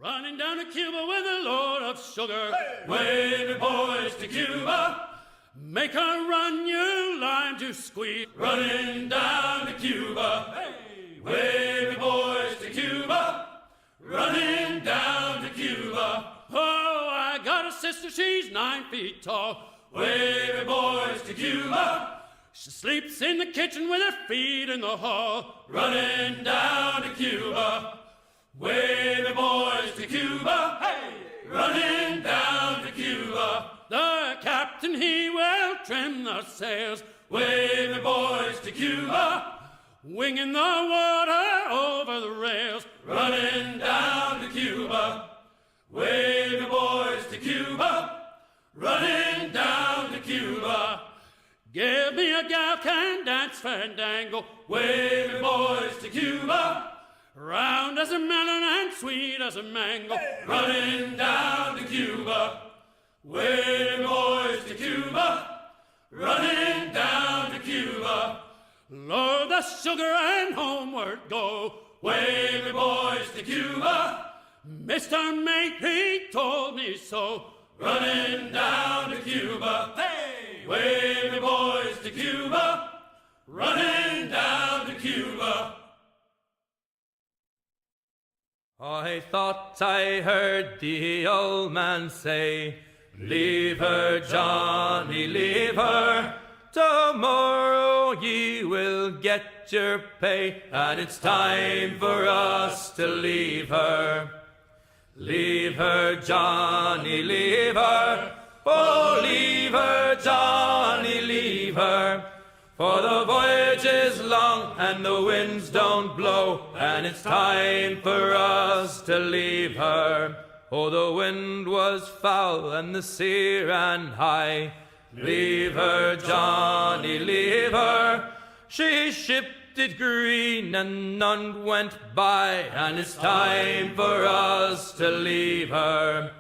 Running down to Cuba with a load of sugar. Wavy boys to Cuba. Make her run, you lime to squeeze. Running down to Cuba. Wavy boys to Cuba. Running down to Cuba. Oh, I got a sister, she's 9 feet tall. Wavy boys to Cuba. She sleeps in the kitchen with her feet in the hall. Running down to Cuba. Wavy boys to Cuba. Hey! Running down to Cuba. The captain, he will trim the sails. Wavy boys to Cuba. Winging the water over the rails. Running down to Cuba. Wavy boys to Cuba. Running down to Cuba. Give me a gal can dance fandango. Wavy boys to Cuba. Round as a melon and sweet as a mango. Hey! Running down to Cuba. Wavy boys to Cuba. Running down to Cuba. Load the sugar and homeward go. Wavy boys to Cuba. Mr. Mate, he told me so. Running down to Cuba. Hey! Wavy boys to Cuba. Running down to Cuba. I thought I heard the old man say, leave her, Johnny, leave her. Tomorrow ye will get your pay, and it's time for us to leave her. Leave her, Johnny, leave her. Oh, leave her, Johnny, leave her. For the voyage is long and the winds don't blow, and it's time for us to leave her. Oh, the wind was foul and the sea ran high. Leave her, Johnny, leave her. She shipped it green and none went by, and it's time for us to leave her.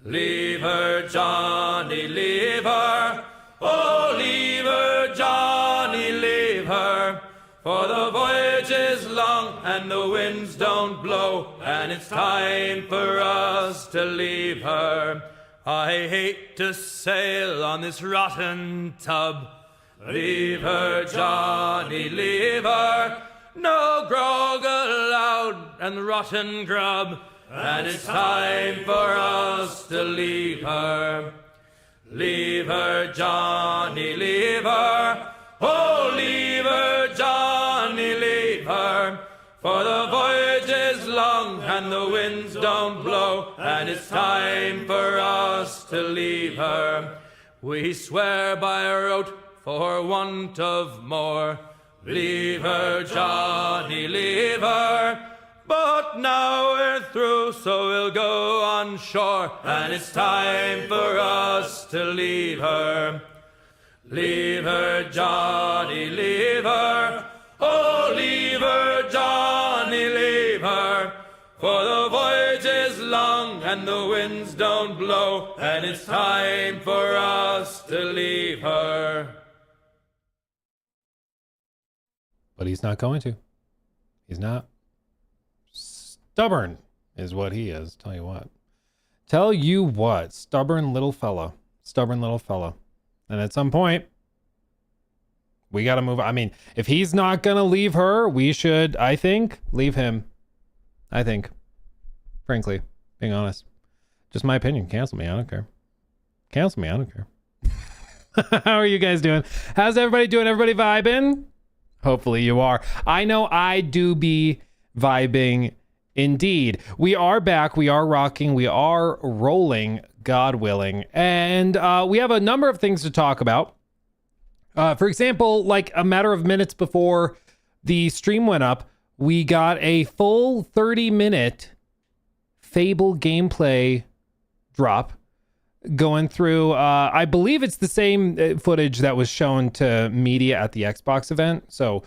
Leave her, Johnny, leave her. Oh, leave her, Johnny, leave her. For the voyage is long and the winds don't blow, and it's time for us to leave her. I hate to sail on this rotten tub. Leave her, Johnny, leave her. No grog allowed and rotten grub, and it's time for us to leave her. Leave her, Johnny, leave her. Oh, leave her, Johnny, leave her. For the voyage is long and the winds don't blow, and it's time for us to leave her. We swear by our oath for want of more. Leave her, Johnny, leave her. But now we're through, so we'll go on shore, and it's time for us to leave her. Leave her, Johnny, leave her. Oh, leave her, Johnny, leave her. For the voyage is long and the winds don't blow, and it's time for us to leave her. But he's not going to. He's not. Stubborn is what he is. Tell you what. Tell you what. Stubborn little fella. Stubborn little fella. And at some point, we got to move. I mean, if he's not going to leave her, we should, I think, leave him. I think. Frankly, being honest. Just my opinion. Cancel me. I don't care. Cancel me. I don't care. How are you guys doing? How's everybody doing? Everybody vibing? Hopefully you are. I know I do be vibing. Indeed. We are back. We are rocking. We are rolling, God willing. And we have a number of things to talk about. For example, like a matter of minutes before the stream went up, we got a full 30-minute Fable gameplay drop going through. I believe it's the same footage that was shown to media at the Xbox event. So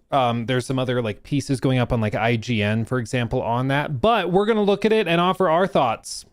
there's some other like pieces going up on like IGN, for example, on that. But we're going to look at it and offer our thoughts.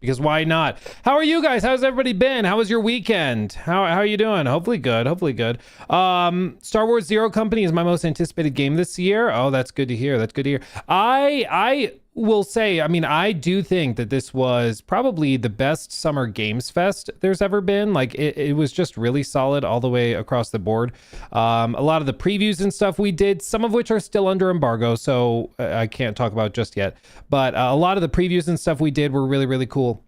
Because why not? How are you guys? How's everybody been? How was your weekend? How are you doing? Hopefully good. Hopefully good. Star Wars Zero Company is my most anticipated game this year. Oh, that's good to hear. That's good to hear. I will say, I mean, I do think that this was probably the best Summer Games Fest there's ever been. Like, it was just really solid all the way across the board. A lot of the previews and stuff we did, some of which are still under embargo, so I can't talk about just yet. But a lot of the previews and stuff we did were really, really cool.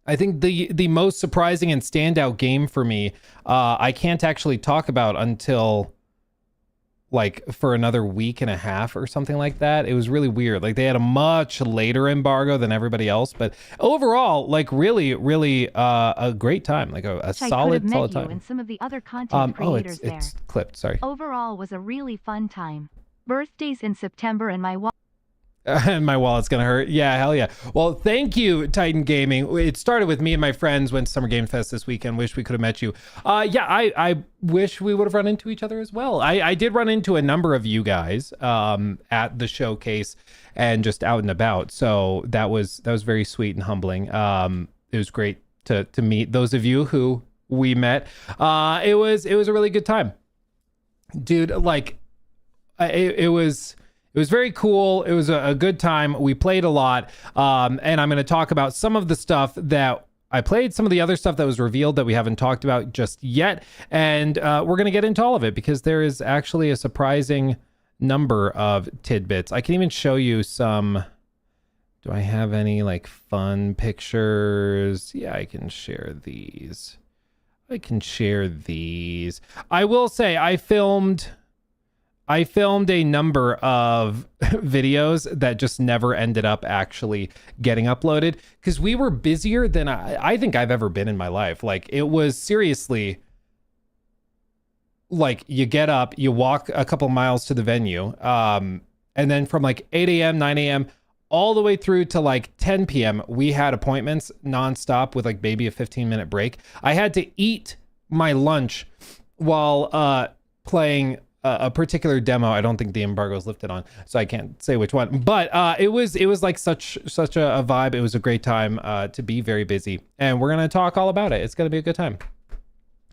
I think the most surprising and standout game for me, I can't actually talk about until like for another week and a half or something like that. It was really weird. Like they had a much later embargo than everybody else, but overall, like really, really a great time. Like a solid time. And some of the other content creators it's clipped. Sorry. Overall was a really fun time. Birthdays in September and my and my wallet's gonna hurt. Yeah, hell yeah. Well, thank you, Titan Gaming. It started with me and my friends went to Summer Game Fest this weekend. Wish we could have met you. Yeah, I wish we would have run into each other as well. I did run into a number of you guys at the showcase and just out and about. So that was very sweet and humbling. It was great to meet those of you who we met. It was a really good time, dude. Like it was very cool. It was a good time. We played a lot. And I'm going to talk about some of the stuff that I played, some of the other stuff that was revealed that we haven't talked about just yet. And we're going to get into all of it because there is actually a surprising number of tidbits. I can even show you some. Do I have any like fun pictures? Yeah, I can share these. I will say I filmed a number of videos that just never ended up actually getting uploaded because we were busier than I think I've ever been in my life. Like it was seriously like you get up, you walk a couple miles to the venue, and then from like 8 a.m., 9 a.m., all the way through to like 10 p.m., we had appointments nonstop with like maybe a 15-minute break. I had to eat my lunch while playing a particular demo. I don't think the embargo is lifted on, so I can't say which one. But it was like such a vibe. It was a great time to be very busy, and we're gonna talk all about it. It's gonna be a good time.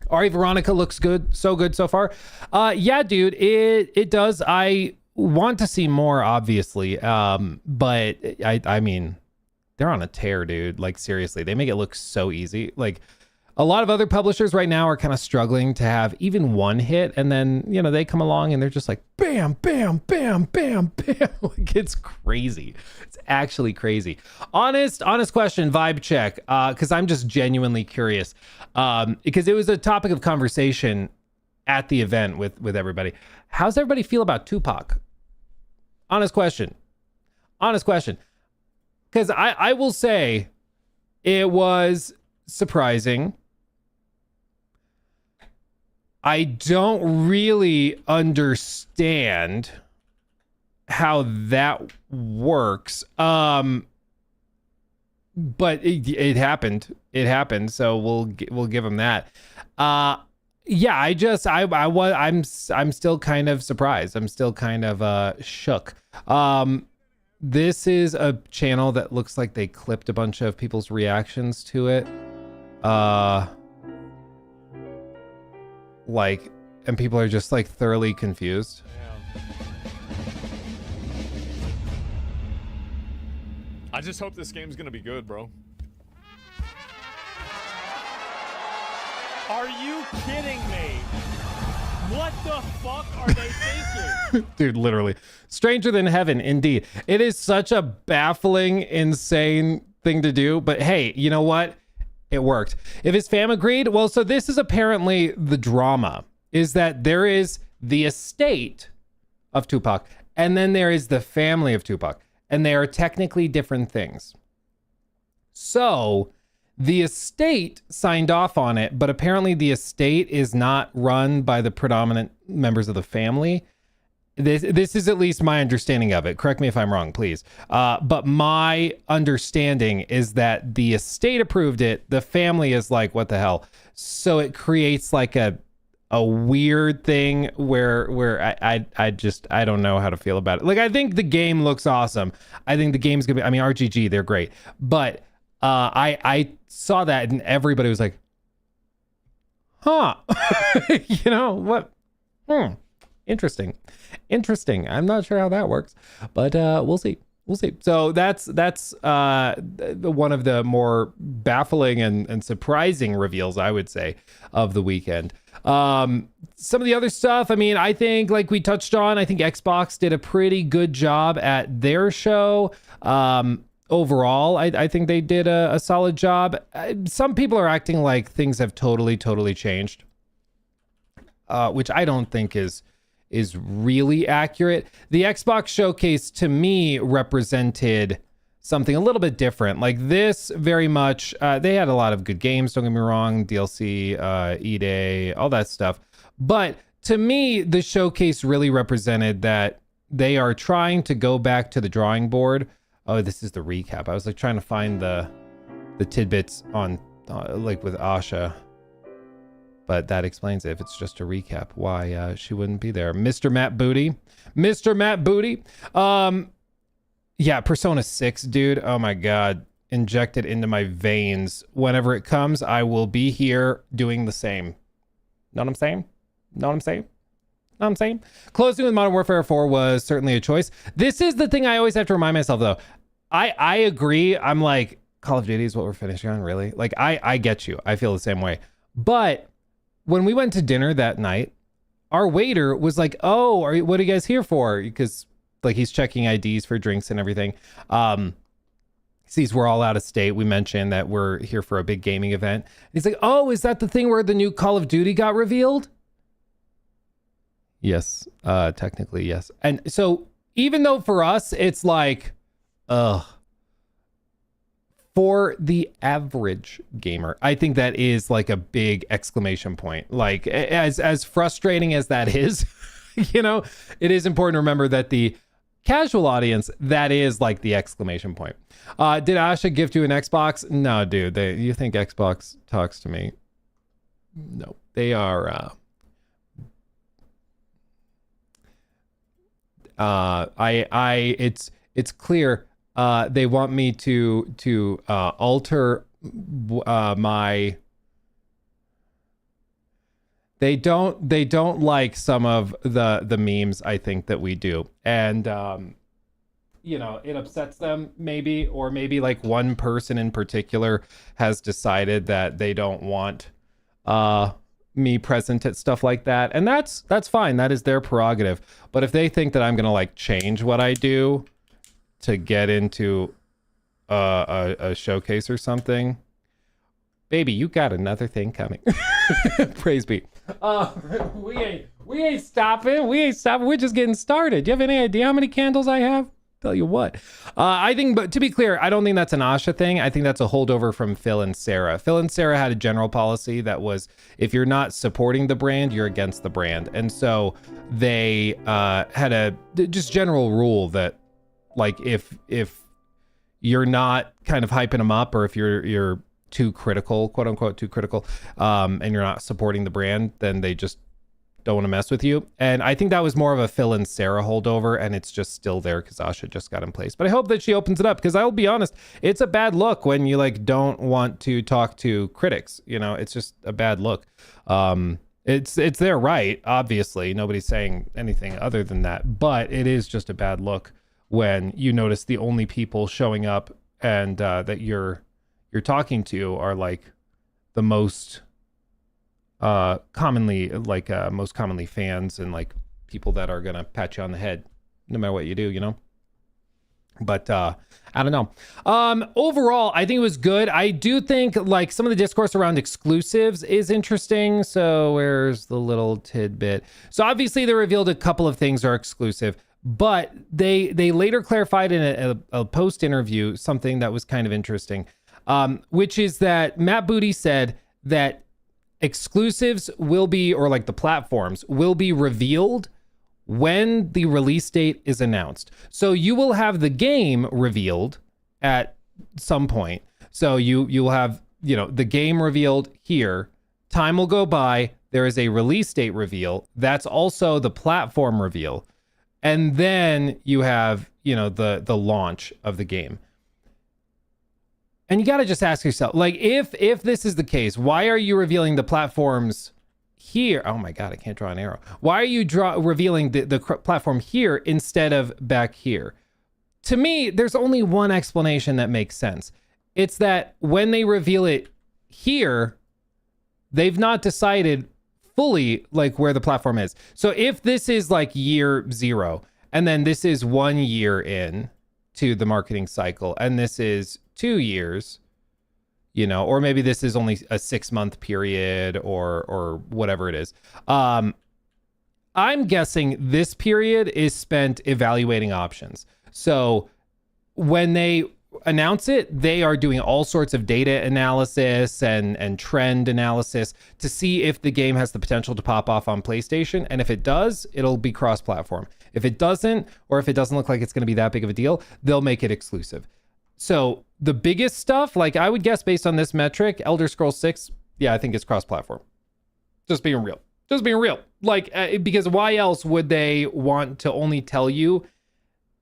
Ari Veronica looks good, so good so far. Yeah, dude, it does. I want to see more, obviously, but I mean, they're on a tear, dude. Like seriously, they make it look so easy. Like a lot of other publishers right now are kind of struggling to have even one hit, and then they come along and they're just like bam, bam, bam, bam, bam. Like it's crazy. It's actually crazy. Honest question, vibe check, because I'm just genuinely curious, because it was a topic of conversation at the event with everybody. How's everybody feel about Tupac? Honest question, because I will say it was surprising. I don't really understand how that works. But it happened. So we'll give him that. Yeah, I'm still kind of surprised. I'm still kind of shook. This is a channel that looks like they clipped a bunch of people's reactions to it. And people are just like thoroughly confused. I just hope this game's gonna be good, bro. Are you kidding me? What the fuck are they thinking? Dude, literally. Stranger than heaven, indeed. It is such a baffling, insane thing to do, but hey, you know what? It worked. If his fam agreed, well, so this is apparently the drama, is that there is the estate of Tupac, and then there is the family of Tupac, and they are technically different things. So the estate signed off on it, but apparently the estate is not run by the predominant members of the family. This is at least my understanding of it. Correct me if I'm wrong, please. But my understanding is that the estate approved it. The family is like, what the hell? So it creates like a weird thing where I don't know how to feel about it. Like, I think the game looks awesome. I think the game's gonna be, I mean, RGG, they're great. But I saw that and everybody was like, huh. What? Interesting. I'm not sure how that works, but we'll see. We'll see. So that's one of the more baffling and surprising reveals, I would say, of the weekend. Some of the other stuff, I mean, I think, like we touched on, I think Xbox did a pretty good job at their show. Overall, I think they did a solid job. Some people are acting like things have totally changed, which I don't think is really accurate. The Xbox showcase to me represented something a little bit different. Like this, very much, they had a lot of good games, don't get me wrong, DLC, E-Day, all that stuff. But to me, the showcase really represented that they are trying to go back to the drawing board. Oh, this is the recap. I was like trying to find the tidbits on like with Asha. But that explains it. If it's just a recap, why she wouldn't be there. Mr. Matt Booty. Yeah, Persona 6, dude. Oh my God. Injected into my veins. Whenever it comes, I will be here doing the same. Know what I'm saying? Closing with Modern Warfare 4 was certainly a choice. This is the thing I always have to remind myself, though. I agree. I'm like, Call of Duty is what we're finishing on, really? Like, I get you. I feel the same way. But when we went to dinner that night, our waiter was like, oh, what are you guys here for? Because like he's checking IDs for drinks and everything. Sees we're all out of state. We mentioned that we're here for a big gaming event. He's like, oh, is that the thing where the new Call of Duty got revealed? Yes, technically, yes. And so even though for us, it's like, for the average gamer, I think that is like a big exclamation point. Like as frustrating as that is, you know, it is important to remember that the casual audience, that is like the exclamation point. Did Asha gift you an Xbox? No, dude. You think Xbox talks to me? No, they are. It's clear. They want me to alter my. They don't like some of the memes I think that we do, and you know, it upsets them maybe, or maybe like one person in particular has decided that they don't want me present at stuff like that, and that's fine. That is their prerogative. But if they think that I'm gonna like change what I do to get into a showcase or something, baby, you got another thing coming. Praise be. We ain't stopping. We're just getting started. Do you have any idea how many candles I have? Tell you what. I think, but to be clear, I don't think that's an Asha thing. I think that's a holdover from Phil and Sarah. Phil and Sarah had a general policy that was, if you're not supporting the brand, you're against the brand. And so they had a just general rule that, like, if you're not kind of hyping them up, or if you're too critical, quote unquote, too critical, and you're not supporting the brand, then they just don't want to mess with you. And I think that was more of a Phil and Sarah holdover, and it's just still there because Asha just got in place. But I hope that she opens it up, because I'll be honest, it's a bad look when you like don't want to talk to critics. You know, it's just a bad look. It's their right, obviously. Nobody's saying anything other than that, but it is just a bad look when you notice the only people showing up and that you're talking to are like the most commonly fans and like people that are gonna pat you on the head no matter what you do, you know. But I don't know. Overall, I think it was good. I do think like some of the discourse around exclusives is interesting. So where's the little tidbit? So obviously they revealed a couple of things are exclusive, but they later clarified in a post interview something that was kind of interesting, which is that Matt Booty said that exclusives will be, or like the platforms will be revealed when the release date is announced. So you will have the game revealed at some point. So you'll have, you know, the game revealed here. Time will go by. There is a release date reveal. That's also the platform reveal. And then you have, you know, the launch of the game. And you got to just ask yourself, like, if this is the case, why are you revealing the platforms here? Oh my God, I can't draw an arrow. Why are you revealing the platform here instead of back here? to me, there's only one explanation that makes sense. It's that when they reveal it here, they've not decided fully like where the platform is. So if this is like year 0, and then this is 1 year in to the marketing cycle, and this is 2 years, you know, or maybe this is only a 6-month period or whatever it is. I'm guessing this period is spent evaluating options. So when they announce it, they are doing all sorts of data analysis and trend analysis to see if the game has the potential to pop off on PlayStation. And if it does, it'll be cross-platform. If it doesn't, or if it doesn't look like it's going to be that big of a deal, they'll make it exclusive. So the biggest stuff, like I would guess based on this metric, Elder Scrolls 6, yeah, I think it's cross-platform. Just being real. Like, because why else would they want to only tell you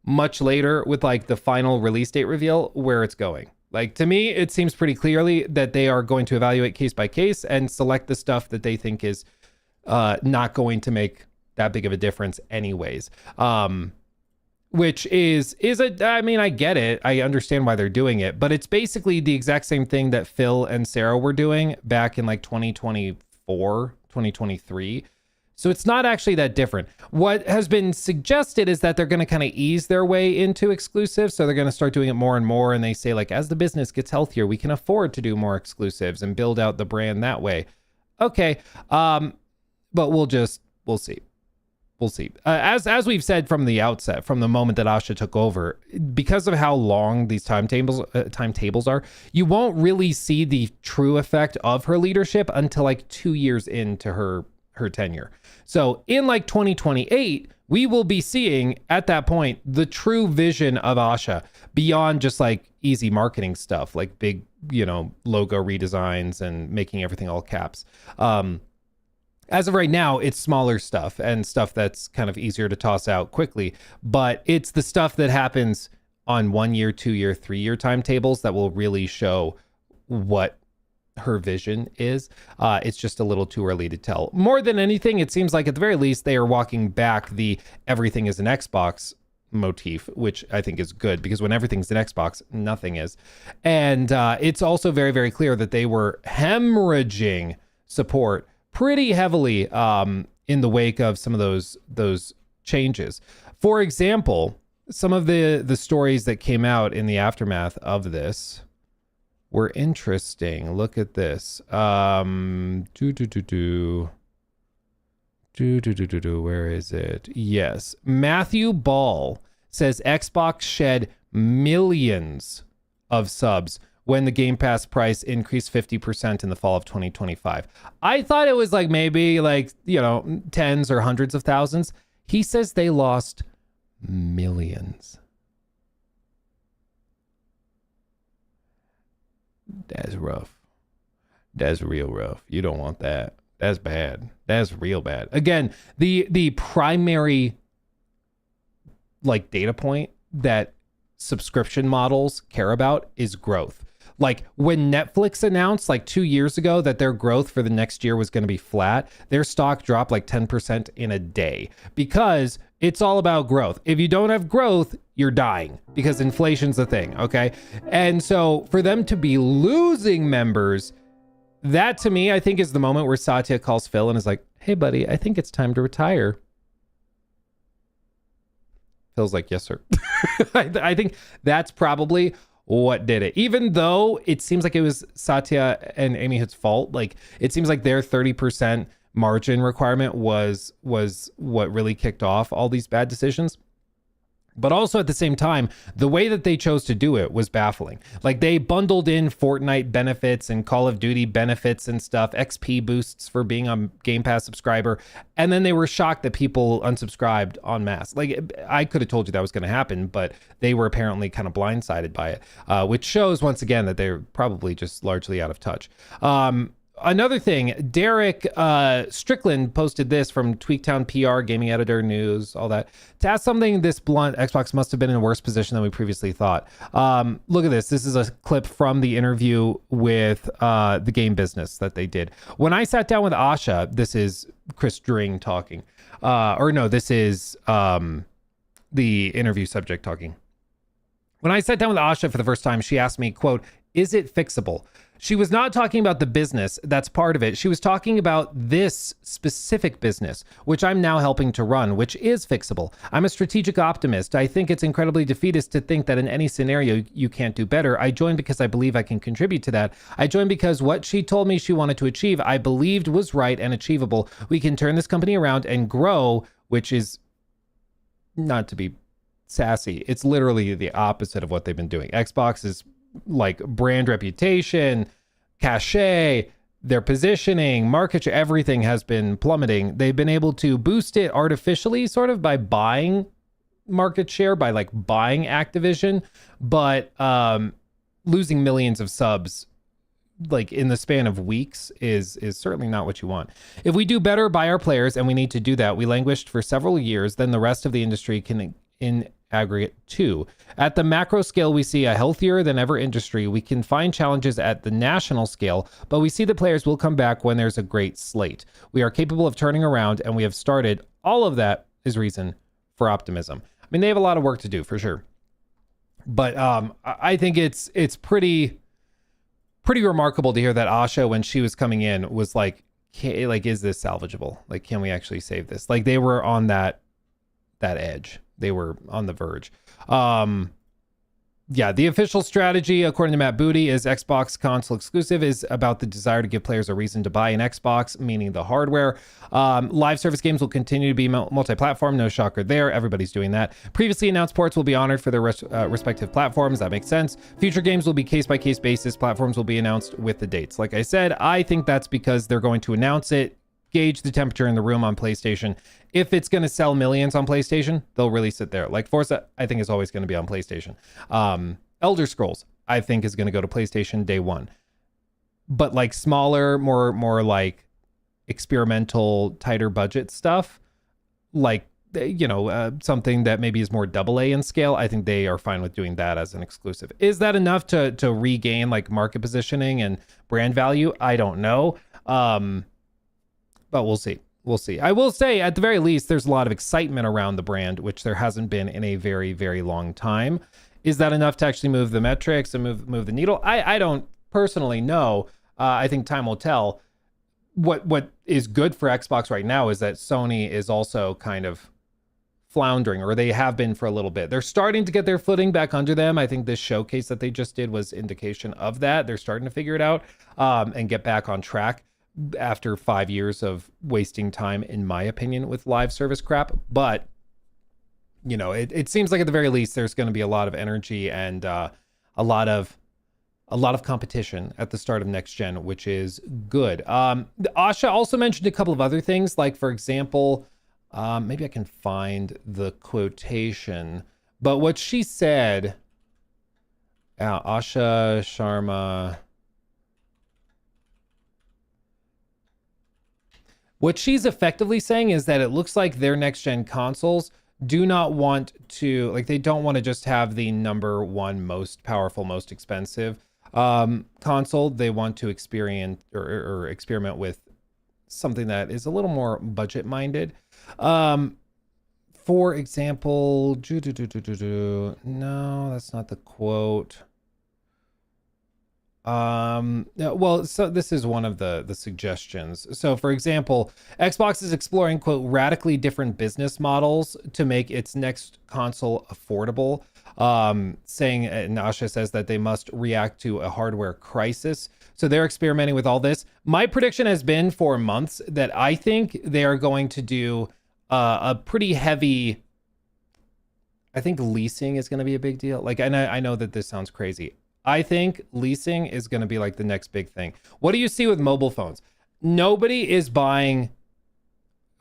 much later with like the final release date reveal where it's going? Like, to me, it seems pretty clearly that they are going to evaluate case by case and select the stuff that they think is not going to make that big of a difference anyways. Which is I mean, I get it. I understand why they're doing it, but it's basically the exact same thing that Phil and Sarah were doing back in like 2024, 2023. So it's not actually that different. What has been suggested is that they're going to kind of ease their way into exclusives. So they're going to start doing it more and more. And they say, like, as the business gets healthier, we can afford to do more exclusives and build out the brand that way. Okay. But we'll see. We'll see. As we've said from the outset, from the moment that Asha took over, because of how long these timetables are, you won't really see the true effect of her leadership until like 2 years into her tenure. So in like 2028, we will be seeing at that point the true vision of Asha beyond just like easy marketing stuff, like big, you know, logo redesigns and making everything all caps. As of right now, it's smaller stuff and stuff that's kind of easier to toss out quickly, but it's the stuff that happens on 1 year, 2 year, 3 year timetables that will really show what her vision is. It's just a little too early to tell. More than anything, it seems like at the very least, they are walking back the everything is an Xbox motif, which I think is good because when everything's an Xbox, nothing is. And it's also very, very clear that they were hemorrhaging support pretty heavily in the wake of some of those changes. For example, some of the stories that came out in the aftermath of this were interesting. Look at this. Where is it? Yes. Matthew Ball says Xbox shed millions of subs when the Game Pass price increased 50% in the fall of 2025. I thought it was like maybe like, you know, tens or hundreds of thousands. He says they lost millions. That's rough. That's real rough. You don't want that. That's bad. That's real bad. Again, the primary like data point that subscription models care about is growth. Like when Netflix announced like 2 years ago that their growth for the next year was going to be flat, their stock dropped like 10% in a day because it's all about growth. If you don't have growth, you're dying because inflation's a thing. Okay. And so for them to be losing members, that to me, I think is the moment where Satya calls Phil and is like, hey buddy, I think it's time to retire. Phil's like, yes, sir. I think that's probably what did it. Even though it seems like it was Satya and Amy Hood's fault, like it seems like their 30% margin requirement was what really kicked off all these bad decisions. But also at the same time, the way that they chose to do it was baffling. Like they bundled in Fortnite benefits and Call of Duty benefits and stuff, XP boosts for being a Game Pass subscriber. And then they were shocked that people unsubscribed en masse. Like I could have told you that was going to happen, but they were apparently kind of blindsided by it, which shows once again that they're probably just largely out of touch. Another thing, Derek Strickland posted this from Tweaktown PR, gaming editor, news, all that. To ask something this blunt, Xbox must have been in a worse position than we previously thought. Look at this. This is a clip from the interview with the game business that they did. When I sat down with Asha, this is Chris Dring talking. This is the interview subject talking. When I sat down with Asha for the first time, she asked me, quote, is it fixable? She was not talking about the business. That's part of it. She was talking about this specific business, which I'm now helping to run, which is fixable. I'm a strategic optimist. I think it's incredibly defeatist to think that in any scenario you can't do better. I joined because I believe I can contribute to that. I joined because what she told me she wanted to achieve, I believed was right and achievable. We can turn this company around and grow, which is not to be sassy. It's literally the opposite of what they've been doing. Xbox is like brand reputation, cachet, their positioning, market share, everything has been plummeting. They've been able to boost it artificially, sort of by buying market share, by like buying Activision, but losing millions of subs like in the span of weeks is certainly not what you want. If we do better by our players, and we need to do that, we languished for several years, then the rest of the industry can in aggregate too. At the macro scale, we see a healthier than ever industry. We can find challenges at the national scale, but we see the players will come back when there's a great slate. We are capable of turning around, and we have started. All of that is reason for optimism. I mean, they have a lot of work to do for sure, but I think it's pretty remarkable to hear that Asha, when she was coming in, was like, is this salvageable? Like, can we actually save this? Like, they were on that edge. They were on the verge. Yeah, the official strategy, according to Matt Booty, is Xbox console exclusive is about the desire to give players a reason to buy an Xbox, meaning the hardware. Live service games will continue to be multi-platform. No shocker there. Everybody's doing that. Previously announced ports will be honored for their respective platforms. That makes sense. Future games will be case-by-case basis. Platforms will be announced with the dates. Like I said, I think that's because they're going to announce it, gauge the temperature in the room on PlayStation. If it's going to sell millions on PlayStation, they'll release it there. Like Forza, I think is always going to be on PlayStation. Elder Scrolls, I think is going to go to PlayStation day one. But like smaller, more like experimental, tighter budget stuff, like, something that maybe is more AA in scale, I think they are fine with doing that as an exclusive. Is that enough to regain like market positioning and brand value? I don't know. But we'll see. We'll see. I will say, at the very least, there's a lot of excitement around the brand, which there hasn't been in a very, very long time. Is that enough to actually move the metrics and move the needle? I don't personally know. I think time will tell. What is good for Xbox right now is that Sony is also kind of floundering, or they have been for a little bit. They're starting to get their footing back under them. I think this showcase that they just did was indication of that. They're starting to figure it out and get back on track after 5 years of wasting time, in my opinion, with live service crap. But it seems like at the very least there's going to be a lot of energy and a lot of competition at the start of next gen, which is good. Asha also mentioned a couple of other things, like, for example, maybe I can find the quotation, but what she said, Asha Sharma, what she's effectively saying is that it looks like their next gen consoles do not want to, like, they don't want to just have the number one most powerful, most expensive console. They want to experience or experiment with something that is a little more budget minded. For example, no, that's not the quote. Well, so this is one of the suggestions. So, for example, Xbox is exploring, quote, radically different business models to make its next console affordable. Saying, Asha says that they must react to a hardware crisis. So they're experimenting with all this. My prediction has been for months that I think they are going to do a pretty heavy, I think leasing is going to be a big deal. Like, I know that this sounds crazy. I think leasing is going to be like the next big thing. What do you see with mobile phones? Nobody is buying.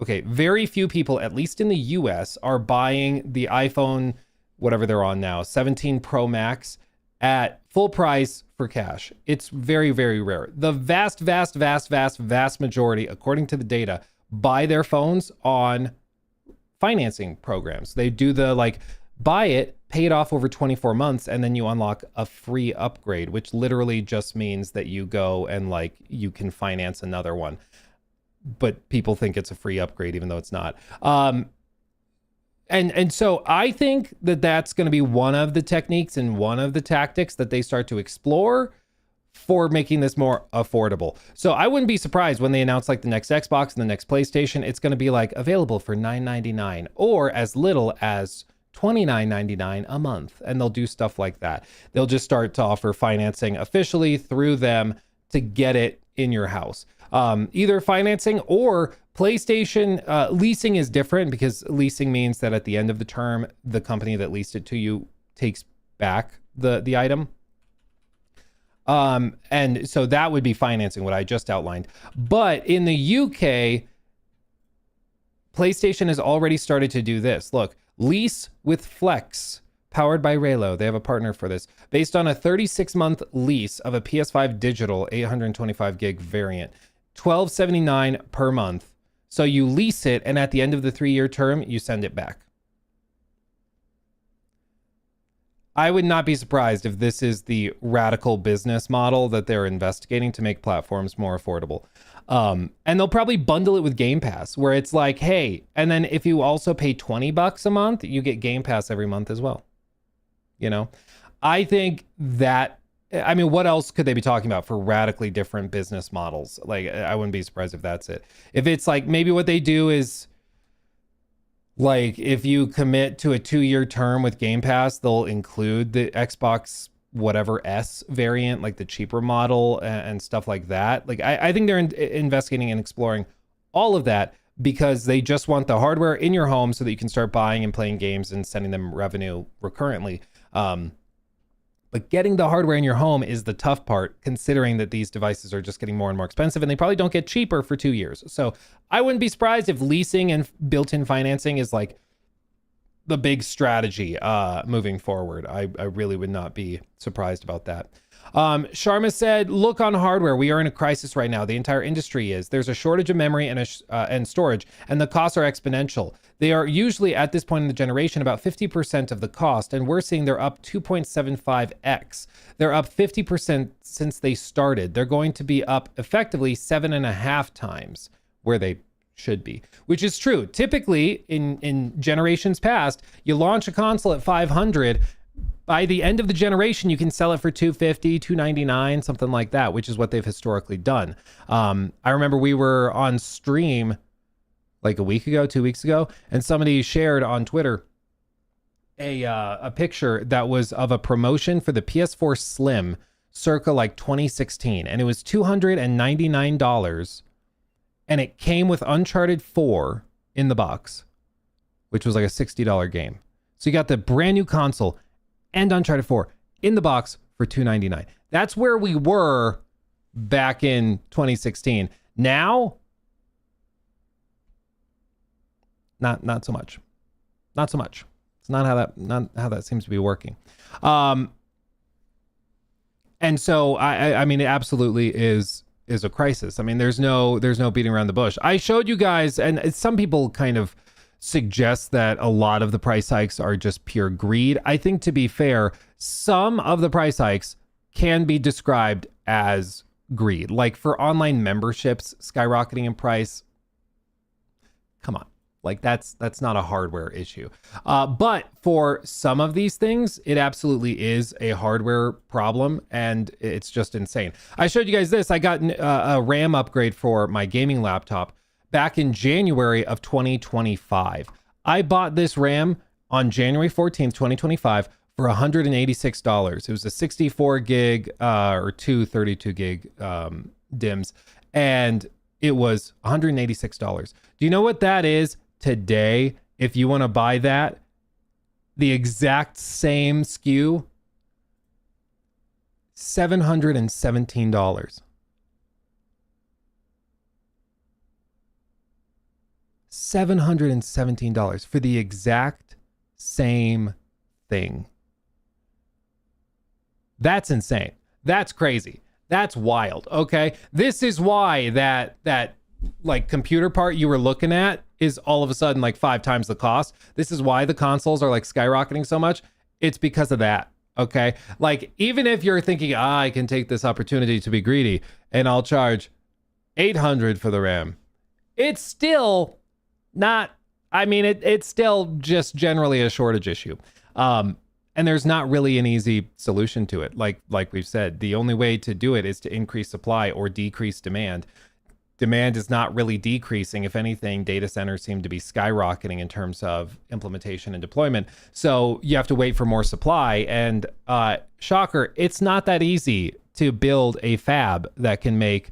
Okay, very few people, at least in the US, are buying the iPhone, whatever they're on now, 17 Pro Max at full price for cash. It's very, very rare. The vast majority, according to the data, buy their phones on financing programs. They do the buy it, pay it off over 24 months, and then you unlock a free upgrade, which literally just means that you go and you can finance another one. But people think it's a free upgrade, even though it's not. And so I think that that's going to be one of the techniques and one of the tactics that they start to explore for making this more affordable. So I wouldn't be surprised when they announce like the next Xbox and the next PlayStation, it's going to be like available for $9.99 or as little as $29.99 a month. And they'll do stuff like that. They'll just start to offer financing officially through them to get it in your house. Either financing or PlayStation leasing is different, because leasing means that at the end of the term, the company that leased it to you takes back the item. And so that would be financing, what I just outlined. But in the UK, PlayStation has already started to do this. Look, lease with Flex, powered by Raylo. They have a partner for this. Based on a 36-month lease of a PS5 digital 825 gig variant, $12.79 per month. So you lease it, and at the end of the 3-year term, you send it back. I would not be surprised if this is the radical business model that they're investigating to make platforms more affordable. And they'll probably bundle it with Game Pass, where it's like, hey, and then if you also pay $20 a month, you get Game Pass every month as well. You know, I think that, I mean, what else could they be talking about for radically different business models? Like, I wouldn't be surprised if that's it. If it's like, maybe what they do is, like, if you commit to a 2-year term with Game Pass, they'll include the Xbox whatever S variant, like the cheaper model and stuff like that. Like, I think they're investigating and exploring all of that, because they just want the hardware in your home so that you can start buying and playing games and sending them revenue recurrently. But getting the hardware in your home is the tough part, considering that these devices are just getting more and more expensive, and they probably don't get cheaper for 2 years. So I wouldn't be surprised if leasing and built-in financing is like the big strategy moving forward. I really would not be surprised about that. Sharma said, look on hardware. We are in a crisis right now. The entire industry is. There's a shortage of memory and storage, and the costs are exponential. They are usually at this point in the generation about 50% of the cost, and we're seeing they're up 2.75x. They're up 50% since they started. They're going to be up effectively 7.5 times where they should be, which is true. Typically in generations past, you launch a console at 500. By the end of the generation, you can sell it for $250, $299, something like that, which is what they've historically done. I remember we were on stream like a week ago, 2 weeks ago, and somebody shared on Twitter a picture that was of a promotion for the PS4 Slim circa like 2016, and it was $299, and it came with Uncharted 4 in the box, which was like a $60 game. So you got the brand new console and Uncharted 4 in the box for $299. That's where we were back in 2016. Now, not so much. Not so much. It's not how that seems to be working. And so I mean, it absolutely is a crisis. I mean, there's no beating around the bush. I showed you guys, and some people kind of suggest that a lot of the price hikes are just pure greed. I think, to be fair, some of the price hikes can be described as greed. Like for online memberships skyrocketing in price. Come on. Like that's not a hardware issue. But for some of these things, it absolutely is a hardware problem, and it's just insane. I showed you guys this. I got a RAM upgrade for my gaming laptop back in January of 2025. I bought this RAM on January 14th, 2025 for $186. It was a 64 gig or two 32 gig DIMMs, and it was $186. Do you know what that is today? If you want to buy that, the exact same SKU, $717. $717 for the exact same thing. That's insane. That's crazy. That's wild. Okay. This is why that like computer part you were looking at is all of a sudden like 5 times the cost. This is why the consoles are like skyrocketing so much. It's because of that. Okay. Like, even if you're thinking, I can take this opportunity to be greedy and I'll charge $800 for the RAM, it's still not I mean, it's still just generally a shortage issue. And there's not really an easy solution to it. Like we've said, the only way to do it is to increase supply or decrease demand. Demand is not really decreasing. If anything, data centers seem to be skyrocketing in terms of implementation and deployment. So you have to wait for more supply. And shocker, it's not that easy to build a fab that can make,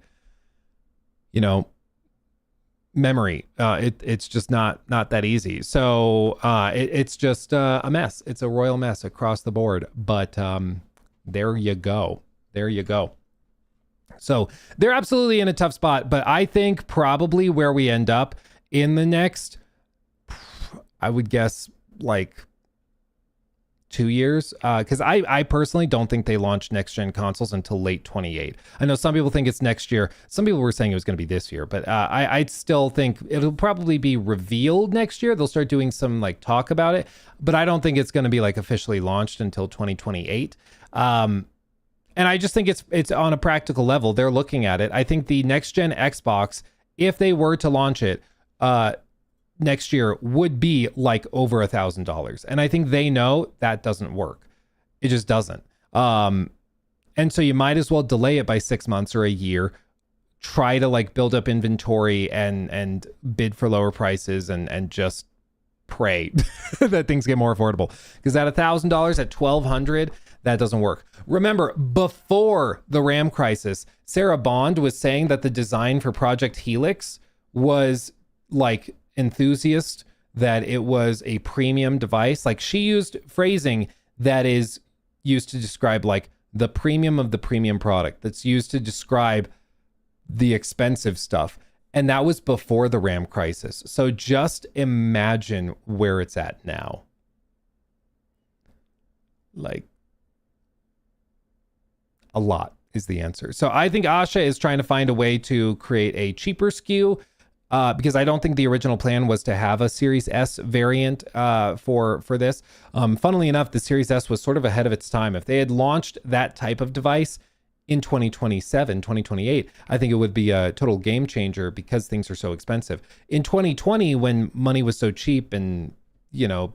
memory. It's just not that easy. So it's just a mess. It's a royal mess across the board. But there you go. So they're absolutely in a tough spot. But I think probably where we end up in the next, I would guess like 2 years, because I personally don't think they launch next gen consoles until late 28. I know some people think it's next year. Some people were saying it was going to be this year, but I still think it'll probably be revealed next year. They'll start doing some like talk about it, but I don't think it's going to be like officially launched until 2028. And I just think it's on a practical level. They're looking at it. I think the next gen Xbox, if they were to launch it, next year would be like over $1,000. And I think they know that doesn't work. It just doesn't. And so you might as well delay it by 6 months or a year, try to like build up inventory and bid for lower prices and just pray that things get more affordable. Because at $1,000, at $1,200, that doesn't work. Remember, before the RAM crisis, Sarah Bond was saying that the design for Project Helix was like enthusiast, that it was a premium device. Like she used phrasing that is used to describe like the premium of the premium product, that's used to describe the expensive stuff. And that was before the RAM crisis. So just imagine where it's at now. Like a lot is the answer. So I think Asha is trying to find a way to create a cheaper SKU, because I don't think the original plan was to have a Series S variant for this. Funnily enough, the Series S was sort of ahead of its time. If they had launched that type of device in 2027, 2028, I think it would be a total game changer because things are so expensive. In 2020, when money was so cheap and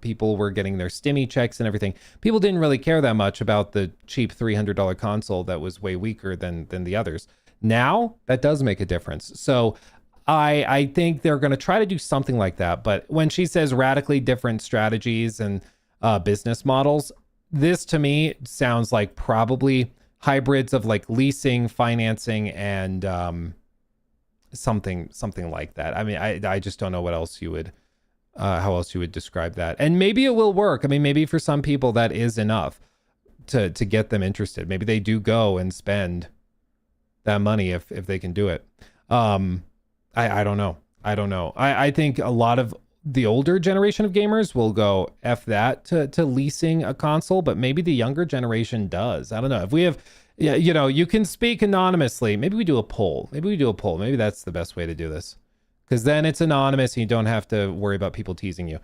people were getting their stimmy checks and everything, people didn't really care that much about the cheap $300 console that was way weaker than the others. Now, that does make a difference. So I think they're going to try to do something like that. But when she says radically different strategies and business models, this to me sounds like probably hybrids of like leasing, financing, and something like that. I mean, I just don't know what else you would, how else you would describe that. And maybe it will work. I mean, maybe for some people that is enough to get them interested. Maybe they do go and spend that money if they can do it. I don't know. I think a lot of the older generation of gamers will go F that to leasing a console, but maybe the younger generation does. I don't know. If we have, you can speak anonymously. Maybe we do a poll. Maybe that's the best way to do this, because then it's anonymous and you don't have to worry about people teasing you.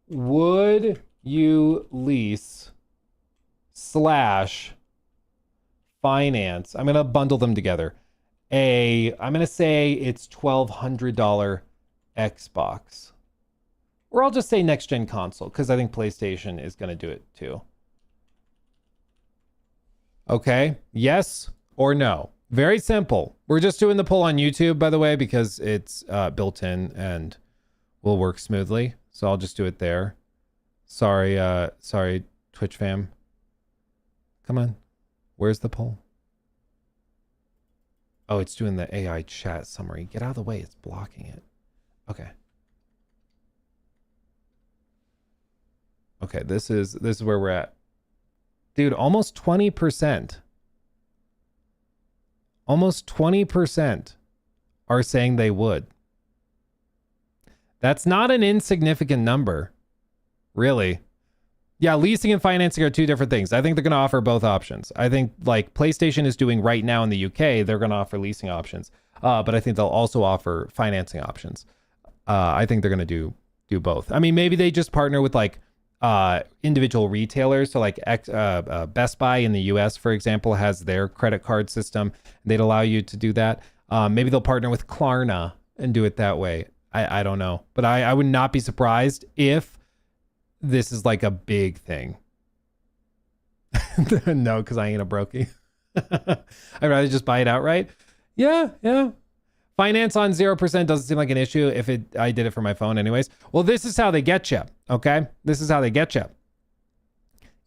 Would you lease / finance? I'm going to bundle them together. I'm going to say it's $1,200 Xbox. Or I'll just say next gen console, because I think PlayStation is going to do it too. Okay, yes or no. Very simple. We're just doing the poll on YouTube, by the way, because it's built in and will work smoothly. So I'll just do it there. Sorry, Twitch fam. Come on. Where's the poll? Oh, it's doing the AI chat summary. Get out of the way. It's blocking it. Okay. Okay, this is where we're at. Dude, almost 20%. Almost 20% are saying they would. That's not an insignificant number. Really. Yeah, leasing and financing are two different things. I think they're going to offer both options. I think like PlayStation is doing right now in the UK, they're going to offer leasing options. But I think they'll also offer financing options. I think they're going to do both. I mean, maybe they just partner with like individual retailers. So like Best Buy in the US, for example, has their credit card system. They'd allow you to do that. Maybe they'll partner with Klarna and do it that way. I don't know, but I would not be surprised if this is like a big thing. No, because I ain't a brokey. I'd rather just buy it outright. Yeah. Finance on 0% doesn't seem like an issue if I did it for my phone anyways. Well, this is how they get you, okay? This is how they get you.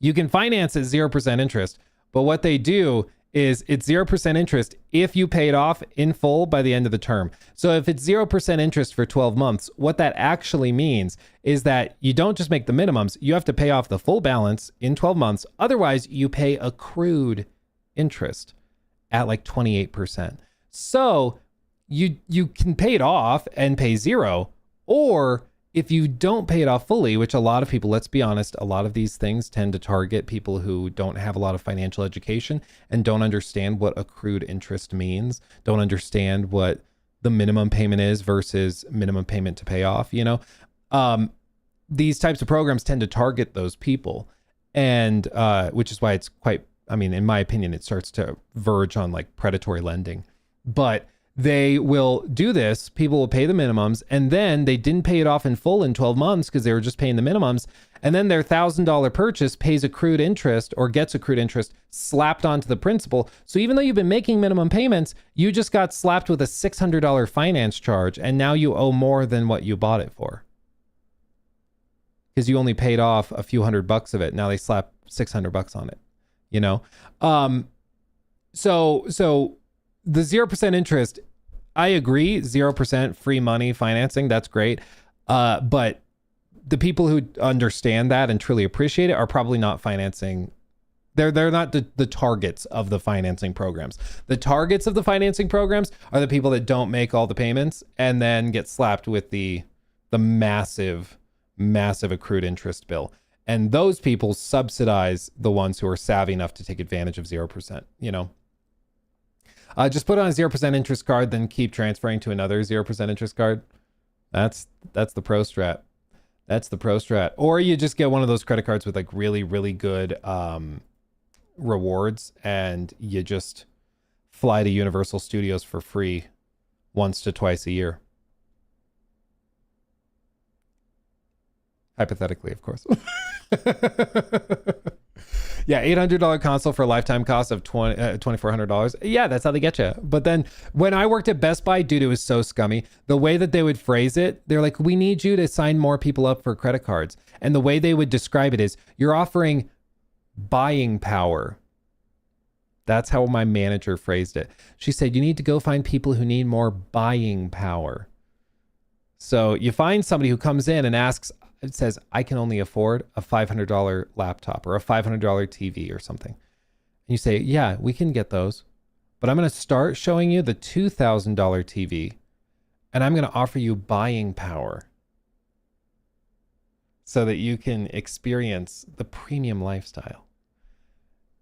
You can finance at 0% interest, but what they do is it's 0% interest if you pay it off in full by the end of the term. So if it's 0% interest for 12 months, what that actually means is that you don't just make the minimums, you have to pay off the full balance in 12 months. Otherwise, you pay accrued interest at like 28%. So you can pay it off and pay zero, or if you don't pay it off fully, which a lot of people, let's be honest, a lot of these things tend to target people who don't have a lot of financial education and don't understand what accrued interest means, don't understand what the minimum payment is versus minimum payment to pay off, you know? These types of programs tend to target those people, and which is why it's quite, I mean, in my opinion, it starts to verge on like predatory lending. But they will do this. People will pay the minimums, and then they didn't pay it off in full in 12 months because they were just paying the minimums. And then their $1,000 purchase pays accrued interest or gets accrued interest slapped onto the principal. So even though you've been making minimum payments, you just got slapped with a $600 finance charge, and now you owe more than what you bought it for because you only paid off a few $100 of it. Now they slap $600 on it, you know? So the 0% interest, I agree, 0% free money financing, that's great. But the people who understand that and truly appreciate it are probably not financing. They're not the targets of the financing programs. The targets of the financing programs are the people that don't make all the payments and then get slapped with the massive accrued interest bill. And those people subsidize the ones who are savvy enough to take advantage of 0%, you know? Just put on a 0% interest card, then keep transferring to another 0% interest card. That's the pro strat. That's the pro strat. Or you just get one of those credit cards with like really, really good rewards, and you just fly to Universal Studios for free once to twice a year. Hypothetically, of course. Yeah, $800 console for a lifetime cost of $2,400. Yeah, that's how they get you. But then when I worked at Best Buy, dude, it was so scummy. The way that they would phrase it, they're like, we need you to sign more people up for credit cards. And the way they would describe it is, you're offering buying power. That's how my manager phrased it. She said, you need to go find people who need more buying power. So you find somebody who comes in and asks, it says, I can only afford a $500 laptop or a $500 TV or something. And you say, yeah, we can get those, but I'm going to start showing you the $2,000 TV, and I'm going to offer you buying power so that you can experience the premium lifestyle.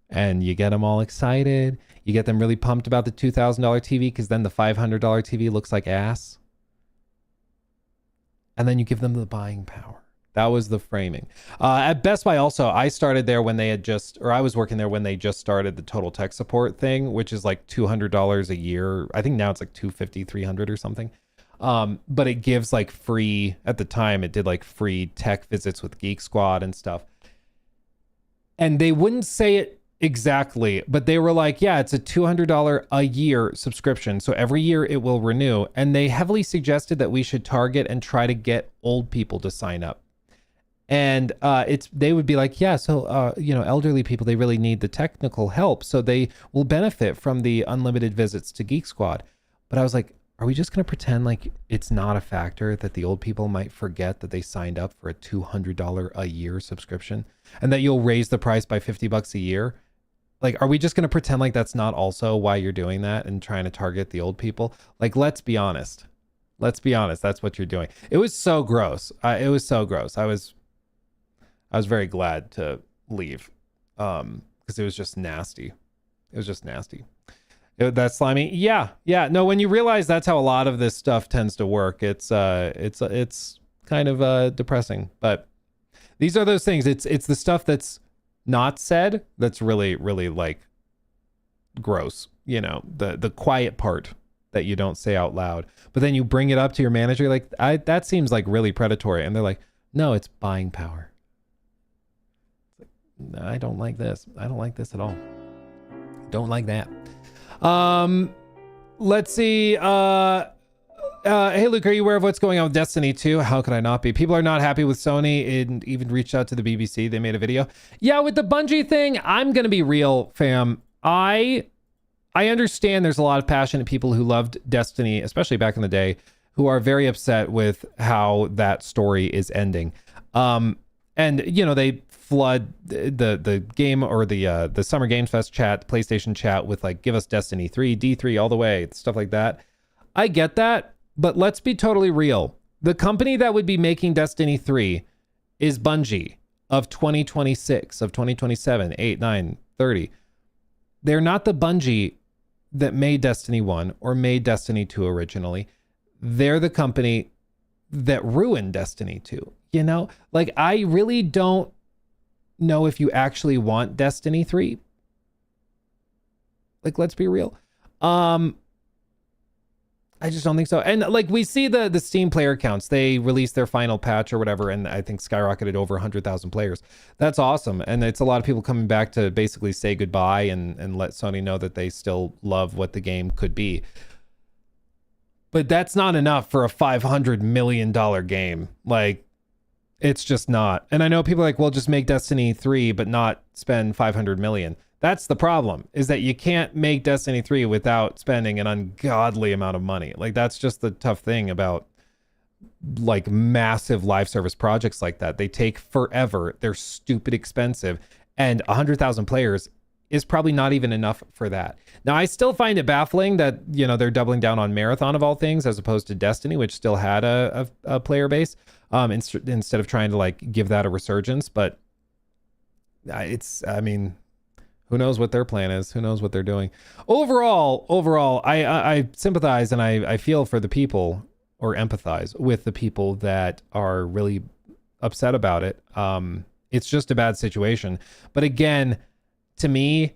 And you get them all excited. You get them really pumped about the $2,000 TV because then the $500 TV looks like ass. And then you give them the buying power. That was the framing. At Best Buy also, I started there when they had just, or I was working there when they just started the total tech support thing, which is like $200 a year. I think now it's like $250, $300 or something. But it gives like free, at the time it did like free tech visits with Geek Squad and stuff. And they wouldn't say it exactly, but they were like, yeah, it's a $200 a year subscription. So every year it will renew. And they heavily suggested that we should target and try to get old people to sign up. And they would be like, yeah, so, elderly people, they really need the technical help. So they will benefit from the unlimited visits to Geek Squad. But I was like, are we just going to pretend like it's not a factor that the old people might forget that they signed up for a $200 a year subscription and that you'll raise the price by $50 a year? Like, are we just going to pretend like that's not also why you're doing that and trying to target the old people? Like, let's be honest. Let's be honest. That's what you're doing. It was so gross. It was so gross. I was very glad to leave because it was just nasty. It was just nasty. That slimy. Yeah. No, when you realize that's how a lot of this stuff tends to work, it's kind of depressing. But these are those things. It's the stuff that's not said that's really, really like gross. You know, the quiet part that you don't say out loud. But then you bring it up to your manager, like, that seems like really predatory. And they're like, no, it's buying power. No, I don't like this. I don't like this at all. Don't like that. Let's see. Hey, Luke, are you aware of what's going on with Destiny 2? How could I not be? People are not happy with Sony and even reached out to the BBC. They made a video. Yeah, with the Bungie thing, I'm going to be real, fam. I understand there's a lot of passionate people who loved Destiny, especially back in the day, who are very upset with how that story is ending. And, you know, they flood the game or the Summer Games Fest chat, PlayStation chat with like, give us Destiny 3, D3 all the way, stuff like that. I get that, but let's be totally real. The company that would be making Destiny 3 is Bungie of 2026, of 2027, 8, 9, 30. They're not the Bungie that made Destiny 1 or made Destiny 2 originally. They're the company that ruined Destiny 2. You know, like, I really don't know if you actually want Destiny 3. Like, let's be real. I just don't think so. And like, we see the Steam player counts. They released their final patch or whatever, and I think skyrocketed over 100,000 players. That's awesome. And it's a lot of people coming back to basically say goodbye and let Sony know that they still love what the game could be. But that's not enough for a $500 million game. Like, it's just not. And I know people are like, well, just make Destiny 3, but not spend $500 million. That's the problem, is that you can't make Destiny 3 without spending an ungodly amount of money. Like, that's just the tough thing about like massive live service projects like that. They take forever. They're stupid expensive. And 100,000 players is probably not even enough for that. Now, I still find it baffling that, you know, they're doubling down on Marathon of all things, as opposed to Destiny, which still had a player base, instead of trying to like give that a resurgence. But I mean, who knows what their plan is? Who knows what they're doing? Overall, I sympathize and I feel for the people, or empathize with the people that are really upset about it. It's just a bad situation. But again, to me,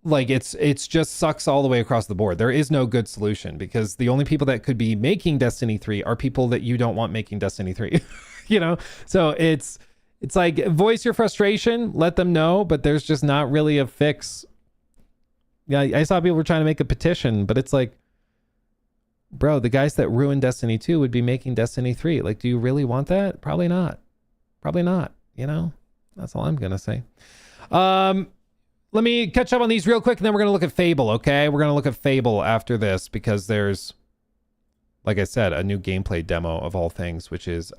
like, it's just sucks all the way across the board. There is no good solution, because the only people that could be making Destiny 3 are people that you don't want making Destiny 3. You know? So it's like, voice your frustration, let them know, but there's just not really a fix. Yeah, I saw people were trying to make a petition, but it's like, bro, the guys that ruined Destiny 2 would be making Destiny 3. Like, do you really want that? Probably not. Probably not, you know? That's all I'm going to say. Let me catch up on these real quick, and then we're going to look at Fable, okay? We're going to look at Fable after this, because there's, like I said, a new gameplay demo of all things, which is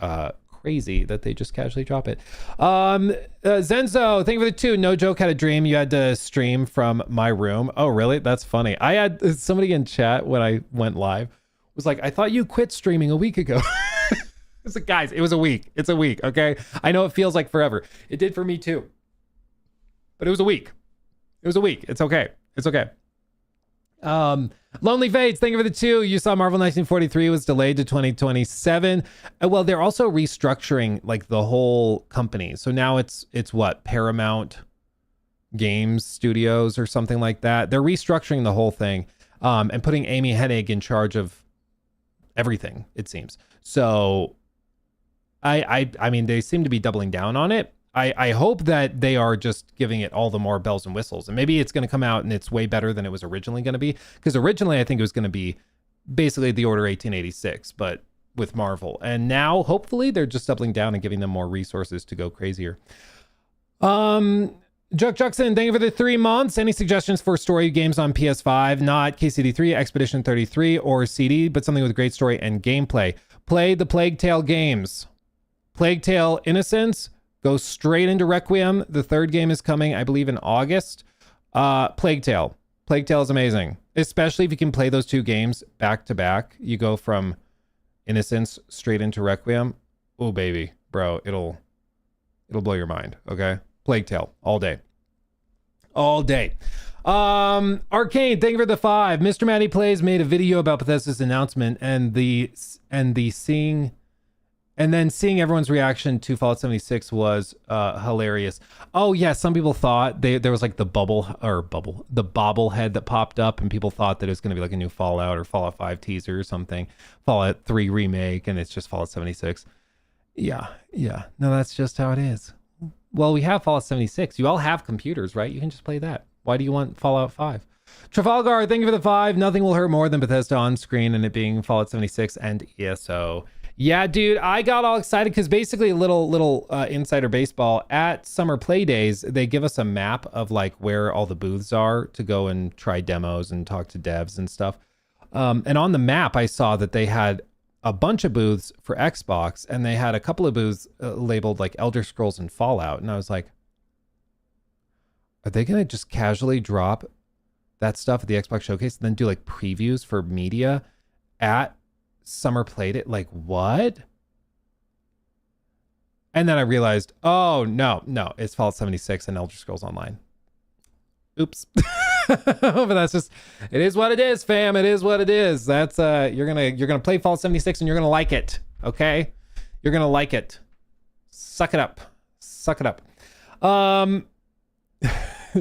crazy that they just casually drop it. Zenzo, thank you for the 2. No joke, had a dream you had to stream from my room. Oh, really? That's funny. I had somebody in chat when I went live was like, I thought you quit streaming a week ago. It's like, guys, it was a week. It's a week, okay? I know it feels like forever. It did for me too. But it was a week. It was a week. It's okay. It's okay. Lonely Fates, thank you for the 2. You saw Marvel 1943 was delayed to 2027. Well, they're also restructuring like the whole company. So now it's what? Paramount Games Studios or something like that. They're restructuring the whole thing, and putting Amy Hennig in charge of everything, it seems. So I mean, they seem to be doubling down on it. I hope that they are just giving it all the more bells and whistles, and maybe it's going to come out and it's way better than it was originally going to be, because originally I think it was going to be basically the Order 1886, but with Marvel. And now hopefully they're just doubling down and giving them more resources to go crazier. Juck Juckson, thank you for the 3 months. Any suggestions for story games on PS5? Not KCD3, Expedition 33, or CD, but something with great story and gameplay. Play the Plague Tale games. Plague Tale Innocence. Go straight into Requiem. The 3rd game is coming, I believe, in August. Plague Tale. Plague Tale is amazing, especially if you can play those 2 games back to back. You go from Innocence straight into Requiem. Oh, baby, bro, it'll blow your mind. Okay, Plague Tale all day, all day. Arcane, thank you for the 5. Mr. Matty Plays made a video about Bethesda's announcement and the seeing And then seeing everyone's reaction to Fallout 76 was hilarious. Oh yeah, some people thought there was like the bobblehead that popped up, and people thought that it was going to be like a new Fallout or Fallout 5 teaser or something, Fallout 3 remake, and it's just Fallout 76. Yeah. No, that's just how it is. Well, we have Fallout 76. You all have computers, right? You can just play that. Why do you want Fallout 5? Trafalgar, thank you for the 5. Nothing will hurt more than Bethesda on screen and it being Fallout 76 and ESO. Yeah, dude, I got all excited because basically a little insider baseball at Summer Play Days, they give us a map of like where all the booths are to go and try demos and talk to devs and stuff. And on the map, I saw that they had a bunch of booths for Xbox, and they had a couple of booths labeled like Elder Scrolls and Fallout. And I was like, are they going to just casually drop that stuff at the Xbox Showcase and then do like previews for media at Summer Played It? Like, what? And then I realized, oh no, it's Fallout 76 and Elder Scrolls Online. Oops. But that's just, it is what it is, fam. It is what it is. That's you're gonna play Fallout 76 and you're gonna like it. Okay, you're gonna like it. Suck it up.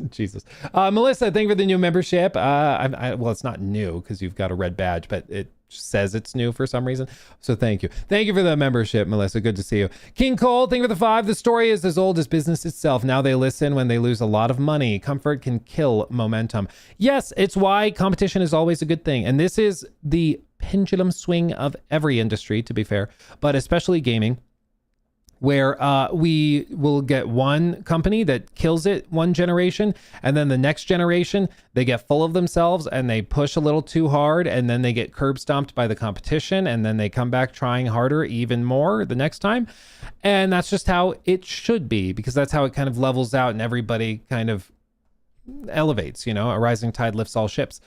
Jesus. Melissa, thank you for the new membership. Well, it's not new because you've got a red badge, but it says it's new for some reason. So thank you. Thank you for the membership, Melissa. Good to see you. King Cole, thank you for the 5. The story is as old as business itself. Now they listen when they lose a lot of money. Comfort can kill momentum. Yes, it's why competition is always a good thing. And this is the pendulum swing of every industry, to be fair, but especially gaming, where we will get one company that kills it one generation, and then the next generation, they get full of themselves and they push a little too hard, and then they get curb stomped by the competition, and then they come back trying harder even more the next time. And that's just how it should be, because that's how it kind of levels out and everybody kind of elevates, you know, a rising tide lifts all ships.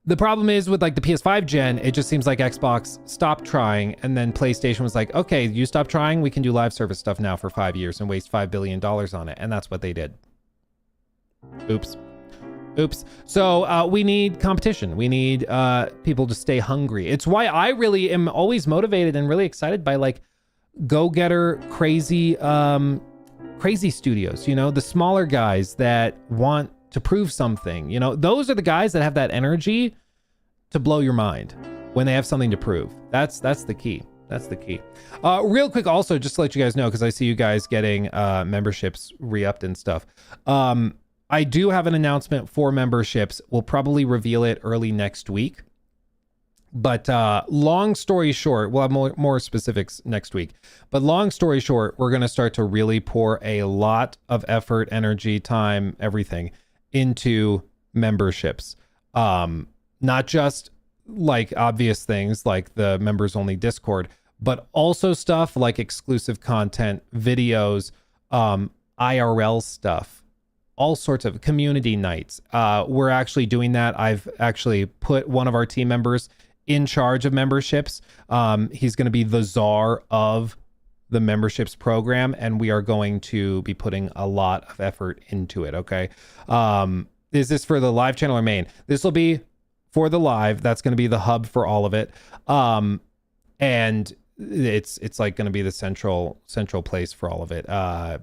The problem is with like the PS5 gen, it just seems like Xbox stopped trying, and then PlayStation was like, okay, you stop trying, we can do live service stuff now for 5 years and waste $5 billion on it. And that's what they did. Oops. So we need competition. We need people to stay hungry. It's why I really am always motivated and really excited by like go-getter crazy studios, you know, the smaller guys that want to prove something. You know, those are the guys that have that energy to blow your mind when they have something to prove. That's the key. Real quick, also, just to let you guys know, because I see you guys getting memberships re-upped and stuff. I do have an announcement for memberships. We'll probably reveal it early next week. But long story short, we'll have more specifics next week. But long story short, we're going to start to really pour a lot of effort, energy, time, everything into memberships. Not just like obvious things like the members only Discord, but also stuff like exclusive content, videos, IRL stuff, all sorts of community nights. We're actually doing that. I've actually put one of our team members in charge of memberships. He's going to be the czar of the memberships program, and we are going to be putting a lot of effort into it. Okay. Is this for the live channel or main? This will be for the live. That's going to be the hub for all of it. And it's like going to be the central place for all of it,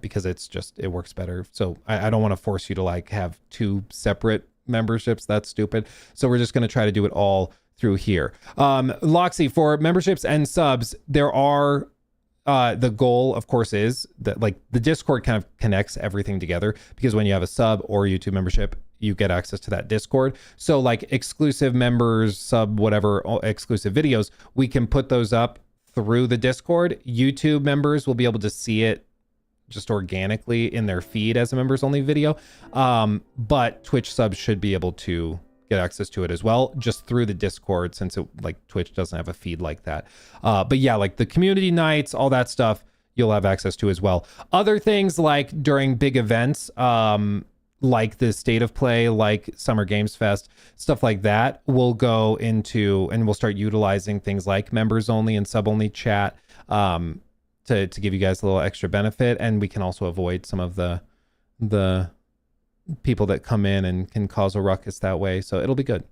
because it works better. So I don't want to force you to like have 2 separate memberships. That's stupid. So we're just going to try to do it all through here. Loxy, for memberships and subs, there are the goal, of course, is that like the Discord kind of connects everything together, because when you have a sub or YouTube membership, you get access to that Discord. So like exclusive members, sub, whatever, exclusive videos, we can put those up through the Discord. YouTube members will be able to see it just organically in their feed as a members only video. But Twitch subs should be able to get access to it as well, just through the Discord, since it like Twitch doesn't have a feed like that. But yeah, like the community nights, all that stuff, you'll have access to as well. Other things like during big events, like the State of Play, like Summer Games Fest, stuff like that, we'll go into and we'll start utilizing things like members only and sub only chat to give you guys a little extra benefit. And we can also avoid some of the people that come in and can cause a ruckus that way. So it'll be good.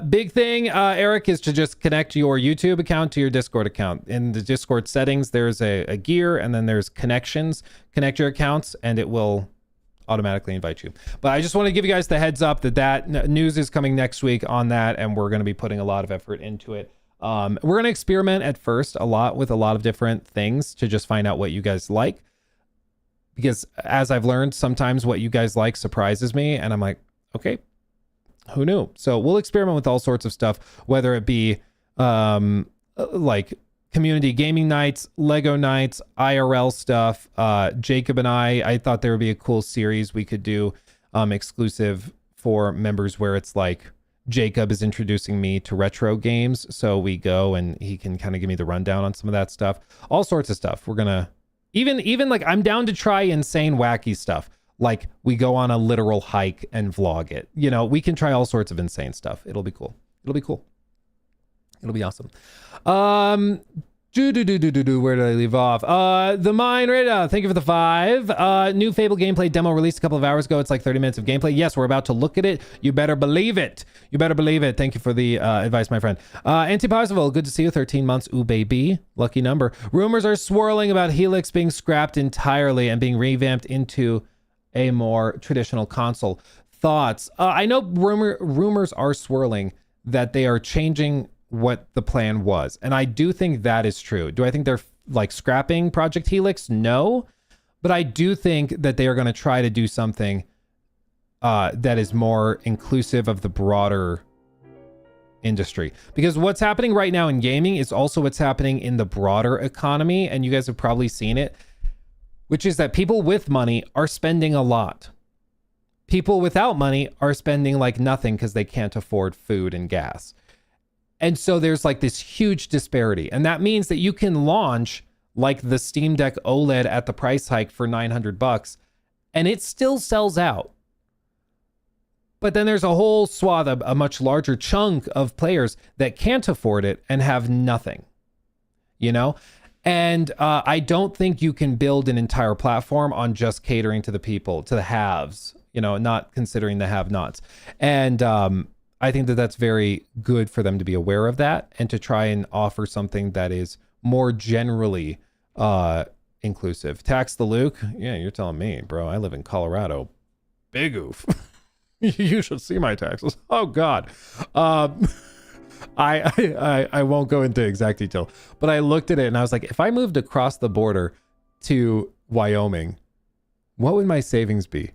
Big thing, Eric, is to just connect your YouTube account to your Discord account. In the Discord settings, there's a gear, and then there's connections. Connect your accounts, and it will automatically invite you. But I just want to give you guys the heads up that news is coming next week on that, and we're going to be putting a lot of effort into it. We're going to experiment at first a lot with a lot of different things to just find out what you guys like. Because as I've learned, sometimes what you guys like surprises me, and I'm like, okay, who knew? So we'll experiment with all sorts of stuff, whether it be like community gaming nights, Lego nights, IRL stuff. Jacob and I thought there would be a cool series we could do exclusive for members where it's like Jacob is introducing me to retro games. So we go and he can kind of give me the rundown on some of that stuff. All sorts of stuff. We're going to even like I'm down to try insane, wacky stuff. Like we go on a literal hike and vlog it. You know, we can try all sorts of insane stuff. It'll be cool. It'll be cool. It'll be awesome. Where did I leave off? The Mine Radar, thank you for the 5. New Fable gameplay demo released a couple of hours ago. It's like 30 minutes of gameplay. Yes, we're about to look at it. You better believe it. You better believe it. Thank you for the advice, my friend. Anti-Parzival, good to see you. 13 months. Ooh, baby. Lucky number. Rumors are swirling about Helix being scrapped entirely and being revamped into a more traditional console. Thoughts? I know rumors are swirling that they are changing what the plan was, and I do think that is true. Do I think they're like scrapping Project Helix? No, but I do think that they are going to try to do something that is more inclusive of the broader industry, because what's happening right now in gaming is also what's happening in the broader economy, and you guys have probably seen it, which is that people with money are spending a lot. People without money are spending like nothing because they can't afford food and gas. And so there's like this huge disparity. And that means that you can launch like the Steam Deck OLED at the price hike for $900 and it still sells out. But then there's a whole swath, a much larger chunk of players that can't afford it and have nothing, you know? And I don't think you can build an entire platform on just catering to the people, to the haves, you know, not considering the have-nots. And I think that that's very good for them to be aware of that and to try and offer something that is more generally inclusive. Tax the Luke? Yeah, you're telling me, bro. I live in Colorado. Big oof. You should see my taxes. Oh, God. I won't go into exact detail, but I looked at it and I was like, if I moved across the border to Wyoming, what would my savings be?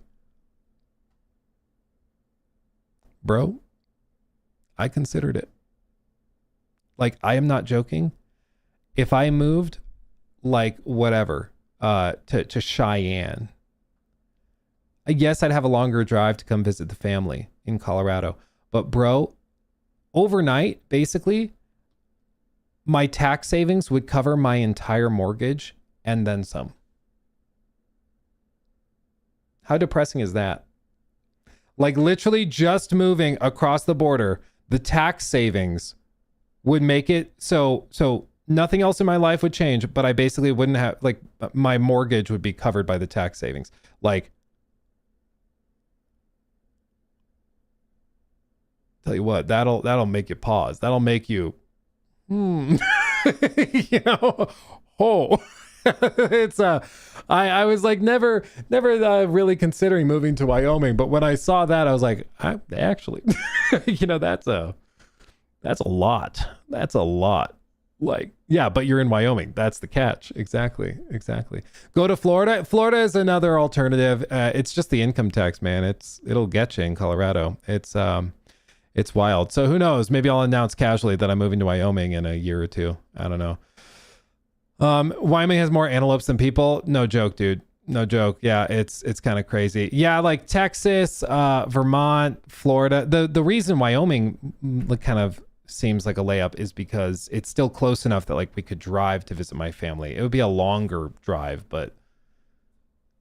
Bro, I considered it. Like, I am not joking. If I moved like whatever, to Cheyenne, yes, I'd have a longer drive to come visit the family in Colorado, but bro, overnight, basically, my tax savings would cover my entire mortgage and then some. How depressing is that? Like literally just moving across the border, the tax savings would make it so nothing else in my life would change, but I basically wouldn't have, like, my mortgage would be covered by the tax savings. Like, tell you what, that'll make you pause. That'll make you, you know, it's I was like never really considering moving to Wyoming, but when I saw that, I was like, actually, you know, that's a lot. That's a lot. Like, yeah, but you're in Wyoming. That's the catch. Exactly. Go to Florida. Florida is another alternative. It's just the income tax, man. It'll get you in Colorado. It's wild. So who knows? Maybe I'll announce casually that I'm moving to Wyoming in a year or two. I don't know. Wyoming has more antelopes than people. No joke, dude. No joke. Yeah, it's kind of crazy. Yeah, like Texas, Vermont, Florida. The reason Wyoming kind of seems like a layup is because it's still close enough that like we could drive to visit my family. It would be a longer drive, but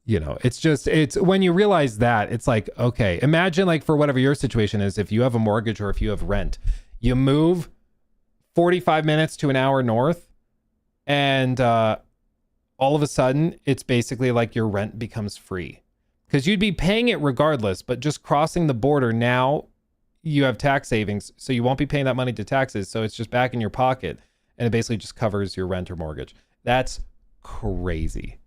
you know, it's when you realize that, it's like, okay, imagine like for whatever your situation is, if you have a mortgage or if you have rent, you move 45 minutes to an hour north, and all of a sudden it's basically like your rent becomes free because you'd be paying it regardless, but just crossing the border now, you have tax savings, so you won't be paying that money to taxes. So it's just back in your pocket, and it basically just covers your rent or mortgage. That's crazy.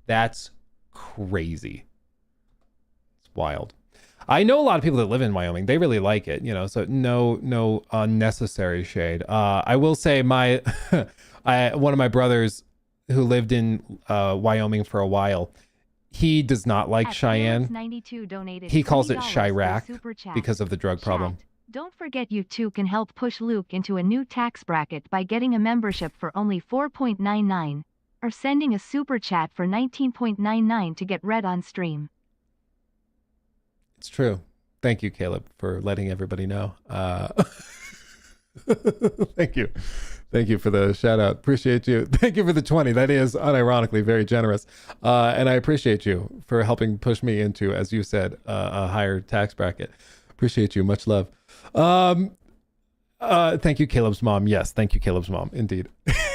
That's crazy. It's wild. I know a lot of people that live in Wyoming. They really like it, so no unnecessary shade. I will say one of my brothers who lived in Wyoming for a while, he does not like Cheyenne. 92 donated He calls it $20 for Chirac super chat. because of the drug problem. Chat. Don't forget you too can help push Luke into a new tax bracket by getting a membership for only $4.99 or sending a super chat for $19.99 to get read on stream. It's true. Thank you, Caleb, for letting everybody know. Thank you. Thank you for the shout out. Appreciate you. Thank you for the 20. That is unironically very generous. And I appreciate you for helping push me into, as you said, a higher tax bracket. Appreciate you. Much love. Thank you, Caleb's mom. Yes, thank you, Caleb's mom. Indeed.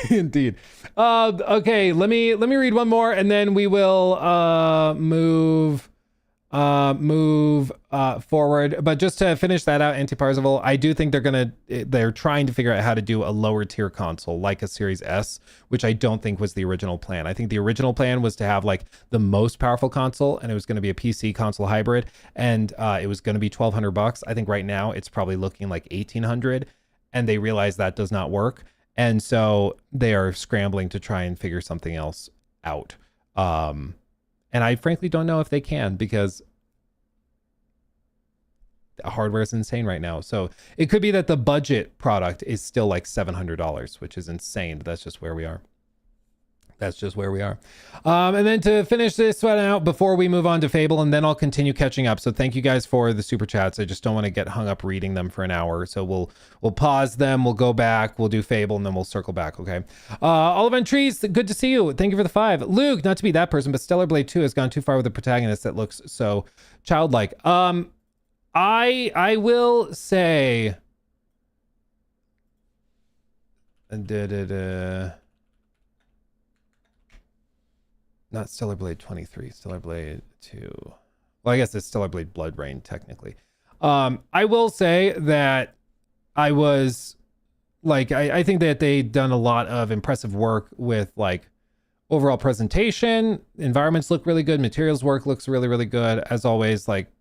Indeed. Okay, let me read one more and then we will move forward. But just to finish that out, Anti-Parzival, I do think they're trying to figure out how to do a lower tier console like a Series S, which I don't think was the original plan. I think the original plan was to have like the most powerful console, and it was going to be a PC console hybrid, and it was going to be $1,200. I think right now it's probably looking like $1,800, and they realize that does not work, and so they are scrambling to try and figure something else out. And I frankly don't know if they can, because hardware is insane right now. So it could be that the budget product is still like $700, which is insane. But that's just where we are. That's just where we are. And then to finish this one out before we move on to Fable, and then I'll continue catching up. So thank you guys for the super chats. I just don't want to get hung up reading them for an hour. So we'll pause them. We'll go back. We'll do Fable, and then we'll circle back. Okay. Olive Trees, good to see you. Thank you for the 5. Luke, not to be that person, but Stellar Blade 2 has gone too far with the protagonist that looks so childlike. I will say. Not Stellar Blade 23, Stellar Blade 2. Well, I guess it's Stellar Blade Blood Rain, technically. I will say that I was like, I think that they've done a lot of impressive work with like overall presentation. Environments look really good. Materials work looks really, really good. As always, like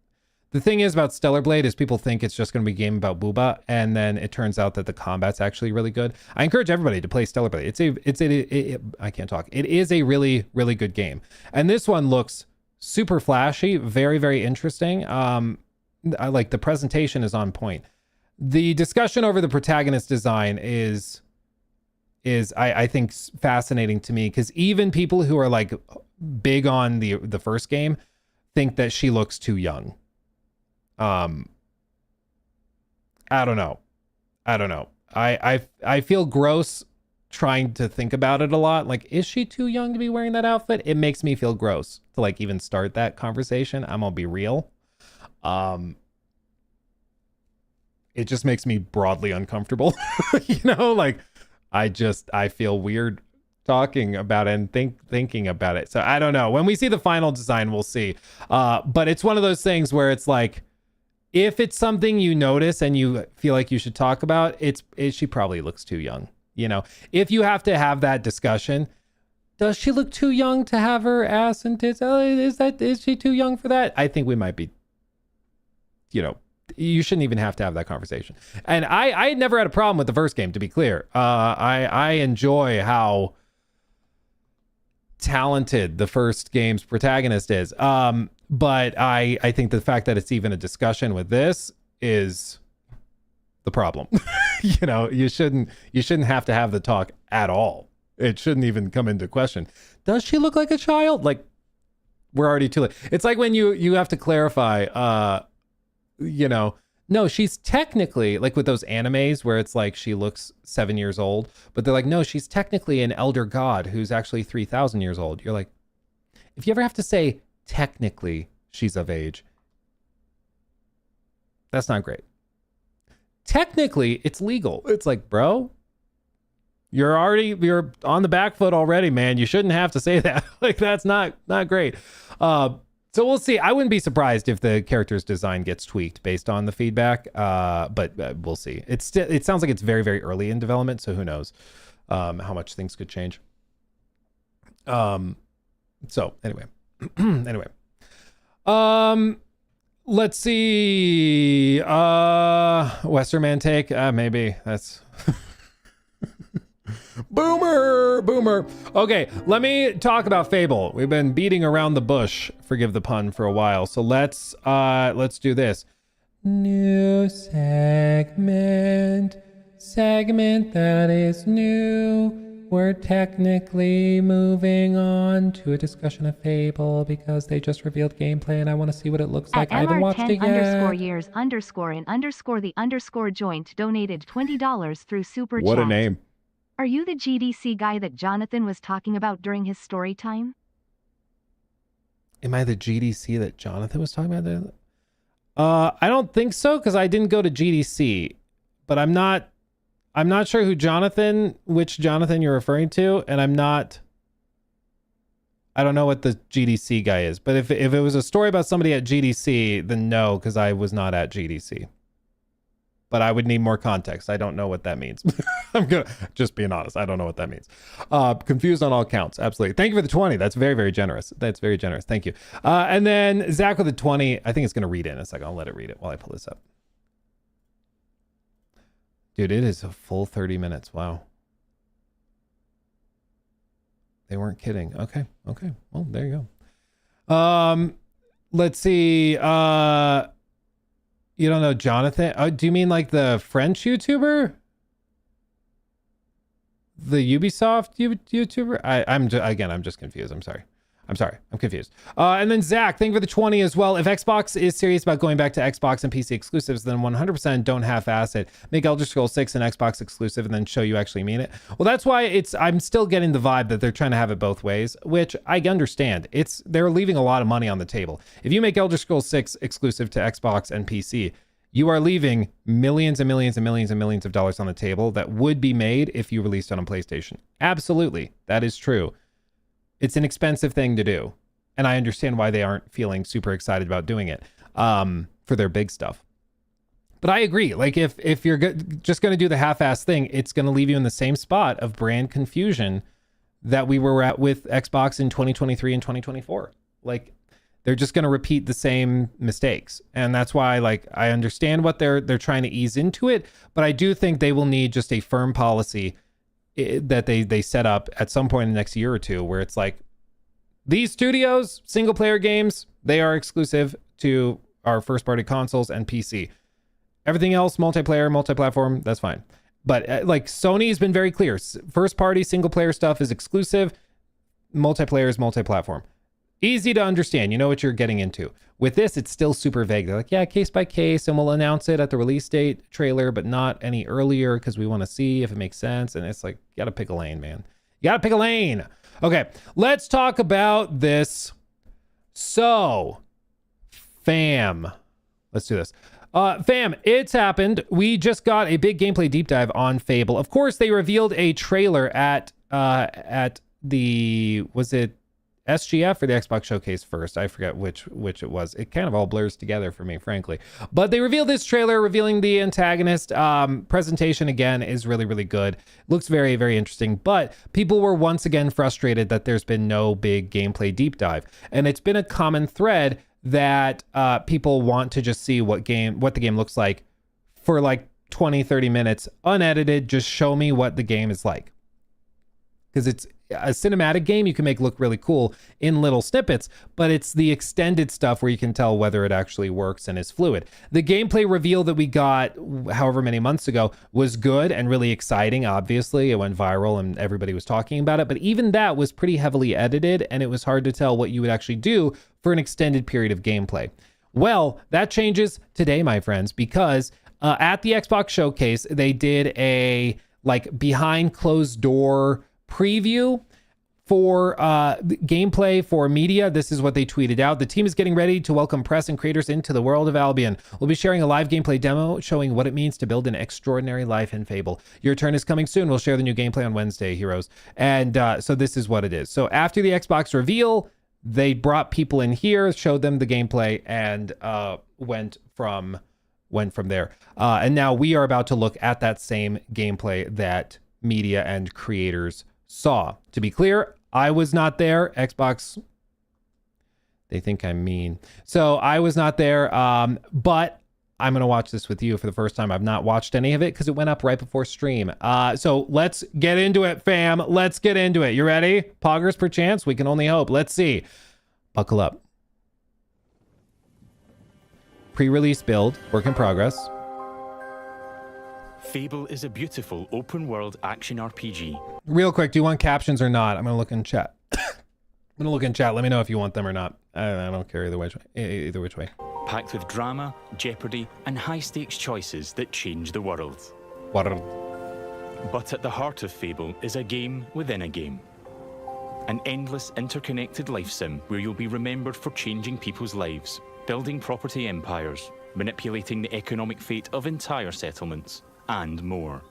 the thing is about Stellar Blade is people think it's just going to be a game about Booba, and then it turns out that the combat's actually really good. I encourage everybody to play Stellar Blade. I can't talk. It is a really, really good game. And this one looks super flashy, very, very interesting. I like the presentation is on point. The discussion over the protagonist design is I think fascinating to me, because even people who are like big on the first game think that she looks too young. I don't know. I feel gross trying to think about it a lot. Like, is she too young to be wearing that outfit? It makes me feel gross to like even start that conversation. I'm gonna be real. It just makes me broadly uncomfortable. Like I feel weird talking about it and thinking about it. So I don't know. When we see the final design, we'll see. But it's one of those things where it's like, if it's something you notice and you feel like you should talk about, she probably looks too young. If you have to have that discussion, does she look too young to have her ass and tits? Is she too young for that? I think we might be, you shouldn't even have to have that conversation. And I never had a problem with the first game, to be clear. I enjoy how talented the first game's protagonist is. But I think the fact that it's even a discussion with this is the problem. You shouldn't have to have the talk at all. It shouldn't even come into question. Does she look like a child? Like, we're already too late. It's like when you have to clarify, no, she's technically like with those animes where it's like she looks 7 years old, but they're like, no, she's technically an elder god who's actually 3,000 years old. You're like, if you ever have to say technically she's of age, that's not great. Technically, it's legal. It's like, bro, you're on the back foot already, man. You shouldn't have to say that. Like, that's not great. So we'll see. I wouldn't be surprised if the character's design gets tweaked based on the feedback, but we'll see. It sounds like it's very, very early in development, so who knows how much things could change. So anyway, let's see. Westerman take, maybe that's boomer. Okay, let me talk about Fable. We've been beating around the bush, forgive the pun, for a while. So let's do this. New segment that is new. We're technically moving on to a discussion of Fable because they just revealed gameplay and I want to see what it looks like. I haven't watched it yet. @MR10_years_and_the joint donated $20 through Super Chat. What a name. Are you the GDC guy that Jonathan was talking about during his story time? Am I the GDC that Jonathan was talking about? I don't think so because I didn't go to GDC, but I'm not sure which Jonathan you're referring to, and I don't know what the GDC guy is. But if it was a story about somebody at GDC, then no, because I was not at GDC. But I would need more context. I don't know what that means. I'm gonna just being honest. I don't know what that means. Confused on all counts. Absolutely. Thank you for the 20. That's very, very generous. That's very generous. Thank you. And then Zach with the 20. I think it's gonna read in a second. I'll let it read it while I pull this up. Dude, it is a full 30 minutes. Wow. They weren't kidding. Okay. Well, there you go. Let's see. You don't know Jonathan? Oh, do you mean like the French YouTuber? The Ubisoft YouTuber? I'm just confused. I'm sorry. I'm confused. And then Zach, thank you for the 20 as well. If Xbox is serious about going back to Xbox and PC exclusives, then 100% don't half-ass it. Make Elder Scrolls 6 an Xbox exclusive and then show you actually mean it. Well, that's why I'm still getting the vibe that they're trying to have it both ways, which I understand. They're leaving a lot of money on the table. If you make Elder Scrolls 6 exclusive to Xbox and PC, you are leaving millions and millions and millions and millions of dollars on the table that would be made if you released it on PlayStation. Absolutely. That is true. It's an expensive thing to do. And I understand why they aren't feeling super excited about doing it for their big stuff. But I agree. Like if you're just going to do the half-ass thing, it's going to leave you in the same spot of brand confusion that we were at with Xbox in 2023 and 2024. Like they're just going to repeat the same mistakes. And that's why like I understand what they're trying to ease into it, but I do think they will need just a firm policy that they set up at some point in the next year or two where it's like these studios, single player games, they are exclusive to our first party consoles and PC. Everything else, multiplayer, multi-platform, that's fine. But like Sony has been very clear. First party single player stuff is exclusive. Multiplayer is multi-platform. Easy to understand. You know what you're getting into. With this, it's still super vague. They're like, yeah, case by case, and we'll announce it at the release date trailer, but not any earlier because we want to see if it makes sense. And it's like, you got to pick a lane, man. You got to pick a lane. Okay, let's talk about this. So, fam. Let's do this. Fam, it's happened. We just got a big gameplay deep dive on Fable. Of course, they revealed a trailer at the, was it SGF or the Xbox Showcase first? I forget which it was. It kind of all blurs together for me, frankly. But they revealed this trailer revealing the antagonist. Presentation, again, is really, really good. Looks very, very interesting. But people were once again frustrated that there's been no big gameplay deep dive. And it's been a common thread that people want to just see what the game looks like for like 20, 30 minutes, unedited. Just show me what the game is like. Because it's a cinematic game you can make look really cool in little snippets, but it's the extended stuff where you can tell whether it actually works and is fluid. The gameplay reveal that we got however many months ago was good and really exciting. Obviously, it went viral and everybody was talking about it, but even that was pretty heavily edited and it was hard to tell what you would actually do for an extended period of gameplay. Well, that changes today, my friends, because at the Xbox Showcase, they did a like behind closed door preview for gameplay for media. This is what they tweeted out. The team is getting ready to welcome press and creators into the world of Albion. We'll be sharing a live gameplay demo showing what it means to build an extraordinary life in Fable. Your turn is coming soon. We'll share the new gameplay on Wednesday, heroes. And so this is what it is. So after the Xbox reveal, they brought people in here, showed them the gameplay, and went from there. And now we are about to look at that same gameplay that media and creators saw. To be clear, I was not there. Xbox, they think I'm mean. So I was not there, but I'm going to watch this with you for the first time. I've not watched any of it because it went up right before stream. So let's get into it, fam. Let's get into it. You ready? Poggers per chance? We can only hope. Let's see. Buckle up. Pre-release build, work in progress. Fable is a beautiful open-world action RPG. Real quick, do you want captions or not? I'm going to look in chat. I'm going to look in chat. Let me know if you want them or not. I don't care either which way. Packed with drama, jeopardy, and high-stakes choices that change the world. But at the heart of Fable is a game within a game. An endless, interconnected life sim where you'll be remembered for changing people's lives, building property empires, manipulating the economic fate of entire settlements, and more.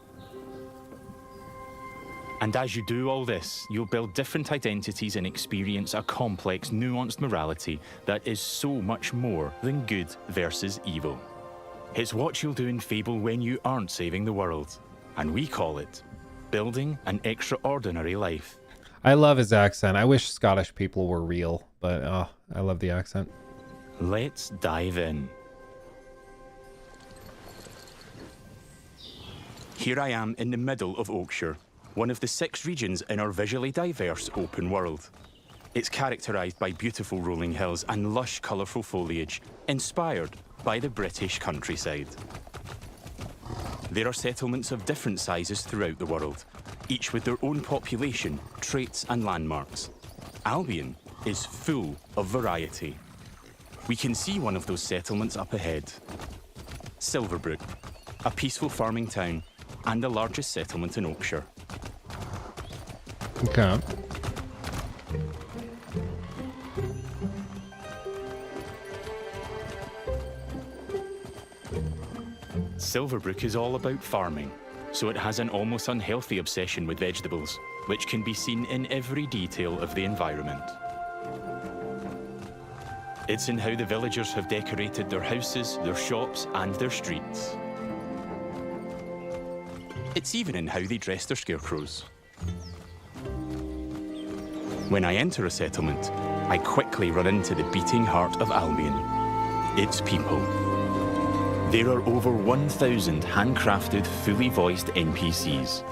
And as you do all this, you'll build different identities and experience a complex, nuanced morality that is so much more than good versus evil. It's what you'll do in Fable when you aren't saving the world, and we call it building an extraordinary life. I love his accent. I wish Scottish people were real, but I love the accent. Let's dive in. Here I am in the middle of Oakshire, one of the 6 regions in our visually diverse open world. It's characterised by beautiful rolling hills and lush, colourful foliage, inspired by the British countryside. There are settlements of different sizes throughout the world, each with their own population, traits and landmarks. Albion is full of variety. We can see one of those settlements up ahead. Silverbrook, a peaceful farming town and the largest settlement in Oakshire. Okay. Silverbrook is all about farming, so it has an almost unhealthy obsession with vegetables, which can be seen in every detail of the environment. It's in how the villagers have decorated their houses, their shops, and their streets. It's even in how they dress their scarecrows. When I enter a settlement, I quickly run into the beating heart of Albion. Its people. There are over 1,000 handcrafted, fully voiced NPCs,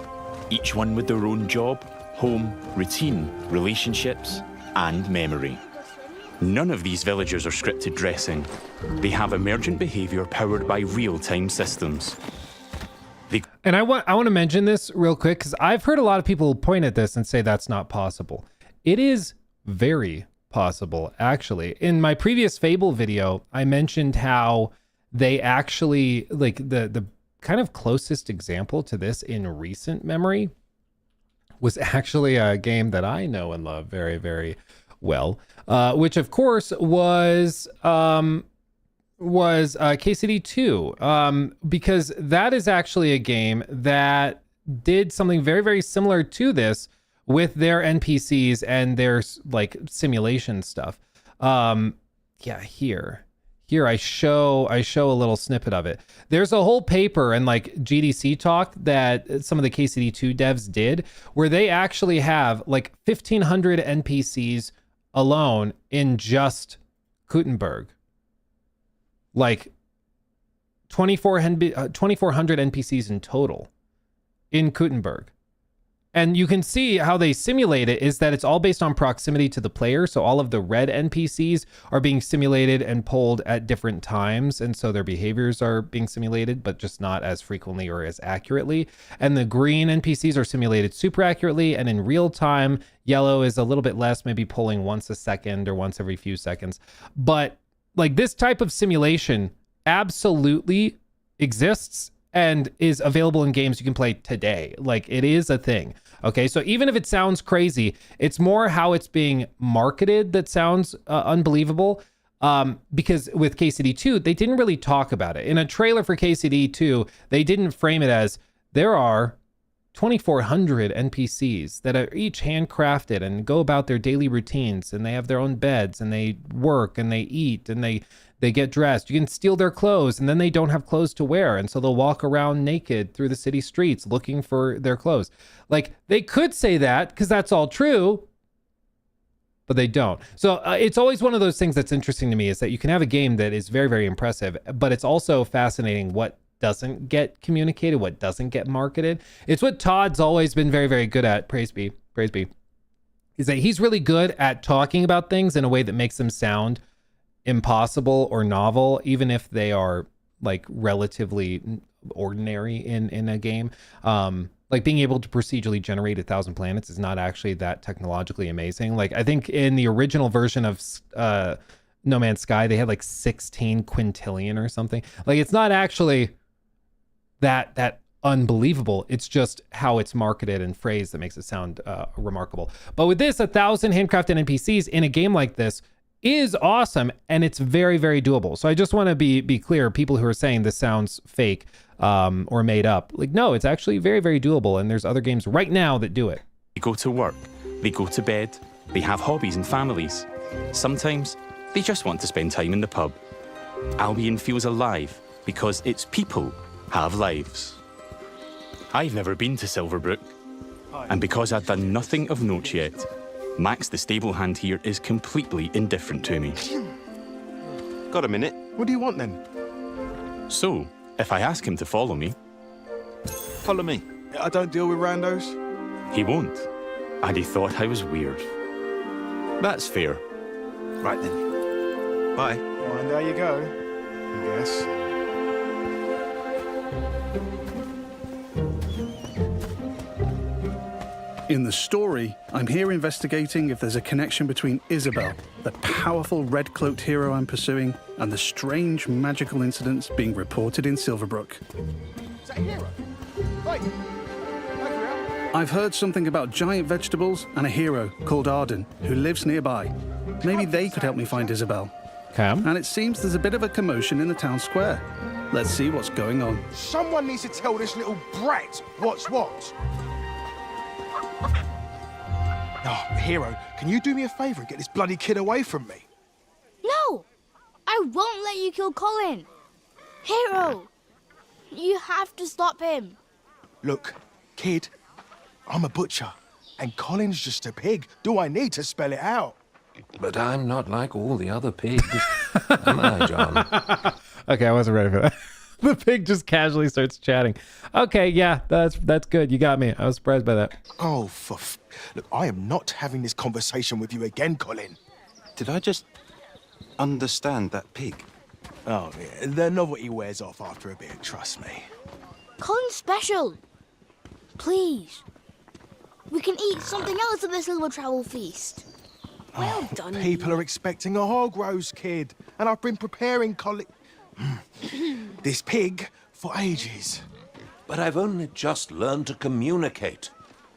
each one with their own job, home, routine, relationships, and memory. None of these villagers are scripted dressing. They have emergent behavior powered by real-time systems. And I want to mention this real quick because I've heard a lot of people point at this and say that's not possible. It is very possible, actually. In my previous Fable video, I mentioned how they actually, like, the kind of closest example to this in recent memory was actually a game that I know and love very, very well, which of course was KCD 2, because that is actually a game that did something very, very similar to this with their NPCs and their like simulation stuff. Yeah, here I show a little snippet of it. There's a whole paper and like GDC talk that some of the KCD 2 devs did where they actually have like 1,500 NPCs alone in just Kuttenberg. Like 2,400 NPCs in total in Kuttenberg. And you can see how they simulate it is that it's all based on proximity to the player. So all of the red NPCs are being simulated and pulled at different times. And so their behaviors are being simulated, but just not as frequently or as accurately. And the green NPCs are simulated super accurately. And in real time, yellow is a little bit less, maybe pulling once a second or once every few seconds. But like this type of simulation absolutely exists and is available in games you can play today. Like it is a thing. Okay, so even if it sounds crazy, it's more how it's being marketed that sounds unbelievable. Because with KCD 2, they didn't really talk about it. In a trailer for KCD 2, they didn't frame it as there are 2,400 NPCs that are each handcrafted and go about their daily routines, and they have their own beds, and they work, and they eat, and they get dressed. You can steal their clothes, and then they don't have clothes to wear, and so they'll walk around naked through the city streets looking for their clothes. Like, they could say that because that's all true, but they don't. So it's always one of those things that's interesting to me, is that you can have a game that is very, very impressive, but it's also fascinating what doesn't get communicated, what doesn't get marketed. It's what Todd's always been very, very good at. Praise be, is that he's really good at talking about things in a way that makes them sound impossible or novel, even if they are like relatively ordinary in a game. Like being able to procedurally generate 1,000 planets is not actually that technologically amazing. Like, I think in the original version of No Man's Sky, they had like 16 quintillion or something. Like, it's not actually that unbelievable. It's just how it's marketed and phrased that makes it sound remarkable. But with this, 1,000 handcrafted NPCs in a game like this is awesome, and it's very, very doable. So I just want to be clear, people who are saying this sounds fake or made up, like, no, it's actually very, very doable, and there's other games right now that do it. They go to work, they go to bed, they have hobbies and families. Sometimes they just want to spend time in the pub. Albion feels alive because its people have lives. I've never been to Silverbrook, and because I've done nothing of note yet, Max the stable hand here is completely indifferent to me. Got a minute? What do you want then? So, if I ask him to follow me, Follow me. I don't deal with randos. he won't. And he thought I was weird. That's fair. Right then. Bye. Well, and there you go, I guess. In the story, I'm here investigating if there's a connection between Isabel, the powerful red-cloaked hero I'm pursuing, and the strange magical incidents being reported in Silverbrook. Is that a hero? Hey. I've heard something about giant vegetables and a hero called Arden who lives nearby. Maybe they could help me find Isabel. Cam? And it seems there's a bit of a commotion in the town square. Let's see what's going on. Someone needs to tell this little brat what's what. Oh, hero, can you do me a favour and get this bloody kid away from me? No! I won't let you kill Colin! Hero! You have to stop him! Look, kid, I'm a butcher, and Colin's just a pig. Do I need to spell it out? But I'm not like all the other pigs, am I, John? Okay, I wasn't ready for that. The pig just casually starts chatting. Okay, yeah, that's good. You got me. I was surprised by that. Oh, look, I am not having this conversation with you again, Colin. Did I just understand that pig? Oh, yeah, the novelty wears off after a bit, trust me. Colin's special! Please. We can eat something else at the Silver Travel Feast. Well done. People are expecting a hog roast, kid, and I've been preparing this pig for ages. But I've only just learned to communicate.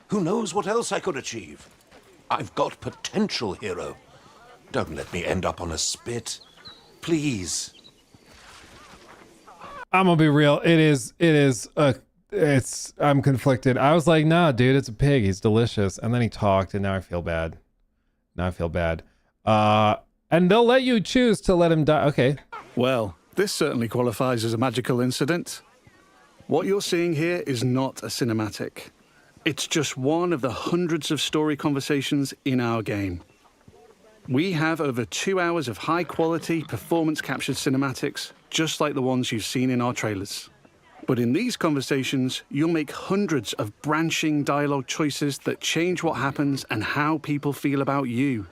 Who knows what else I could achieve? I've got potential, hero. Don't let me end up on a spit. Please. I'm gonna be real. I'm conflicted. I was like, nah, dude, it's a pig. He's delicious. And then he talked, and now I feel bad. And they'll let you choose to let him die. Okay. Well, this certainly qualifies as a magical incident. What you're seeing here is not a cinematic. It's just one of the hundreds of story conversations in our game. We have over 2 hours of high-quality, performance-captured cinematics, just like the ones you've seen in our trailers. But in these conversations, you'll make hundreds of branching dialogue choices that change what happens and how people feel about you.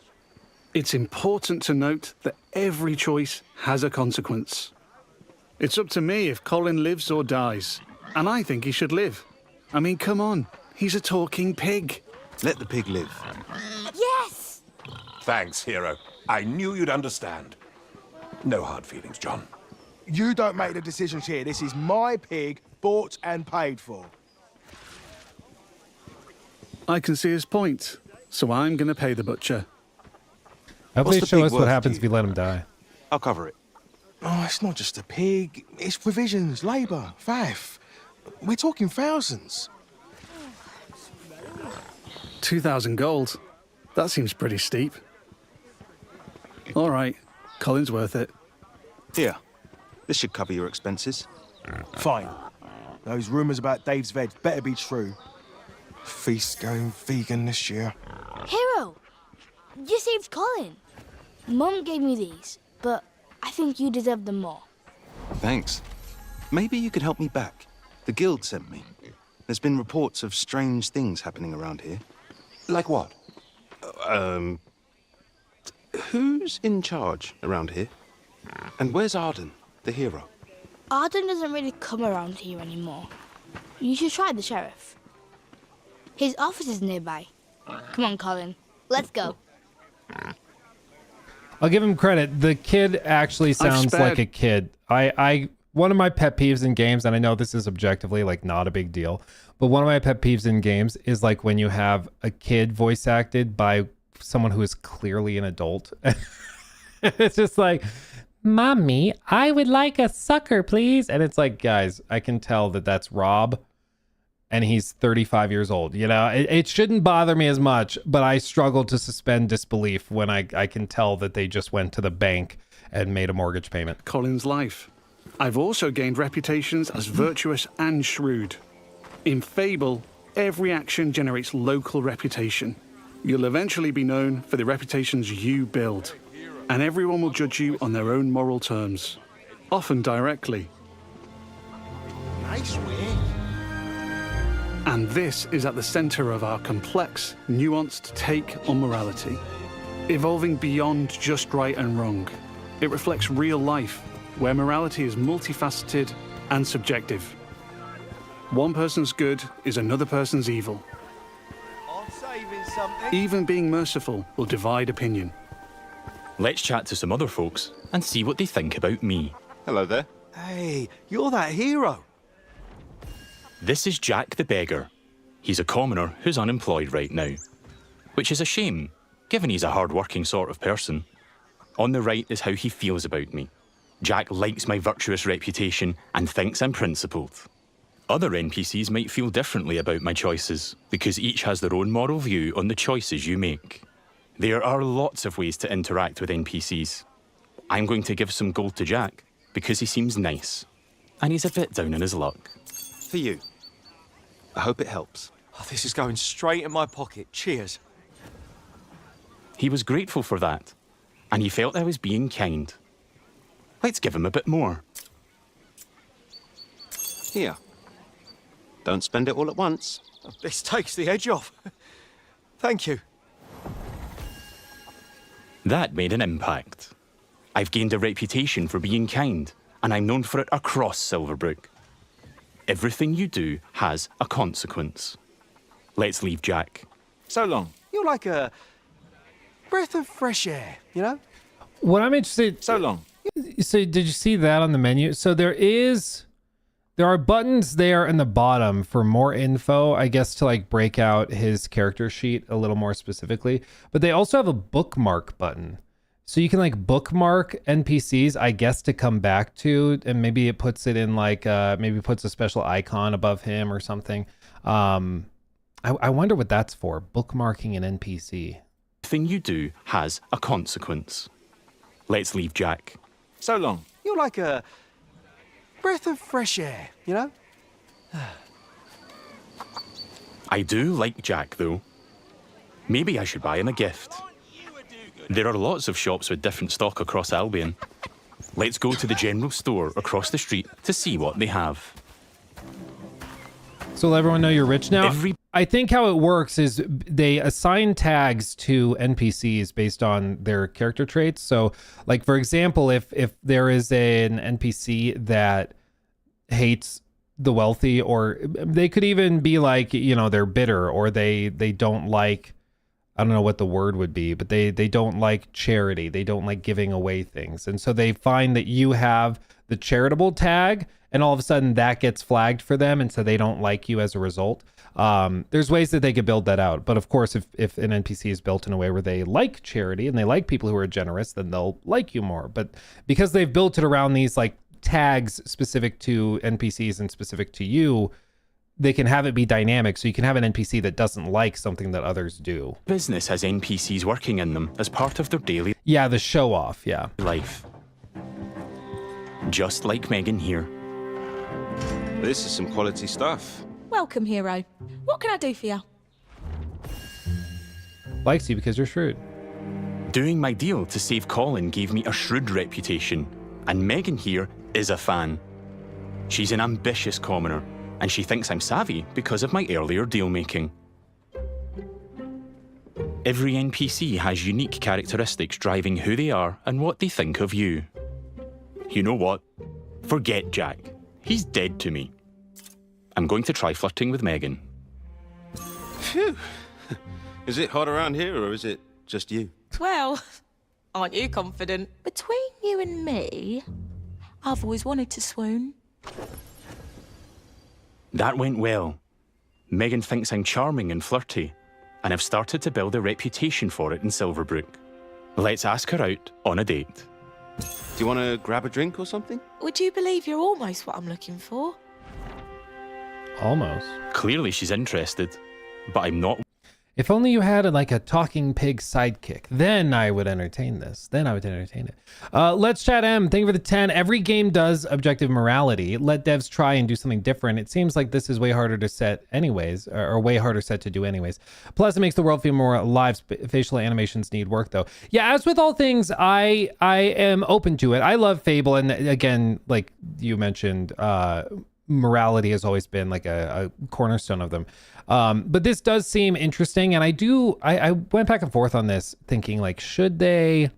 It's important to note that every choice has a consequence. It's up to me if Colin lives or dies, and I think he should live. I mean, come on, he's a talking pig. Let the pig live. Yes! Thanks, hero. I knew you'd understand. No hard feelings, John. You don't make the decisions here. This is my pig, bought and paid for. I can see his point, so I'm going to pay the butcher. How What's please the show pig us what worth happens to if you let him die. I'll cover it. Oh, it's not just a pig. It's provisions, labour, faff. We're talking thousands. 2,000 gold. That seems pretty steep. All right, Colin's worth it. Here, this should cover your expenses. Fine. Those rumours about Dave's veg better be true. Feast going vegan this year. Hero, you saved Colin. Mum gave me these, but I think you deserve them more. Thanks. Maybe you could help me back. The guild sent me. There's been reports of strange things happening around here. Like what? Who's in charge around here? And where's Arden, the hero? Arden doesn't really come around here anymore. You should try the sheriff. His office is nearby. Come on, Colin. Let's go. I'll give him credit. The kid actually sounds like a kid. One of my pet peeves in games, and I know this is objectively like not a big deal, but one of my pet peeves in games is like when you have a kid voice acted by someone who is clearly an adult. It's just like, Mommy, I would like a sucker, please. And it's like, guys, I can tell that that's Rob and he's 35 years old. You know, it shouldn't bother me as much, but I struggle to suspend disbelief when I can tell that they just went to the bank and made a mortgage payment. Colin's life. I've also gained reputations as virtuous and shrewd. In Fable, every action generates local reputation. You'll eventually be known for the reputations you build, and everyone will judge you on their own moral terms, often directly. Nice way. And this is at the center of our complex, nuanced take on morality, evolving beyond just right and wrong. It reflects real life, where morality is multifaceted and subjective. One person's good is another person's evil. I'm saving something. Even being merciful will divide opinion. Let's chat to some other folks and see what they think about me. Hello there. Hey, you're that hero. This is Jack the Beggar. He's a commoner who's unemployed right now, which is a shame, given he's a hard-working sort of person. On the right is how he feels about me. Jack likes my virtuous reputation and thinks I'm principled. Other NPCs might feel differently about my choices, because each has their own moral view on the choices you make. There are lots of ways to interact with NPCs. I'm going to give some gold to Jack, because he seems nice, and he's a bit down on his luck. For you. I hope it helps. Oh, this is going straight in my pocket. Cheers. He was grateful for that, and he felt I was being kind. Let's give him a bit more. Here. Don't spend it all at once. This takes the edge off. Thank you. That made an impact. I've gained a reputation for being kind, and I'm known for it across Silverbrook. Everything you do has a consequence. Let's leave Jack. So long. You're like a breath of fresh air, you know? What I'm interested... So long. So did you see that on the menu? So there are buttons there in the bottom for more info, I guess, to like break out his character sheet a little more specifically. But they also have a bookmark button. So you can like bookmark NPCs, I guess, to come back to, and maybe it puts it in like, maybe puts a special icon above him or something. I wonder what that's for, bookmarking an NPC. Everything you do has a consequence. Let's leave Jack. So long. You're like a breath of fresh air, you know? I do like Jack, though. Maybe I should buy him a gift. There are lots of shops with different stock across Albion. Let's go to the general store across the street to see what they have. So will everyone know you're rich now? I think how it works is they assign tags to NPCs based on their character traits. So like, for example, if there is an NPC that hates the wealthy, or they could even be like, you know, they're bitter, or they don't like, I don't know what the word would be, but they don't like charity. They don't like giving away things. And so they find that you have the charitable tag, and all of a sudden that gets flagged for them. And so they don't like you as a result. There's ways that they could build that out. But of course, if an NPC is built in a way where they like charity and they like people who are generous, then they'll like you more. But because they've built it around these like tags specific to NPCs and specific to you, they can have it be dynamic, so you can have an NPC that doesn't like something that others do. Business has NPCs working in them as part of their daily Yeah, the show off, yeah. life. Just like Megan here. This is some quality stuff. Welcome, hero. What can I do for you? Likes you because you're shrewd. Doing my deal to save Colin gave me a shrewd reputation, and Megan here is a fan. She's an ambitious commoner, and she thinks I'm savvy because of my earlier deal-making. Every NPC has unique characteristics driving who they are and what they think of you. You know what? Forget Jack. He's dead to me. I'm going to try flirting with Megan. Phew. Is it hot around here, or is it just you? Well, aren't you confident? Between you and me, I've always wanted to swoon. That went well. Megan thinks I'm charming and flirty, and I've started to build a reputation for it in Silverbrook. Let's ask her out on a date. Do you want to grab a drink or something? Would you believe you're almost what I'm looking for? Almost. Clearly she's interested, but I'm not. If only you had like a talking pig sidekick, then I would entertain this. Then I would entertain it. Let's Chat M, thank you for the 10. Every game does objective morality. Let devs try and do something different. It seems like this is way harder to set anyways, or way harder set to do anyways. Plus it makes the world feel more alive. Facial animations need work though. Yeah, as with all things, I am open to it. I love Fable, and again, like you mentioned, morality has always been like a cornerstone of them. But this does seem interesting, and I went back and forth on this thinking, like, should they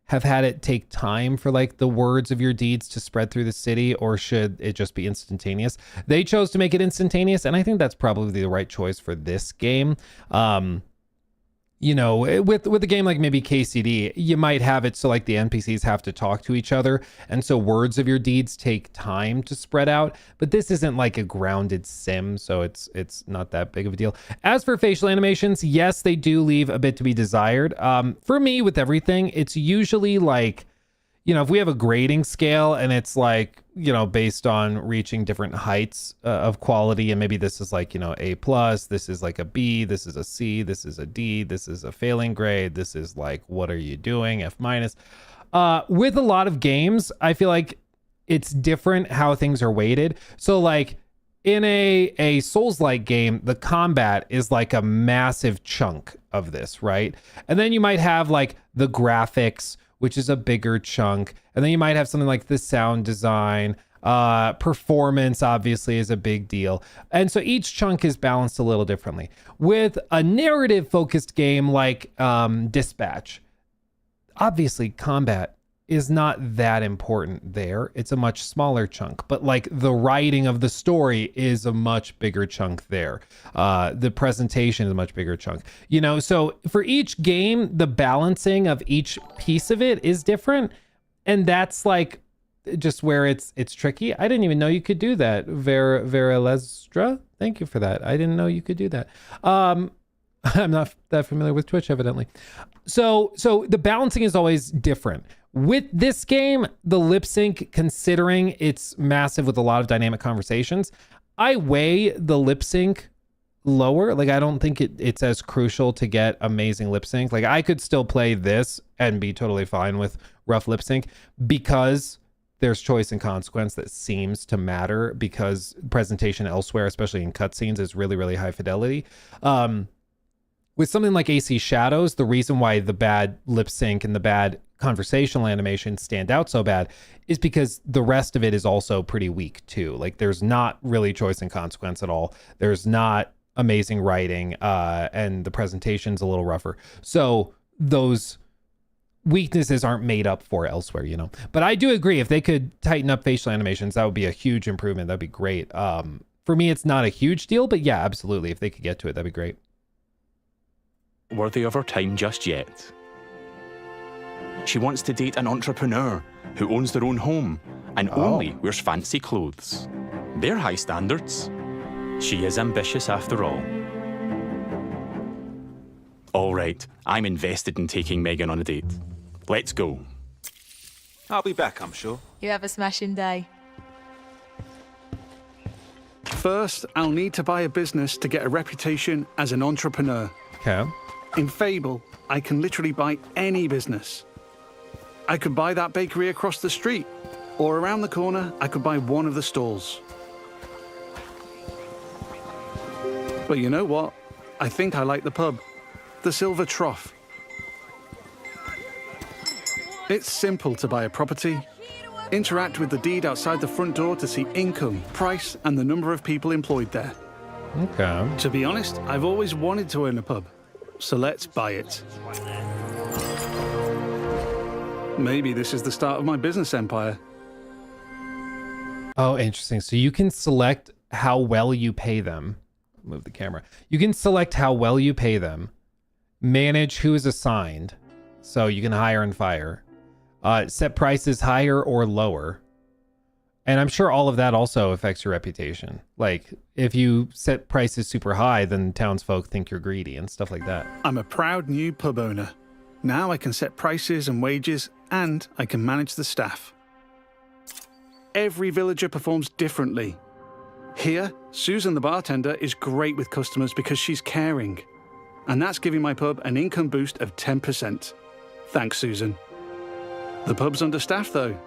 have had it take time for like the words of your deeds to spread through the city, or should it just be instantaneous? They chose to make it instantaneous, and I think that's probably the right choice for this game. You know, with a game like maybe KCD, you might have it so like the NPCs have to talk to each other, and so words of your deeds take time to spread out. But this isn't like a grounded sim, so it's not that big of a deal. As for facial animations, yes, they do leave a bit to be desired. For me, with everything, it's usually like, you know, if we have a grading scale and it's like, you know, based on reaching different heights of quality, and maybe this is like, you know, A+, this is like a B, this is a C, this is a D, this is a failing grade, this is like, what are you doing, F-. With a lot of games, I feel like it's different how things are weighted. So like in a Souls-like game, the combat is like a massive chunk of this, right? And then you might have like the graphics, which is a bigger chunk. And then you might have something like the sound design. Performance obviously is a big deal. And so each chunk is balanced a little differently. With a narrative focused game like Dispatch, obviously combat is not that important there. It's a much smaller chunk, but like the writing of the story is a much bigger chunk there. The presentation is a much bigger chunk, you know? So for each game, the balancing of each piece of it is different. And that's like just where it's tricky. I didn't even know you could do that. Vera Lestra, thank you for that. I didn't know you could do that. I'm not that familiar with Twitch, evidently. So the balancing is always different. With this game, the lip sync, considering it's massive with a lot of dynamic conversations, I weigh the lip sync lower. Like, I don't think it's as crucial to get amazing lip sync. Like, I could still play this and be totally fine with rough lip sync because there's choice and consequence that seems to matter, because presentation elsewhere, especially in cutscenes, is really, really high fidelity. With something like AC Shadows, the reason why the bad lip sync and the bad conversational animation stand out so bad is because the rest of it is also pretty weak too. Like, there's not really choice and consequence at all. There's not amazing writing, and the presentation's a little rougher. So those weaknesses aren't made up for elsewhere, you know. But I do agree, if they could tighten up facial animations, that would be a huge improvement. That'd be great. For me, it's not a huge deal, but yeah, absolutely. If they could get to it, that'd be great. Worthy of her time just yet. She wants to date an entrepreneur who owns their own home and only wears fancy clothes. They're high standards. She is ambitious after all. All right, I'm invested in taking Megan on a date. Let's go. I'll be back, I'm sure. You have a smashing day. First, I'll need to buy a business to get a reputation as an entrepreneur. Okay. In Fable, I can literally buy any business. I could buy that bakery across the street, or around the corner, I could buy one of the stalls. But you know what? I think I like the pub, the Silver Trough. It's simple to buy a property. Interact with the deed outside the front door to see income, price, and the number of people employed there. Okay. To be honest, I've always wanted to own a pub, so let's buy it. Maybe this is the start of my business empire. Oh, interesting. So you can select how well you pay them. Move the camera. You can select how well you pay them, manage who is assigned, so you can hire and fire, set prices higher or lower. And I'm sure all of that also affects your reputation. Like, if you set prices super high, then townsfolk think you're greedy and stuff like that. I'm a proud new pub owner. Now I can set prices and wages, and I can manage the staff. Every villager performs differently. Here, Susan the bartender is great with customers because she's caring. And that's giving my pub an income boost of 10%. Thanks, Susan. The pub's understaffed, though.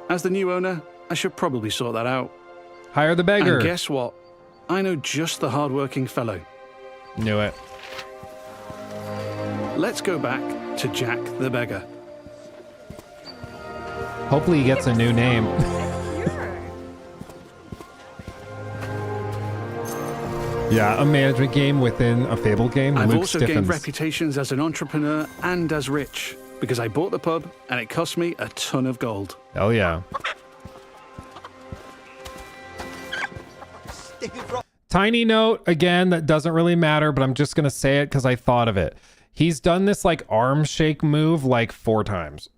As the new owner, I should probably sort that out. Hire the beggar. And guess what? I know just the hard-working fellow. Knew it. Let's go back to Jack the beggar. Hopefully he gets a new name. Yeah, a management game within a Fable game. I've Luke also stiffens. gained reputations as an entrepreneur and as rich because I bought the pub and it cost me a ton of gold. Hell yeah. Tiny note, again, that doesn't really matter, but I'm just going to say it because I thought of it. He's done this like arm shake move like 4 times.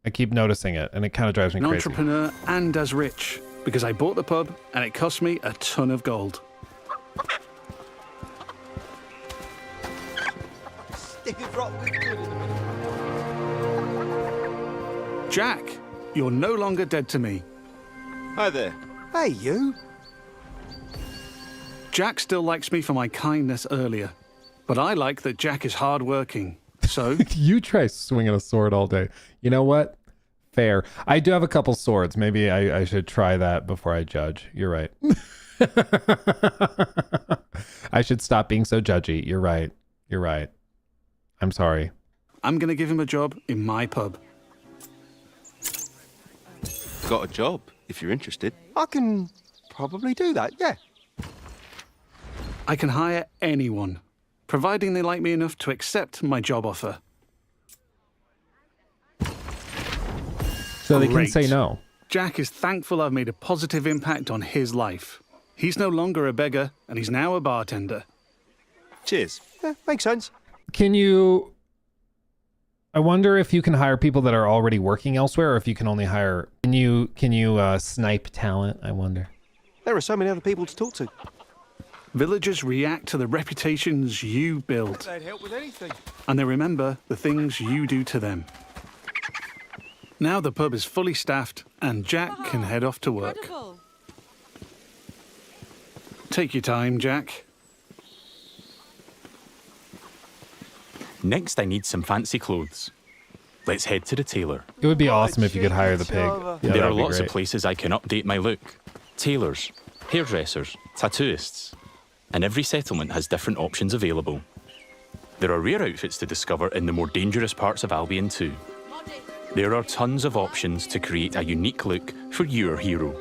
I keep noticing it and it kind of drives me An crazy. entrepreneur and as rich because I bought the pub and it cost me a ton of gold. Jack, you're no longer dead to me. Hi there. Hey, you. Jack still likes me for my kindness earlier, but I like that Jack is hardworking. So You try swinging a sword all day. You know what? Fair. I do have a couple swords. Maybe I should try that before I judge. You're right. I should stop being so judgy. You're right. You're right. I'm sorry. I'm going to give him a job in my pub. Got a job, if you're interested. I can probably do that, yeah. I can hire anyone, providing they like me enough to accept my job offer. So they can Great. say no. Jack is thankful I've made a positive impact on his life. He's no longer a beggar, and he's now a bartender. Cheers. Yeah, makes sense. Can you... I wonder if you can hire people that are already working elsewhere, or if you can only hire... Can you snipe talent, I wonder? There are so many other people to talk to. Villagers react to the reputations you build, They'd help with anything. and they remember the things you do to them. Now the pub is fully staffed, and Jack can head off to work. Incredible. Take your time, Jack. Next, I need some fancy clothes. Let's head to the tailor. It would be awesome if you could hire the pig. Yeah, There are that'd be lots of great. places I can update my look. Tailors, hairdressers, tattooists. And every settlement has different options available. There are rare outfits to discover in the more dangerous parts of Albion too. There are tons of options to create a unique look for your hero.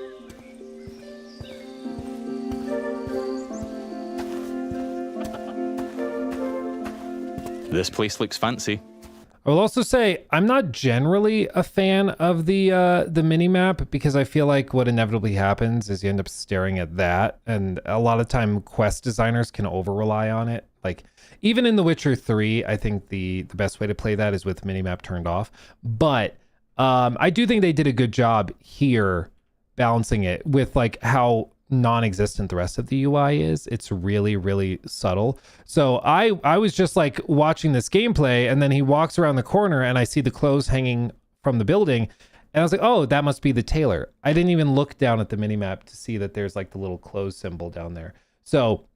This place looks fancy. I will also say I'm not generally a fan of the mini map because I feel like what inevitably happens is you end up staring at that, and a lot of time quest designers can over rely on it. Like even in The Witcher 3, I think the best way to play that is with mini map turned off. But I do think they did a good job here balancing it with like how non-existent the rest of the UI is. It's really, really subtle. So I was just like watching this gameplay, and then he walks around the corner and I see the clothes hanging from the building, And I was like, oh, that must be the tailor. I didn't even look down at the minimap to see that there's like the little close symbol down there. So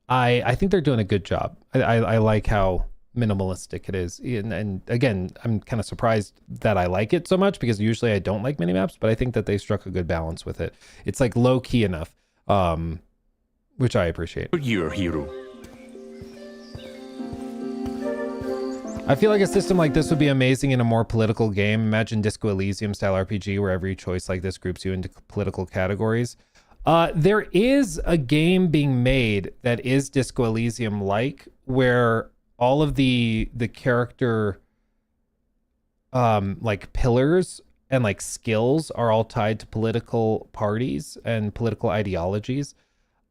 I think they're doing a good job. I like how minimalistic it is. And again, I'm kind of surprised that I like it so much because usually I don't like minimaps, but I think that they struck a good balance with it. It's like low key enough, which I appreciate. Your hero. I feel like a system like this would be amazing in a more political game. Imagine Disco Elysium style RPG where every choice like this groups you into political categories. There is a game being made that is Disco Elysium like, where all of the character like pillars and like skills are all tied to political parties and political ideologies.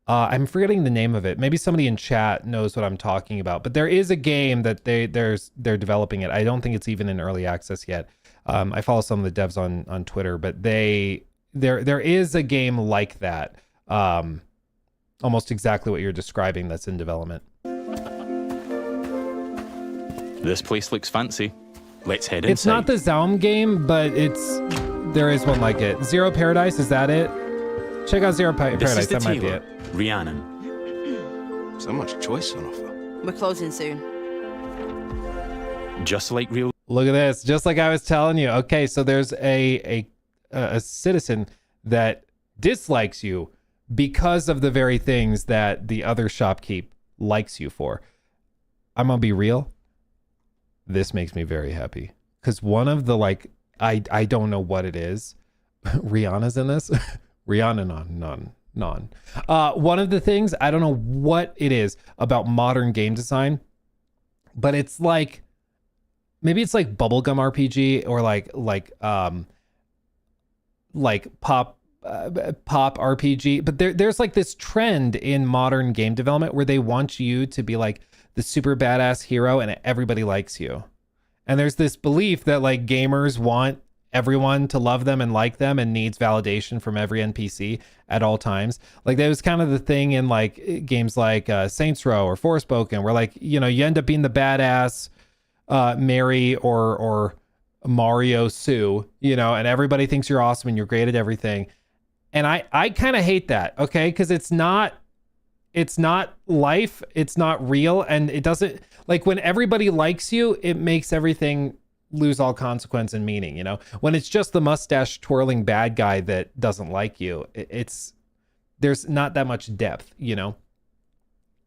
I'm forgetting the name of it. Maybe somebody in chat knows what I'm talking about, but there is a game that they're developing it. I don't think it's even in early access yet. I follow some of the devs on Twitter, but there is a game like that. Almost exactly what you're describing that's in development. This place looks fancy. Let's head It's inside. not the Zaum game, but there is one like it. Zero Paradise, is that it? Check out Zero Paradise, This is the that might be tailor, it. Rhiannon. So much choice on offer. We're closing soon. Just like real. Look at this, just like I was telling you. Okay, so there's a citizen that dislikes you because of the very things that the other shopkeep likes you for. I'm gonna be real. This makes me very happy because one of the I don't know what it is. Rihanna's in this. Rihanna non. One of the things, I don't know what it is about modern game design, but it's like maybe it's like bubblegum RPG or like pop RPG, but there's like this trend in modern game development where they want you to be like the super badass hero and everybody likes you. And there's this belief that like gamers want everyone to love them and like them and needs validation from every NPC at all times. Like that was kind of the thing in like games like Saints Row or Forspoken, where like, you know, you end up being the badass Mary or Mario Sue, you know, and everybody thinks you're awesome and you're great at everything. And I kind of hate that, okay? Because it's not life, it's not real, and it doesn't, like when everybody likes you, it makes everything lose all consequence and meaning, you know? When it's just the mustache twirling bad guy that doesn't like you, there's not that much depth, you know?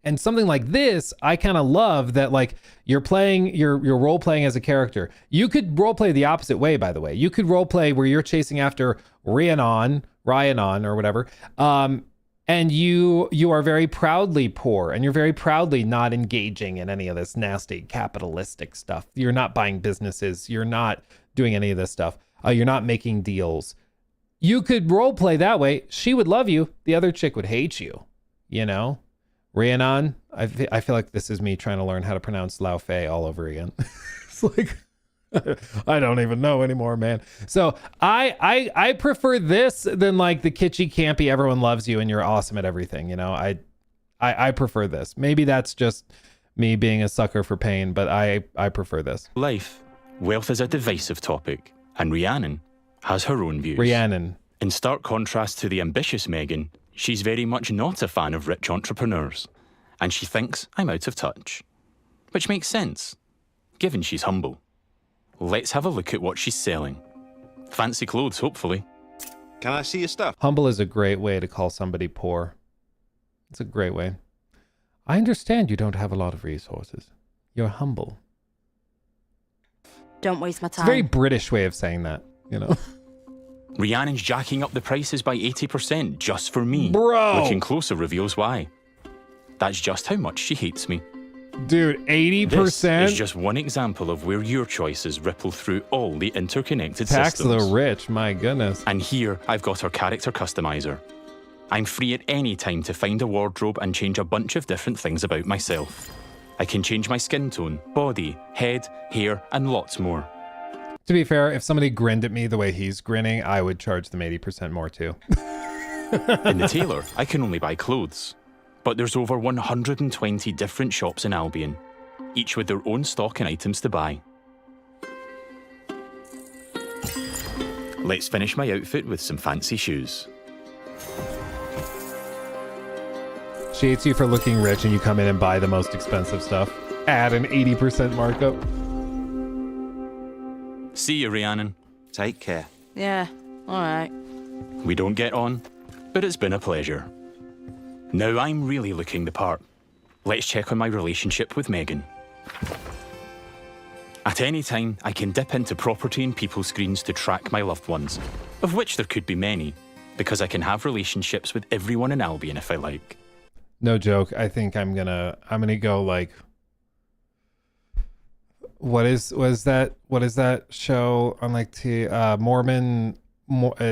And something like this, I kind of love that, like, you're role playing as a character. You could role play the opposite way, by the way. You could role play where you're chasing after Rhiannon or whatever. And you are very proudly poor, and you're very proudly not engaging in any of this nasty capitalistic stuff. You're not buying businesses. You're not doing any of this stuff. You're not making deals. You could role play that way. She would love you. The other chick would hate you, you know? Rhiannon, I feel like this is me trying to learn how to pronounce Lao Fei all over again. It's like, I don't even know anymore, man. So I prefer this than like the kitschy campy, everyone loves you and you're awesome at everything. You know, I prefer this. Maybe that's just me being a sucker for pain, but I prefer this. Life. Wealth is a divisive topic, and Rhiannon has her own views. Rhiannon. In stark contrast to the ambitious Megan, she's very much not a fan of rich entrepreneurs, and she thinks I'm out of touch. Which makes sense, given she's humble. Let's have a look at what she's selling. Fancy clothes, hopefully. Can I see your stuff? Humble is a great way to call somebody poor. It's a great way. I understand you don't have a lot of resources. You're humble. Don't waste my It's time. a very British way of saying that, you know? Rhiannon's jacking up the prices by 80% just for me. Bro! Looking closer reveals why. That's just how much she hates me. Dude, 80%? This is just one example of where your choices ripple through all the interconnected Tax systems. the rich, my goodness. And here, I've got her character customizer. I'm free at any time to find a wardrobe and change a bunch of different things about myself. I can change my skin tone, body, head, hair, and lots more. To be fair, if somebody grinned at me the way he's grinning, I would charge them 80% more too. In the tailor, I can only buy clothes. But there's over 120 different shops in Albion, each with their own stock and items to buy. Let's finish my outfit with some fancy shoes. She hates you for looking rich and you come in and buy the most expensive stuff. Add an 80% markup. See you, Rhiannon. Take care. Yeah, all right. We don't get on, but it's been a pleasure. Now I'm really looking the part. Let's check on my relationship with Megan. At any time, I can dip into property and people screens to track my loved ones, of which there could be many, because I can have relationships with everyone in Albion if I like. No joke. I think I'm gonna go like, what is that show on like Mormon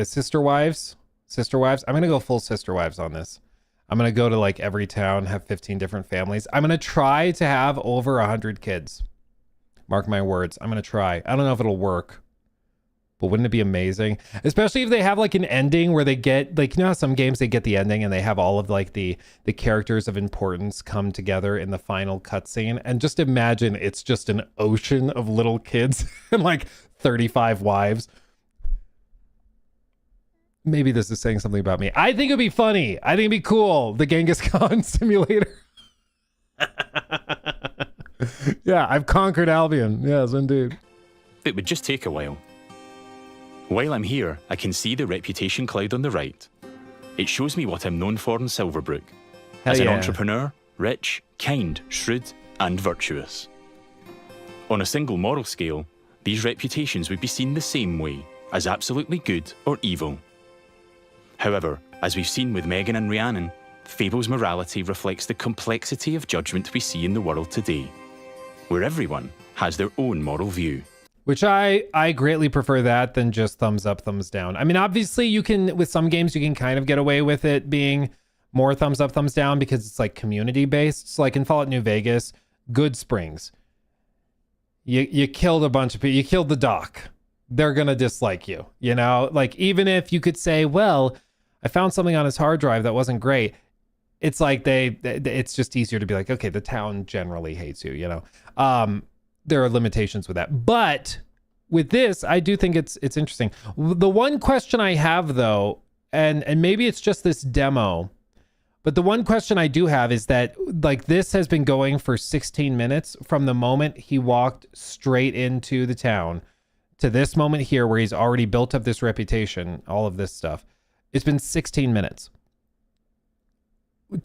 Sister Wives? I'm gonna go full Sister Wives on this. I'm gonna go to like every town, have 15 different families. I'm gonna try to have over 100 kids. Mark my words. I'm gonna try. I don't know if it'll work, but wouldn't it be amazing? Especially if they have like an ending where they get like, you know how some games they get the ending and they have all of like the characters of importance come together in the final cutscene. And just imagine it's just an ocean of little kids and like 35 wives. Maybe this is saying something about me. I think it'd be funny. I think it'd be cool. The Genghis Khan simulator. Yeah, I've conquered Albion. Yes, indeed. It would just take a while. While I'm here, I can see the reputation cloud on the right. It shows me what I'm known for in Silverbrook. As an entrepreneur, rich, kind, shrewd, and virtuous. On a single moral scale, these reputations would be seen the same way, as absolutely good or evil. However, as we've seen with Megan and Rhiannon, Fable's morality reflects the complexity of judgment we see in the world today, where everyone has their own moral view. Which I greatly prefer that than just thumbs up, thumbs down. I mean, obviously you can, with some games, you can kind of get away with it being more thumbs up, thumbs down because it's like community based. So like in Fallout New Vegas, Good Springs, you killed a bunch of people, you killed the doc. They're going to dislike you, you know? Like even if you could say, well, I found something on his hard drive that wasn't great. It's like it's just easier to be like, okay, the town generally hates you, you know? There are limitations with that. But with this, I do think it's interesting. The one question I have though, and maybe it's just this demo, but the one question I do have is that like this has been going for 16 minutes from the moment he walked straight into the town to this moment here where he's already built up this reputation, all of this stuff. It's been 16 minutes.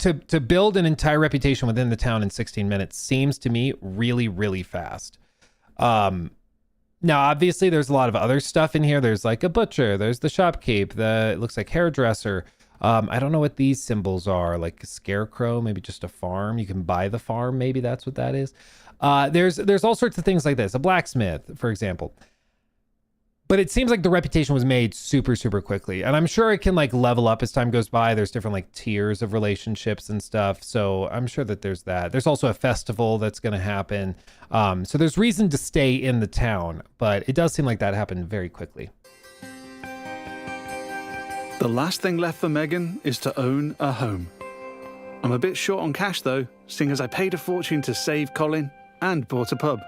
To build an entire reputation within the town in 16 minutes seems to me really, really fast. Now, obviously, there's a lot of other stuff in here. There's like a butcher. There's the shopkeep. It looks like hairdresser. I don't know what these symbols are. Like a scarecrow, maybe just a farm. You can buy the farm. Maybe that's what that is. There's all sorts of things like this. A blacksmith, for example. But it seems like the reputation was made super, super quickly. And I'm sure it can like level up as time goes by. There's different like tiers of relationships and stuff. So I'm sure that there's that. There's also a festival that's going to happen. So there's reason to stay in the town, but it does seem like that happened very quickly. The last thing left for Megan is to own a home. I'm a bit short on cash though, seeing as I paid a fortune to save Colin and bought a pub.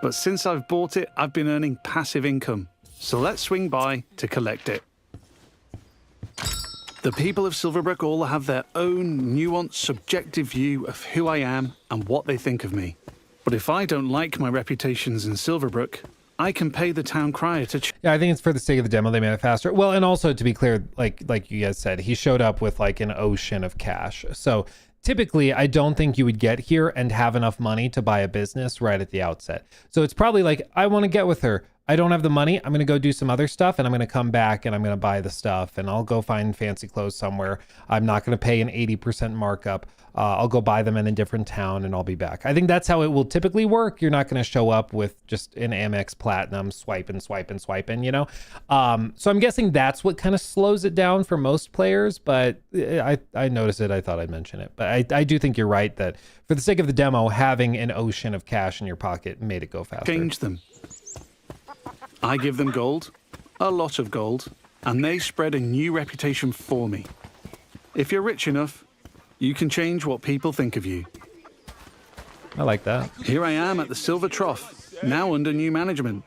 But since I've bought it, I've been earning passive income. So let's swing by to collect it. The people of Silverbrook all have their own nuanced, subjective view of who I am and what they think of me. But if I don't like my reputations in Silverbrook, I can pay the town crier to... Yeah, I think it's for the sake of the demo, they made it faster. Well, and also to be clear, like you guys said, he showed up with like an ocean of cash. So typically, I don't think you would get here and have enough money to buy a business right at the outset. So it's probably like, I want to get with her. I don't have the money. I'm going to go do some other stuff and I'm going to come back and I'm going to buy the stuff and I'll go find fancy clothes somewhere. I'm not going to pay an 80% markup. I'll go buy them in a different town and I'll be back. I think that's how it will typically work. You're not going to show up with just an Amex Platinum swiping, you know? So I'm guessing that's what kind of slows it down for most players, but I noticed it. I thought I'd mention it. But I do think you're right that for the sake of the demo, having an ocean of cash in your pocket made it go faster. Change them. I give them gold, a lot of gold, and they spread a new reputation for me. If you're rich enough, you can change what people think of you. I like that. Here I am at the Silver Trough, now under new management.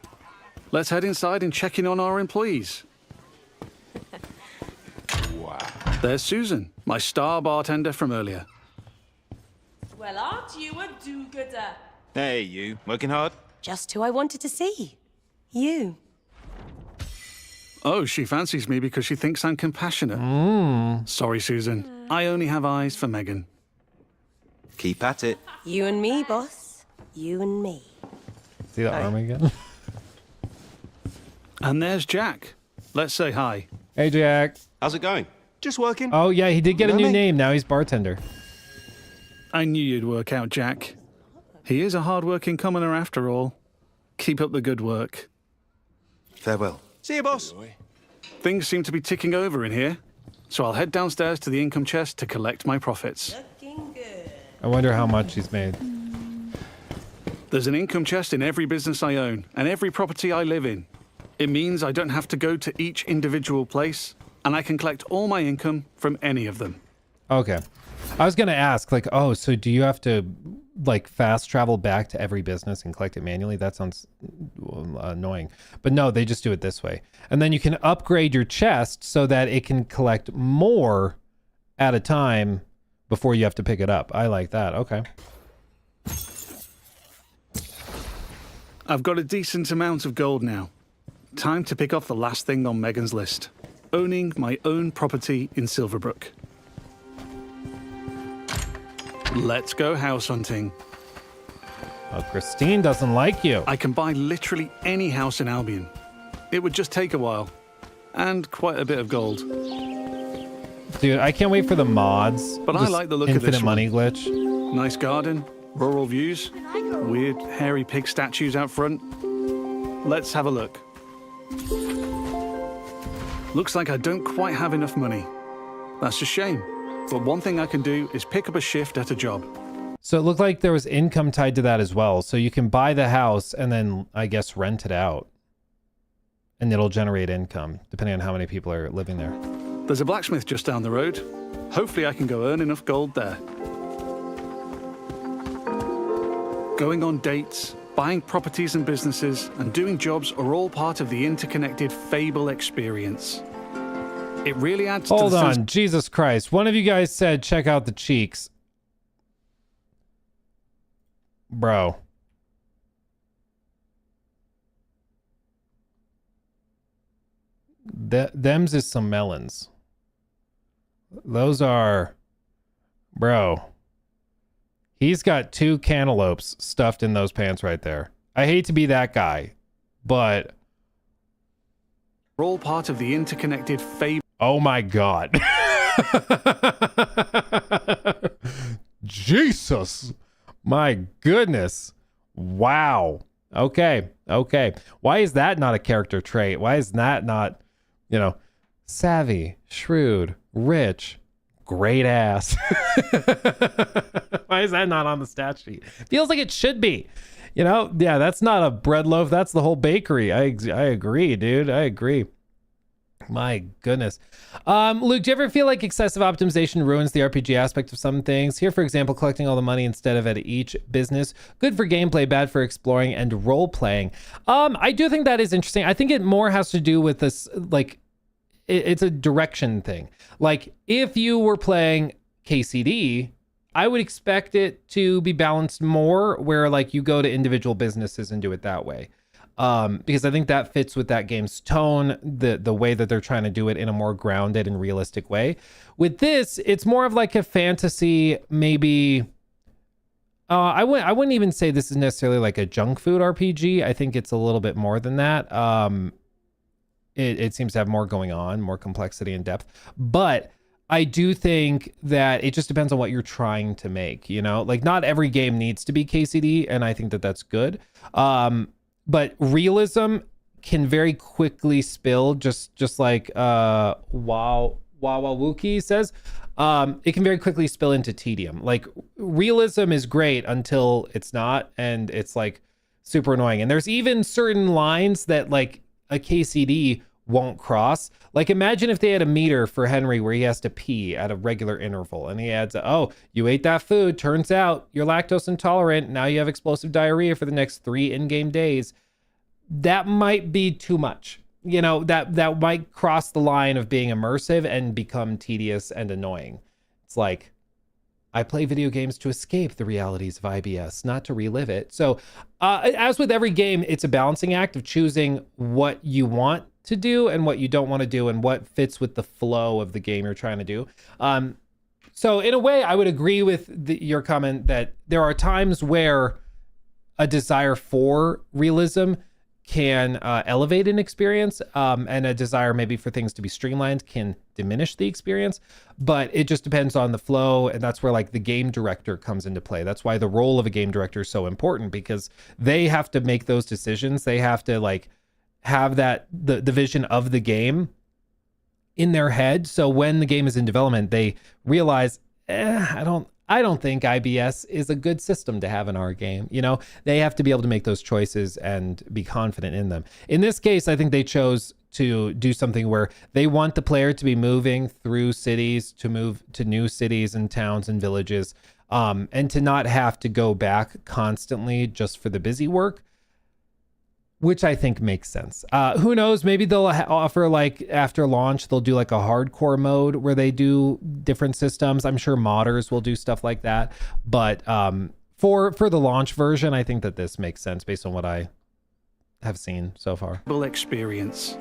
Let's head inside and check in on our employees. Wow. There's Susan, my star bartender from earlier. Well, aren't you a do-gooder? Hey, you. Working hard? Just who I wanted to see. You. Oh, she fancies me because she thinks I'm compassionate. Sorry, Susan. I only have eyes for Megan. Keep at it. You and me, boss. You and me. See the arm again? And there's Jack. Let's say hi. Hey, Jack. How's it going? Just working. Oh, yeah, he did get a You know new me? name. Now he's bartender. I knew you'd work out, Jack. He is a hard-working commoner after all. Keep up the good work. Farewell. See you, boss. Things seem to be ticking over in here, so I'll head downstairs to the income chest to collect my profits. Looking good. I wonder how much he's made. There's an income chest in every business I own and every property I live in. It means I don't have to go to each individual place, and I can collect all my income from any of them. Okay. I was going to ask, like, oh, so do you have to, like, fast travel back to every business and collect it manually? That sounds annoying. But no, they just do it this way. And then you can upgrade your chest so that it can collect more at a time before you have to pick it up. I like that. Okay. I've got a decent amount of gold now. Time to pick off the last thing on Megan's list. Owning my own property in Silverbrook. Let's go house hunting. Oh, Christine doesn't like you. I can buy literally any house in Albion. It would just take a while. And quite a bit of gold. Dude, I can't wait for the mods. But I This like the look of infinite this money one. glitch. Nice garden, rural views, weird hairy pig statues out front. Let's have a look. Looks like I don't quite have enough money. That's a shame. But one thing I can do is pick up a shift at a job. So it looked like there was income tied to that as well. So you can buy the house and then, I guess, rent it out. And it'll generate income, depending on how many people are living there. There's a blacksmith just down the road. Hopefully I can go earn enough gold there. Going on dates, buying properties and businesses, and doing jobs are all part of the interconnected Fable experience. It really adds to Hold the on, sense. Jesus Christ. One of you guys said check out the cheeks. Bro. Them's is some melons. Those are... Bro. He's got 2 cantaloupes stuffed in those pants right there. I hate to be that guy, but... We're all part of the interconnected Fable. Oh my God. Jesus. My goodness. Wow. Okay. Okay. Why is that not a character trait? Why is that not, you know, savvy, shrewd, rich, great ass? Why is that not on the stat sheet? Feels like it should be. You know, yeah, that's not a bread loaf. That's the whole bakery. I agree, dude. I agree. My goodness. Luke, do you ever feel like excessive optimization ruins the RPG aspect of some things? Here, for example, collecting all the money instead of at each business. Good for gameplay, bad for exploring and role playing. I do think that is interesting. I think it more has to do with this, like, it's a direction thing. Like, if you were playing KCD, I would expect it to be balanced more where, like, you go to individual businesses and do it that way. Because I think that fits with that game's tone, the way that they're trying to do it in a more grounded and realistic way. With this, it's more of like a fantasy, maybe. I wouldn't even say this is necessarily like a junk food RPG. I think it's a little bit more than that. It seems to have more going on, more complexity and depth. But I do think that it just depends on what you're trying to make. You know, like not every game needs to be KCD, and I think that that's good. But realism can very quickly spill, just like Wawawuki says, it can very quickly spill into tedium. Like realism is great until it's not, and it's like super annoying. And there's even certain lines that like a KCD won't cross. Like imagine if they had a meter for Henry where he has to pee at a regular interval, and he adds, oh, you ate that food, turns out you're lactose intolerant, now you have explosive diarrhea for the next 3 in-game days. that might be too much. You know, that might cross the line of being immersive and become tedious and annoying. It's like, I play video games to escape the realities of IBS, not to relive it. So as with every game, it's a balancing act of choosing what you want to do and what you don't want to do and what fits with the flow of the game you're trying to do. So in a way, I would agree with your comment that there are times where a desire for realism can elevate an experience, and a desire maybe for things to be streamlined can diminish the experience, but it just depends on the flow, and that's where like the game director comes into play. That's why the role of a game director is so important, because they have to make those decisions. They have to like have that the vision of the game in their head, so when the game is in development, they realize, I don't think IBS is a good system to have in our game. You know, they have to be able to make those choices and be confident in them. In this case, I think they chose to do something where they want the player to be moving through cities, to move to new cities and towns and villages, and to not have to go back constantly just for the busy work, which I think makes sense. Who knows? Maybe they'll offer, like, after launch, they'll do like a hardcore mode where they do different systems. I'm sure modders will do stuff like that. But for the launch version, I think that this makes sense based on what I have seen so far. Experience.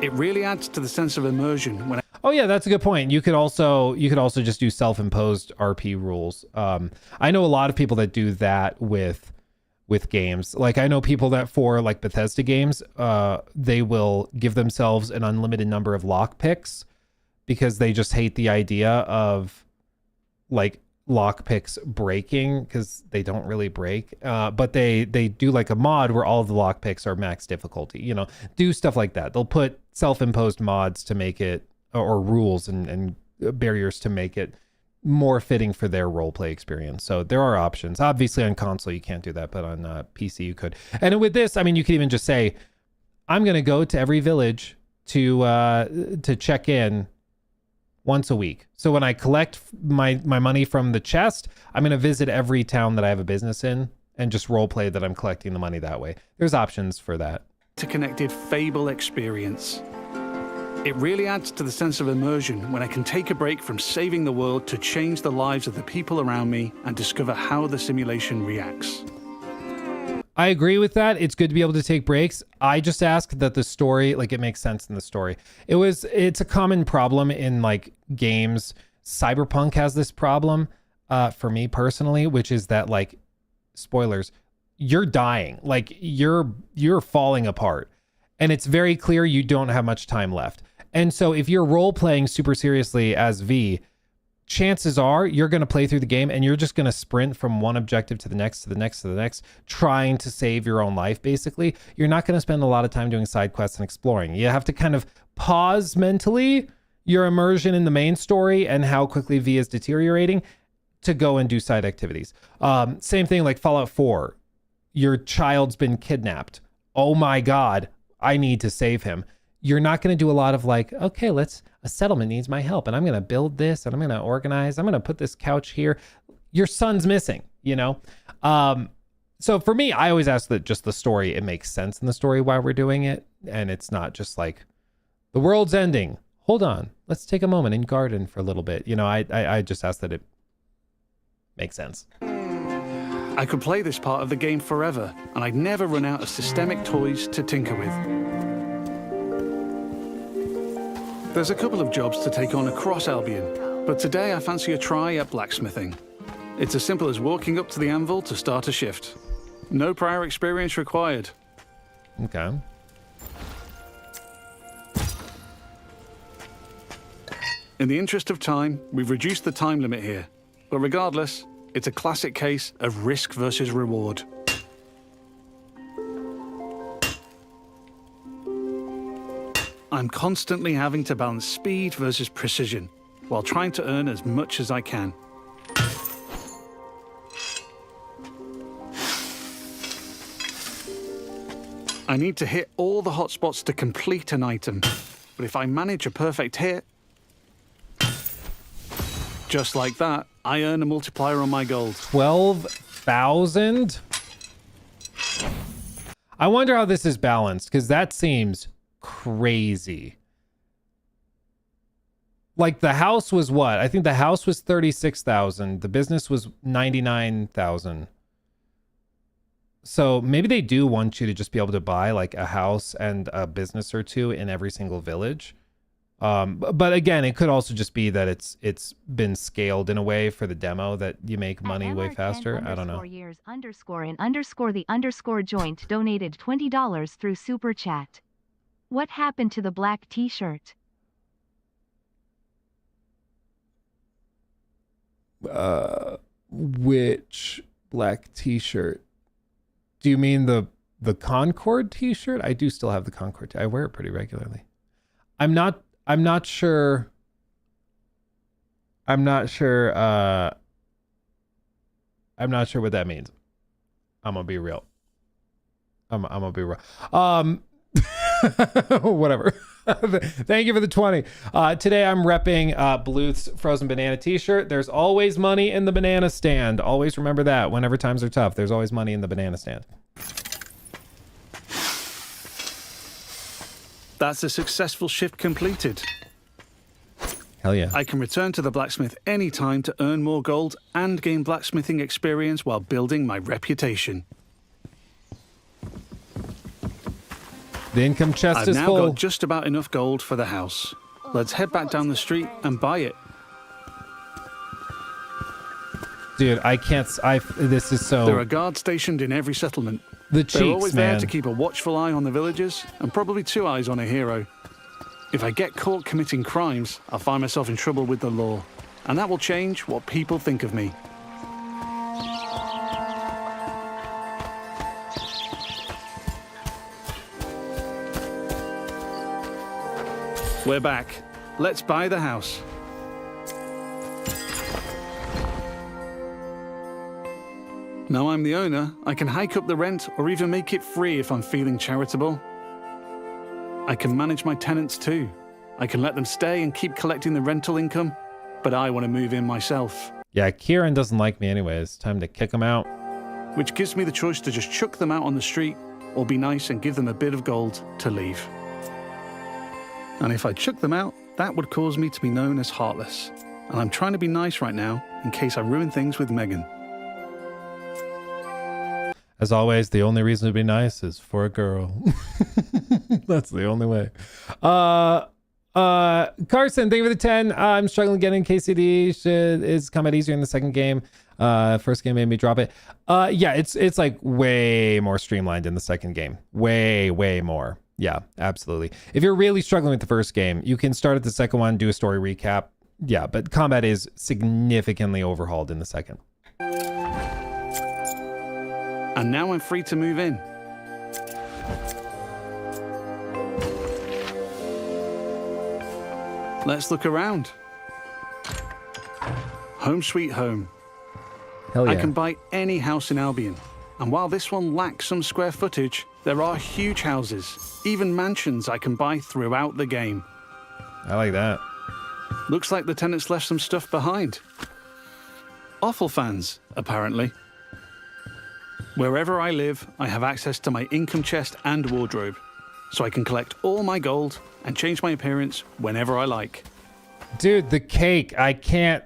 It really adds to the sense of immersion when. Oh yeah, that's a good point. You could also just do self-imposed RP rules. I know a lot of people that do that with games. Like I know people that for like Bethesda games, they will give themselves an unlimited number of lock picks because they just hate the idea of like lock picks breaking, because they don't really break. But they do like a mod where all of the lock picks are max difficulty, you know, do stuff like that. They'll put self-imposed mods to make it, or rules and barriers to make it more fitting for their roleplay experience. So there are options. Obviously on console you can't do that, but on PC you could. And with this, I mean, you could even just say, I'm going to go to every village to check in once a week. So when I collect my money from the chest, I'm going to visit every town that I have a business in and just roleplay that I'm collecting the money that way. There's options for that. Interconnected Fable experience. It really adds to the sense of immersion when I can take a break from saving the world to change the lives of the people around me and discover how the simulation reacts. I agree with that. It's good to be able to take breaks. I just ask that the story, like, it makes sense in the story. It's a common problem in like games. Cyberpunk has this problem for me personally, which is that, like, spoilers, you're dying, like you're falling apart, and it's very clear you don't have much time left. And so if you're role playing super seriously as V, chances are you're going to play through the game and you're just going to sprint from one objective to the next, to the next, to the next, trying to save your own life, basically. You're not going to spend a lot of time doing side quests and exploring. You have to kind of pause mentally your immersion in the main story and how quickly V is deteriorating to go and do side activities. Same thing like Fallout 4. Your child's been kidnapped. Oh my God, I need to save him. You're not going to do a lot of like, okay, a settlement needs my help and I'm going to build this and I'm going to organize, I'm going to put this couch here. Your son's missing, you know? So for me, I always ask that just the story, it makes sense in the story while we're doing it. And it's not just like, the world's ending. Hold on, let's take a moment and garden for a little bit. You know, I just ask that it makes sense. I could play this part of the game forever, and I'd never run out of systemic toys to tinker with. There's a couple of jobs to take on across Albion, but today I fancy a try at blacksmithing. It's as simple as walking up to the anvil to start a shift. No prior experience required. Okay. In the interest of time, we've reduced the time limit here, but regardless, it's a classic case of risk versus reward. I'm constantly having to balance speed versus precision, while trying to earn as much as I can. I need to hit all the hotspots to complete an item, but if I manage a perfect hit, just like that, I earn a multiplier on my gold. 12,000? I wonder how this is balanced, because that seems crazy. Like the house was what? I think the house was 36,000. The business was 99,000. So maybe they do want you to just be able to buy like a house and a business or two in every single village. But again, it could also just be that it's been scaled in a way for the demo that you make money way faster. I don't know. Years _the joint donated $20 through Super Chat. What happened to the black t-shirt? Which black t-shirt? Do you mean the Concord t-shirt? I do still have the Concord. I wear it pretty regularly. I'm not sure. I'm not sure what that means. I'm gonna be real. I'm gonna be real. Whatever. Thank you for the 20. Today I'm repping Bluth's frozen banana t-shirt. There's always money in the banana stand. Always remember that. Whenever times are tough, there's always money in the banana stand. That's a successful shift completed. Hell yeah. I can return to the blacksmith anytime to earn more gold and gain blacksmithing experience while building my reputation. The income chest I've is now full. got just about enough gold for the house. Let's head back down the street and buy it. Dude, I can't. This is so. There are guards stationed in every settlement. The cheeks, They're always there man. to keep a watchful eye on the villagers and probably 2 eyes on a hero. If I get caught committing crimes, I'll find myself in trouble with the law. And that will change what people think of me. We're back. Let's buy the house. Now I'm the owner, I can hike up the rent or even make it free if I'm feeling charitable. I can manage my tenants too. I can let them stay and keep collecting the rental income, but I want to move in myself. Yeah, Kieran doesn't like me anyways. Time to kick him out. Which gives me the choice to just chuck them out on the street or be nice and give them a bit of gold to leave. And if I chuck them out, that would cause me to be known as heartless. And I'm trying to be nice right now in case I ruin things with Megan. As always, the only reason to be nice is for a girl. That's the only way. Carson, thank you for the 10. I'm struggling getting KCD. Is combat easier in the second game? First game made me drop it. Yeah, it's like way more streamlined in the second game. Way more. Yeah, absolutely. If you're really struggling with the first game, you can start at the second one, do a story recap. Yeah, but combat is significantly overhauled in the second. And now I'm free to move in. Let's look around. Home sweet home. Hell yeah. I can buy any house in Albion. And while this one lacks some square footage, there are huge houses, even mansions I can buy throughout the game. I like that. Looks like the tenants left some stuff behind. Awful fans, apparently. Wherever I live, I have access to my income chest and wardrobe, so I can collect all my gold and change my appearance whenever I like. Dude, the cake, I can't,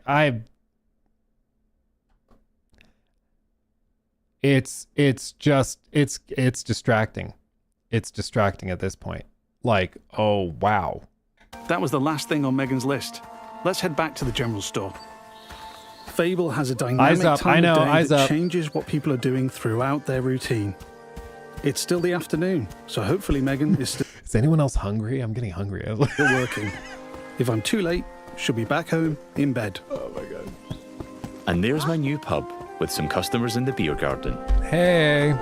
it's distracting. It's distracting at this point. Like, oh, wow. That was the last thing on Megan's list. Let's head back to the general store. Fable has a dynamic time of day that changes what people are doing throughout their routine. It's still the afternoon, so hopefully Megan is still... Is anyone else hungry? I'm getting hungry. still working. If I'm too late, she'll be back home in bed. Oh my god. And there's my new pub with some customers in the beer garden. Hey.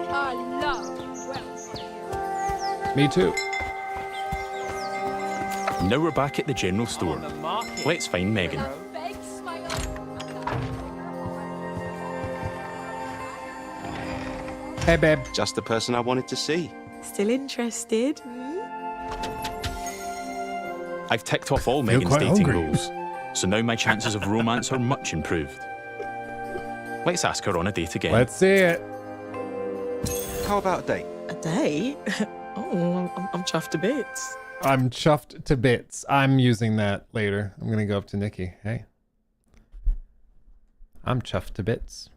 I love well. Me too. Now we're back at the general store. Let's find Megan. Hey, babe. Just the person I wanted to see. Still interested? I've ticked off all Megan's dating goals, so now my chances of romance are much improved. Let's ask her on a date again. Let's see it. How about a date? A date? Oh, I'm chuffed to bits. I'm chuffed to bits. I'm using that later. I'm gonna go up to Nikki. Hey. I'm chuffed to bits.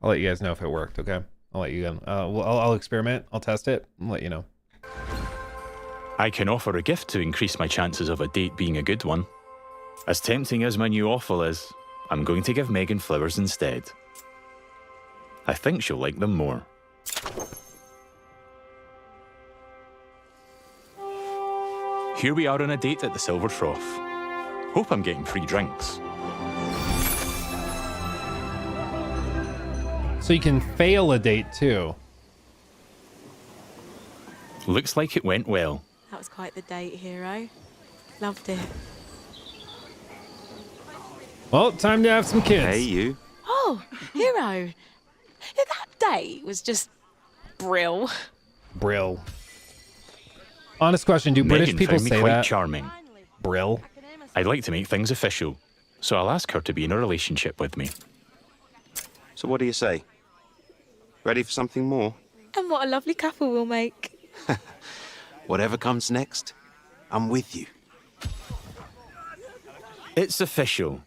I'll let you guys know if it worked, okay? I'll let you go. I'll experiment. I'll test it and let you know. I can offer a gift to increase my chances of a date being a good one. As tempting as my new offal is, I'm going to give Megan flowers instead. I think she'll like them more. Here we are on a date at the Silver Trough. Hope I'm getting free drinks. So you can fail a date too. Looks like it went well. That was quite the date, hero. Loved it. Well, time to have some kids. Hey, you. Oh, hero. Yeah, that date was just brill. Brill. Honest question, do British Megan people found me say quite that? charming. Brill. I'd like to make things official, so I'll ask her to be in a relationship with me. So what do you say? Ready for something more? And what a lovely couple we'll make. Whatever comes next, I'm with you. It's official.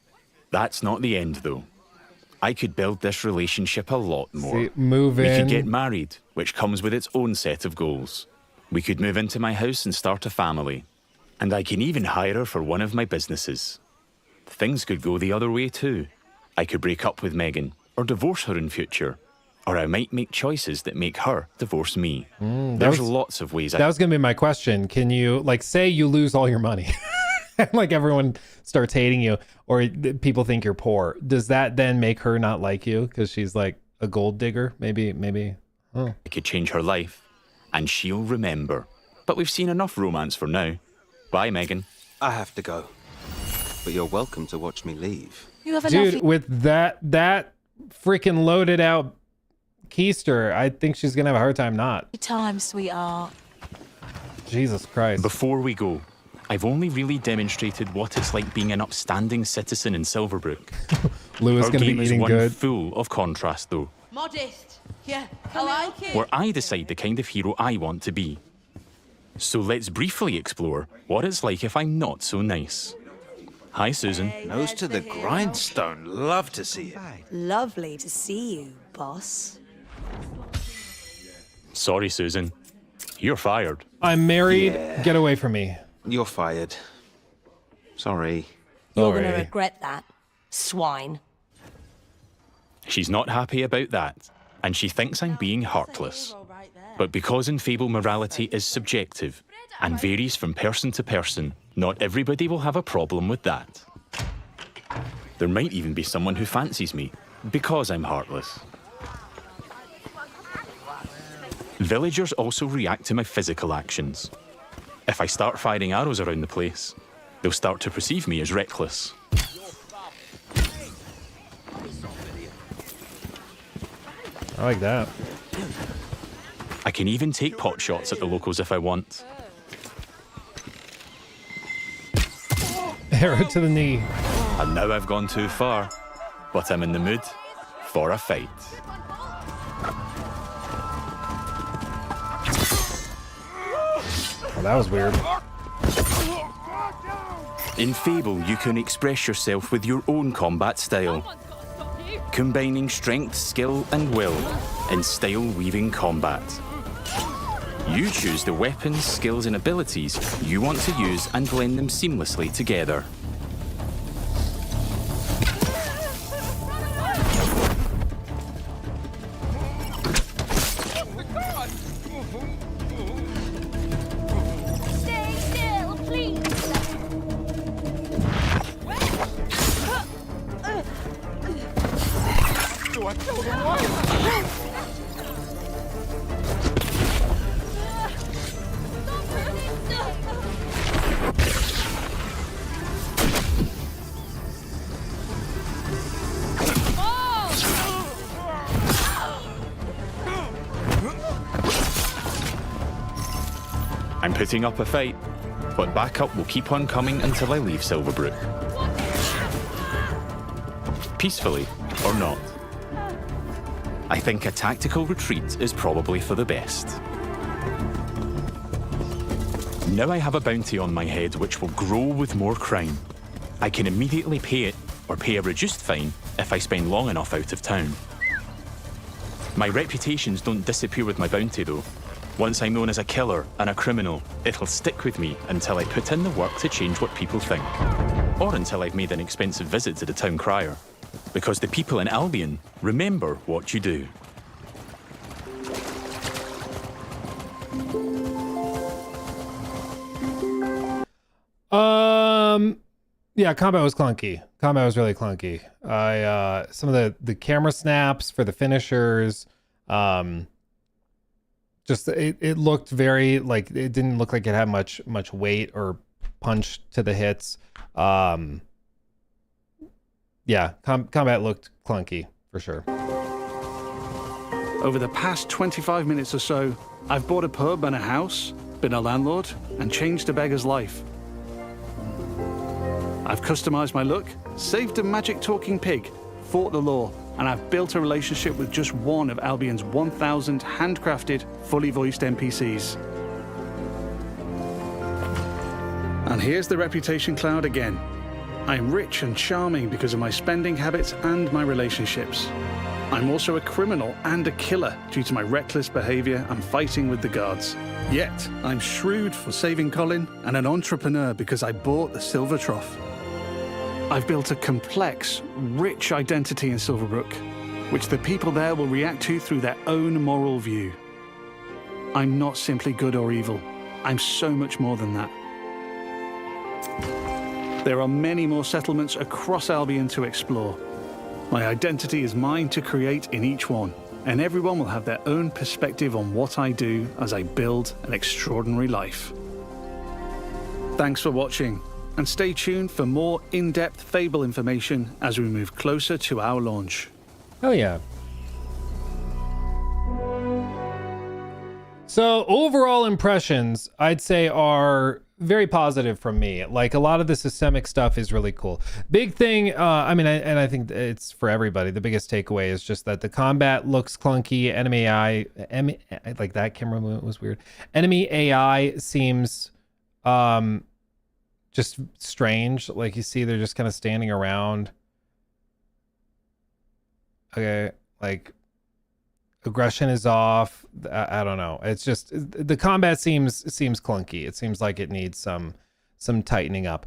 That's not the end, though. I could build this relationship a lot more. See, move We in. could get married, which comes with its own set of goals. We could move into my house and start a family. And I can even hire her for one of my businesses. Things could go the other way, too. I could break up with Megan, or divorce her in future. Or I might make choices that make her divorce me. There's lots of ways That was going to be my question. Can you, like, say you lose all your money, like everyone starts hating you, or people think you're poor. Does that then make her not like you because she's like a gold digger? Maybe. Oh. I could change her life, and she'll remember. But we've seen enough romance for now. Bye, Megan. I have to go. But you're welcome to watch me leave. You have a Dude, lovely... with that freaking loaded out keister, I think she's going to have a hard time not. time, sweetheart. Jesus Christ. Before we go, I've only really demonstrated what it's like being an upstanding citizen in Silverbrook. Lou's Our going to game be is eating one good. full of contrast, though, Modest. Yeah, I like it. where I decide the kind of hero I want to be. So let's briefly explore what it's like if I'm not so nice. Hi, Susan. Nose to the grindstone. Love to see it. Lovely to see you, boss. Sorry, Susan. You're fired. I'm married. Yeah. Get away from me. You're fired. Sorry. You're Sorry. gonna regret that, swine. She's not happy about that, and she thinks I'm being heartless. But because in Fable morality is subjective and varies from person to person, not everybody will have a problem with that. There might even be someone who fancies me because I'm heartless. Villagers also react to my physical actions. If I start firing arrows around the place, they'll start to perceive me as reckless. I like that. I can even take pot shots at the locals if I want. Arrow to the knee. And now I've gone too far, but I'm in the mood for a fight. Oh, that was weird. In Fable, you can express yourself with your own combat style, combining strength, skill, and will in style-weaving combat. You choose the weapons, skills, and abilities you want to use and blend them seamlessly together. Stay still, please. Do I kill them all? I'm putting up a fight, but backup will keep on coming until I leave Silverbrook. Peacefully or not. I think a tactical retreat is probably for the best. Now I have a bounty on my head which will grow with more crime. I can immediately pay it, or pay a reduced fine, if I spend long enough out of town. My reputations don't disappear with my bounty though. Once I'm known as a killer and a criminal, it'll stick with me until I put in the work to change what people think. Or until I've made an expensive visit to the town crier. Because the people in Albion remember what you do. Yeah, combat was clunky. Combat was really clunky. Some of the camera snaps for the finishers, just it looked very like it didn't look like it had much weight or punch to the hits. Yeah, combat looked clunky for sure. Over the past 25 minutes or so, I've bought a pub and a house, been a landlord, and changed a beggar's life. I've customized my look, saved a magic talking pig, fought the law, and I've built a relationship with just one of Albion's 1,000 handcrafted, fully voiced NPCs. And here's the reputation cloud again. I'm rich and charming because of my spending habits and my relationships. I'm also a criminal and a killer due to my reckless behavior and fighting with the guards. Yet, I'm shrewd for saving Colin and an entrepreneur because I bought the Silver Trough. I've built a complex, rich identity in Silverbrook, which the people there will react to through their own moral view. I'm not simply good or evil. I'm so much more than that. There are many more settlements across Albion to explore. My identity is mine to create in each one, and everyone will have their own perspective on what I do as I build an extraordinary life. Thanks for watching, and stay tuned for more in-depth Fable information as we move closer to our launch. Oh yeah. So overall impressions, I'd say, are very positive from me. Like, a lot of the systemic stuff is really cool. Big thing, I think it's for everybody. The biggest takeaway is just that the combat looks clunky. Enemy AI, like that camera movement was weird. Enemy AI seems just strange. Like, you see they're just kind of standing around. Okay, like aggression is off. I don't know. It's just the combat seems clunky. It seems like it needs some tightening up.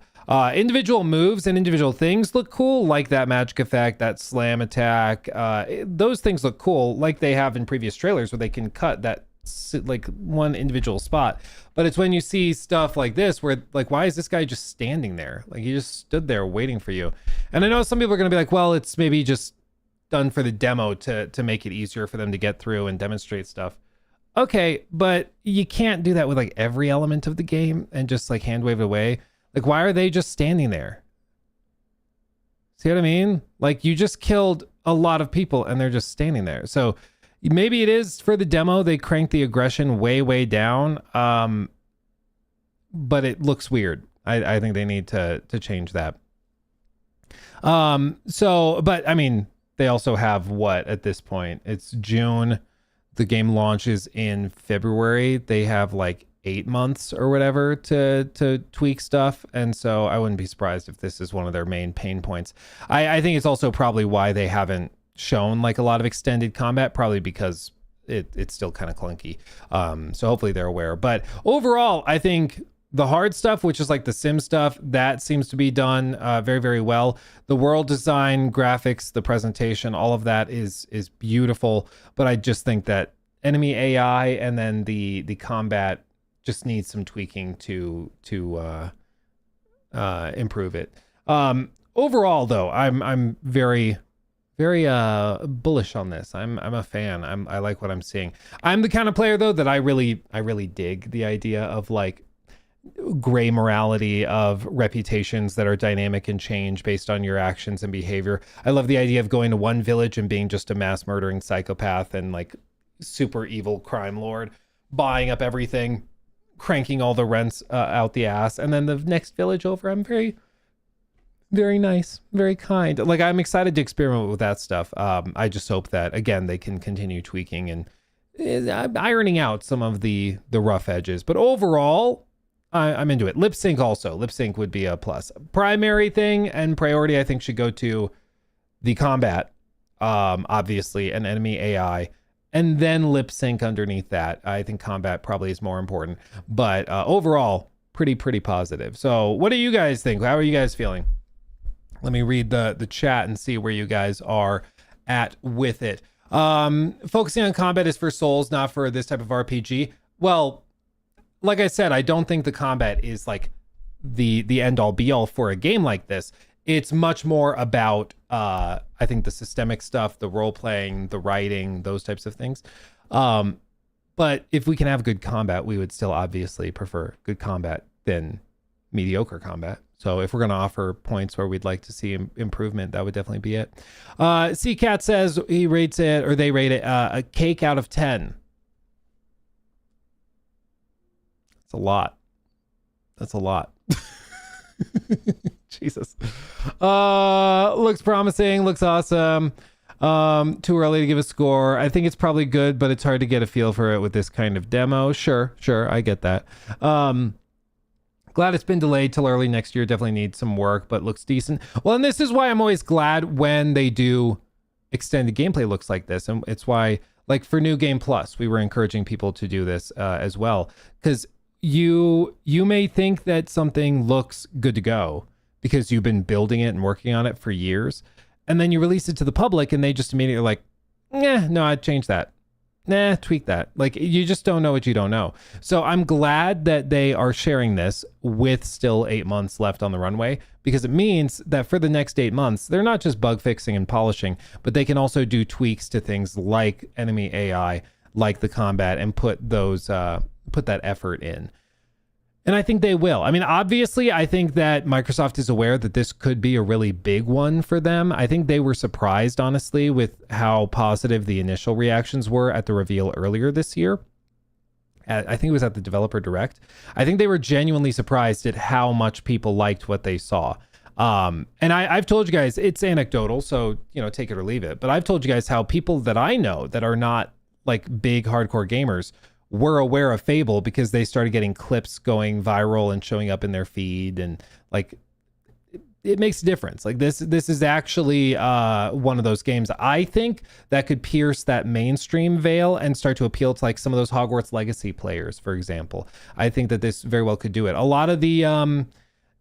Individual moves and individual things look cool, like that magic effect, that slam attack. Those things look cool, like they have in previous trailers where they can cut that like one individual spot. But it's when you see stuff like this where, like, why is this guy just standing there? Like, he just stood there waiting for you. And I know some people are going to be like, well, it's maybe just done for the demo to make it easier for them to get through and demonstrate stuff. Okay, but you can't do that with like every element of the game and just like hand wave it away. Like, why are they just standing there? See what I mean? Like, you just killed a lot of people and they're just standing there. So maybe it is for the demo, they crank the aggression way down. But it looks weird. I think they need to change that. But I mean, they also have what at this point? It's June. The game launches in February. They have like 8 months or whatever to tweak stuff. And so I wouldn't be surprised if this is one of their main pain points. I think it's also probably why they haven't shown like a lot of extended combat, probably because it's still kind of clunky. So hopefully they're aware. But overall, I think the hard stuff, which is like the sim stuff, that seems to be done very well. The world design, graphics, the presentation, all of that is beautiful. But I just think that enemy AI and then the combat just needs some tweaking to improve it. Overall, though, I'm very bullish on this. I'm a fan. I like what I'm seeing. I'm the kind of player though that I really dig the idea of like gray morality, of reputations that are dynamic and change based on your actions and behavior. I love the idea of going to one village and being just a mass murdering psychopath and like super evil crime lord, buying up everything, cranking all the rents out the ass, and then the next village over, I'm very Very nice, very kind. Like, I'm excited to experiment with that stuff. I just hope that, again, they can continue tweaking and ironing out some of the rough edges. But overall, I'm into it. Lip sync also. Lip sync would be a plus. Primary thing and priority, I think, should go to the combat, obviously, and enemy AI, and then lip sync underneath that. I think combat probably is more important. But overall, pretty positive. So what do you guys think? How are you guys feeling? Let me read the chat and see where you guys are at with it. Focusing on combat is for souls, not for this type of RPG. Well, like I said, I don't think the combat is like the end all be all for a game like this. It's much more about, I think, the systemic stuff, the role playing, the writing, those types of things. But if we can have good combat, we would still obviously prefer good combat than mediocre combat. So if we're going to offer points where we'd like to see improvement, that would definitely be it. C-Cat says he rates it, or they rate it, a cake out of 10. That's a lot. That's a lot. Jesus. Looks promising. Looks awesome. Too early to give a score. I think it's probably good, but it's hard to get a feel for it with this kind of demo. Sure. I get that. Glad it's been delayed till early next year. Definitely needs some work, but looks decent. Well, and this is why I'm always glad when they do extended gameplay looks like this. And it's why, like for New Game Plus, we were encouraging people to do this as well. Because you may think that something looks good to go because you've been building it and working on it for years. And then you release it to the public and they just immediately are like, no, I'd change that. Nah, tweak that. Like, you just don't know what you don't know. So I'm glad that they are sharing this with still 8 months left on the runway, because it means that for the next 8 months, they're not just bug fixing and polishing, but they can also do tweaks to things like enemy AI, like the combat, and put that effort in. And I think they will. I mean, obviously, I think that Microsoft is aware that this could be a really big one for them. I think they were surprised, honestly, with how positive the initial reactions were at the reveal earlier this year. I think it was at the Developer Direct. I think they were genuinely surprised at how much people liked what they saw. And I've told you guys, it's anecdotal, so, take it or leave it. But I've told you guys how people that I know that are not like big hardcore gamers were aware of Fable because they started getting clips going viral and showing up in their feed, and like it makes a difference. Like this is actually one of those games I think that could pierce that mainstream veil and start to appeal to like some of those Hogwarts Legacy players, for example. I think that this very well could do it. A lot of the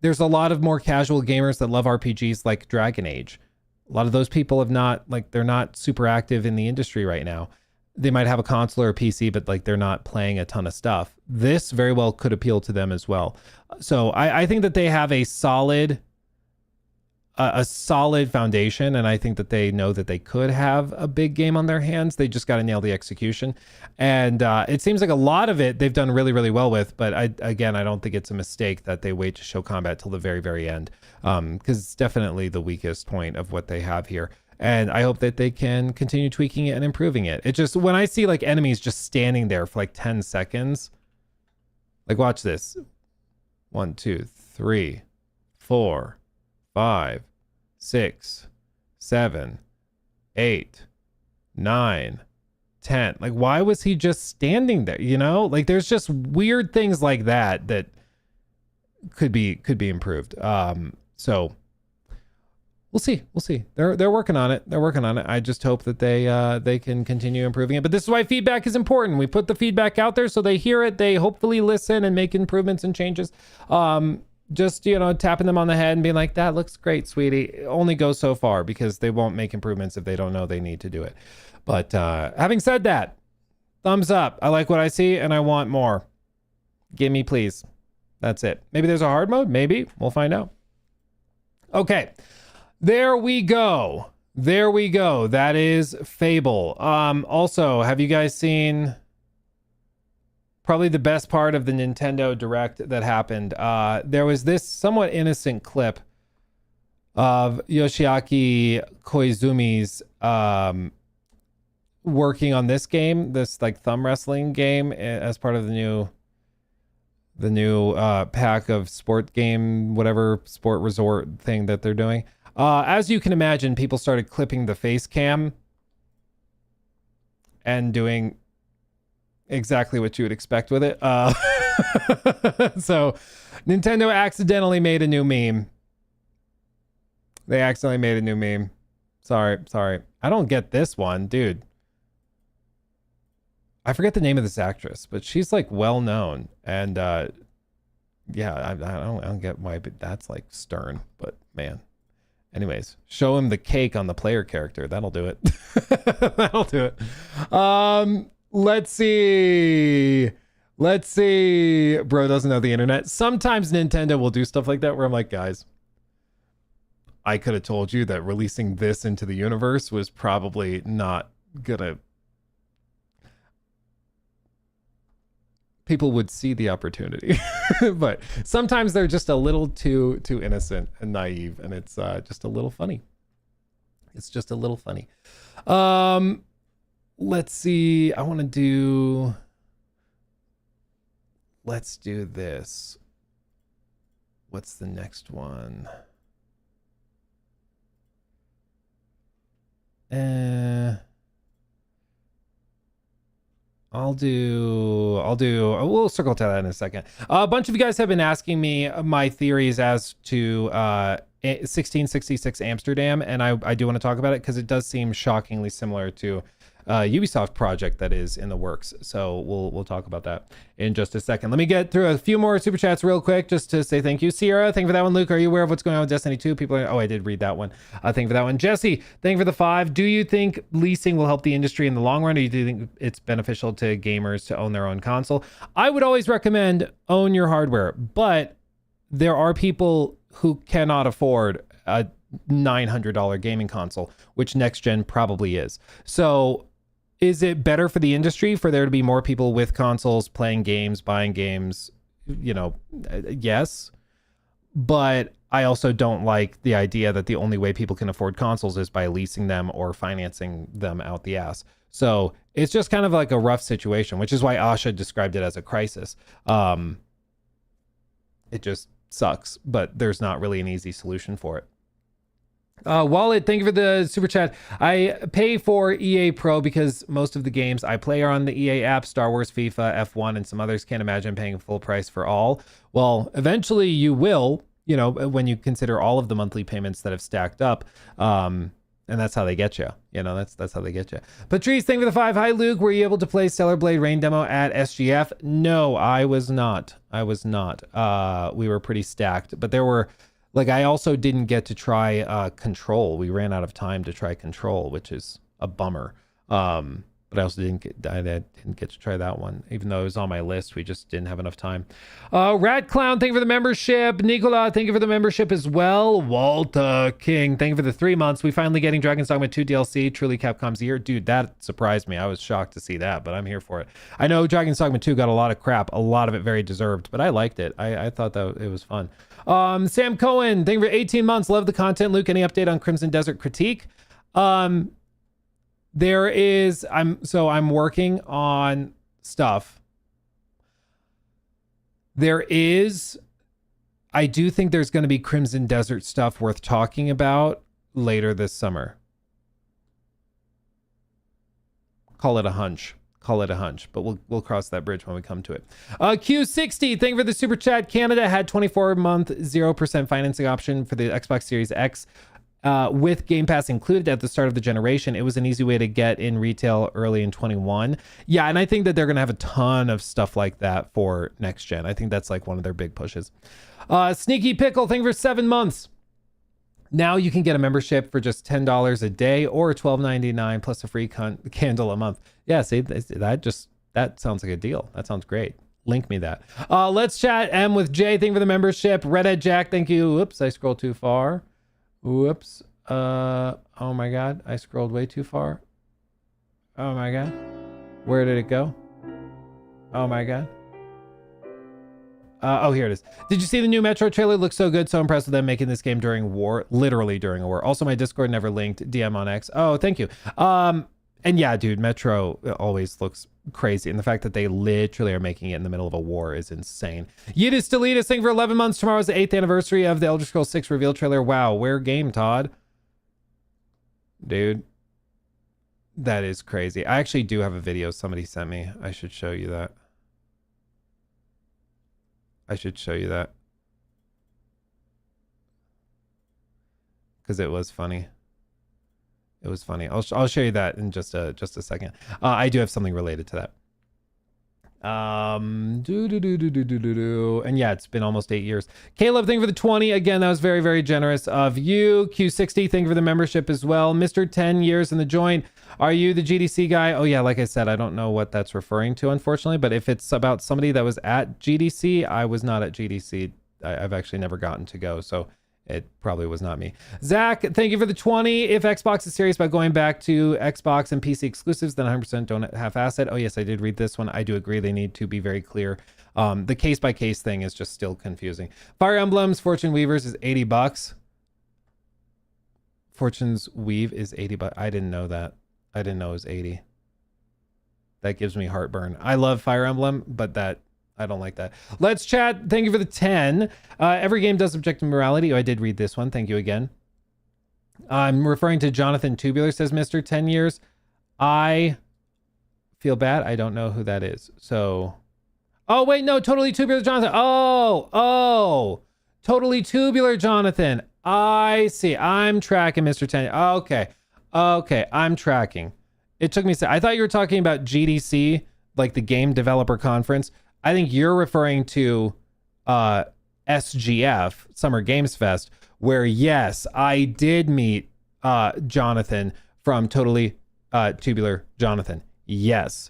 there's a lot of more casual gamers that love RPGs like Dragon Age. A lot of those people they're not super active in the industry right now. They might have a console or a PC, but like they're not playing a ton of stuff. This very well could appeal to them as well. So I think that they have a solid foundation, and I think that they know that they could have a big game on their hands. They just got to nail the execution. And it seems like a lot of it they've done really, really well with. But I don't think it's a mistake that they wait to show combat till the very, very end, because it's definitely the weakest point of what they have here. And I hope that they can continue tweaking it and improving it. It just, when I see like enemies just standing there for like 10 seconds, like watch this. 1, 2, 3, 4, 5, 6, 7, 8, 9, 10. Like, why was he just standing there? Like there's just weird things like that could be improved. So we'll see. They're working on it. I just hope that they can continue improving it. But this is why feedback is important. We put the feedback out there so they hear it. They hopefully listen and make improvements and changes. Just tapping them on the head and being like, that looks great, sweetie, it only goes so far, because they won't make improvements if they don't know they need to do it. But having said that, thumbs up. I like what I see and I want more. Give me, please. That's it. Maybe there's a hard mode. Maybe. We'll find out. Okay. There we go. That is Fable. Also, have you guys seen probably the best part of the Nintendo Direct that happened? There was this somewhat innocent clip of Yoshiaki Koizumi's working on this game, this like thumb wrestling game, as part of the new The new pack of sport game, whatever sport resort thing that they're doing. As you can imagine, people started clipping the face cam and doing exactly what you would expect with it. So Nintendo accidentally made a new meme. They accidentally made a new meme. Sorry. I don't get this one, dude. I forget the name of this actress, but she's like well known, and yeah, I don't get why, but that's like stern. But man, anyways, show him the cake on the player character. That'll do it. That'll do it. Let's see. Bro doesn't know the internet. Sometimes Nintendo will do stuff like that where I'm like, guys, I could have told you that releasing this into the universe was probably not gonna. People would see the opportunity. But sometimes they're just a little too innocent and naive, and it's just a little funny. It's just a little funny. Let's see. Let's do this. What's the next one? We'll circle to that in a second. A bunch of you guys have been asking me my theories as to 1666 Amsterdam, and I do want to talk about it because it does seem shockingly similar to Ubisoft project that is in the works. So we'll talk about that in just a second. Let me get through a few more super chats real quick just to say thank you. Sierra, thank you for that one. Luke, are you aware of what's going on with Destiny 2? People are, I did read that one. Thank you for that one. Jesse, thank you for the 5. Do you think leasing will help the industry in the long run, or do you think it's beneficial to gamers to own their own console? I would always recommend own your hardware, but there are people who cannot afford a $900 gaming console, which next gen probably is. So is it better for the industry for there to be more people with consoles playing games, buying games? Yes. But I also don't like the idea that the only way people can afford consoles is by leasing them or financing them out the ass. So it's just kind of like a rough situation, which is why Asha described it as a crisis. It just sucks, but there's not really an easy solution for it. Wallet, thank you for the super chat. I pay for EA Pro because most of the games I play are on the EA app, Star Wars, FIFA, F1, and some others. Can't imagine paying full price for all. Well, eventually you will, when you consider all of the monthly payments that have stacked up. And that's how they get you. That's how they get you. Patrice, thank you for the 5. Hi, Luke. Were you able to play Stellar Blade Rain demo at SGF? No, I was not. We were pretty stacked, but there were... I also didn't get to try Control. We ran out of time to try Control, which is a bummer. But I also didn't get to try that one, even though it was on my list. We just didn't have enough time. Rat Clown, thank you for the membership. Nicola, thank you for the membership as well. Walter King, thank you for the 3 months. We finally getting Dragon's Dogma 2 DLC, truly Capcom's year. Dude, that surprised me. I was shocked to see that, but I'm here for it. I know Dragon's Dogma 2 got a lot of crap, a lot of it very deserved, but I liked it. I thought that it was fun. Sam Cohen, thank you for 18 months. Love the content. Luke, any update on Crimson Desert Critique? There is, I'm working on stuff. I do think there's going to be Crimson Desert stuff worth talking about later this summer. Call it a hunch, but we'll cross that bridge when we come to it. Q60, thank you for the super chat. Canada had 24-month 0% financing option for the Xbox Series X. With Game Pass included at the start of the generation. It was an easy way to get in retail early in 21. Yeah, and I think that they're going to have a ton of stuff like that for next gen. I think that's like one of their big pushes. Sneaky Pickle, thank you for 7 months. Now you can get a membership for just $10 a day or $12.99 plus a free candle a month. Yeah, see, that sounds like a deal. That sounds great. Link me that. Let's chat M with Jay. Thank you for the membership. Redhead Jack, thank you. Oops, I scrolled too far. Whoops. Oh my God. I scrolled way too far. Oh my God. Where did it go? Oh my God. Oh, here it is. Did you see the new Metro trailer? Looks so good. So impressed with them making this game during war, literally during a war. Also, my Discord never linked. DM on X. Oh, thank you. And yeah, dude, Metro always looks crazy. And the fact that they literally are making it in the middle of a war is insane. Yidis Deletus, thing for 11 months. Tomorrow's the 8th anniversary of the Elder Scrolls 6 reveal trailer. Wow, where game, Todd? Dude, that is crazy. I actually do have a video somebody sent me. I should show you that. Because it was funny. It was funny. I'll show you that in just a second. I do have something related to that. And yeah, it's been almost 8 years. Caleb, thank you for the 20. Again, that was very, very generous of you. Q60, thank you for the membership as well. Mr. 10 years in the joint. Are you the GDC guy? Oh yeah, like I said, I don't know what that's referring to, unfortunately. But if it's about somebody that was at GDC, I was not at GDC. I've actually never gotten to go, so it probably was not me. Zach, thank you for the 20. If Xbox is serious about going back to Xbox and PC exclusives, then 100% don't half-ass it. Oh yes, I did read this one. I do agree they need to be very clear. The case-by-case thing is just still confusing. Fire Emblems, Fortune Weavers is $80. Fortune's Weave is $80. I didn't know that. I didn't know it was 80. That gives me heartburn. I love Fire Emblem, but that I don't like that. Let's chat. Thank you for the 10. Every game does objective morality. Oh, I did read this one. Thank you again. I'm referring to Jonathan Tubular, says Mr. 10 years. I feel bad. I don't know who that is. So, oh, wait, no, Totally Tubular Jonathan. Oh, Totally Tubular Jonathan. I see. I'm tracking Mr. 10. Okay, I'm tracking. It took me a second. I thought you were talking about GDC, like the Game Developer Conference. I think you're referring to SGF, Summer Games Fest, where, yes, I did meet Jonathan from Totally Tubular Jonathan. Yes,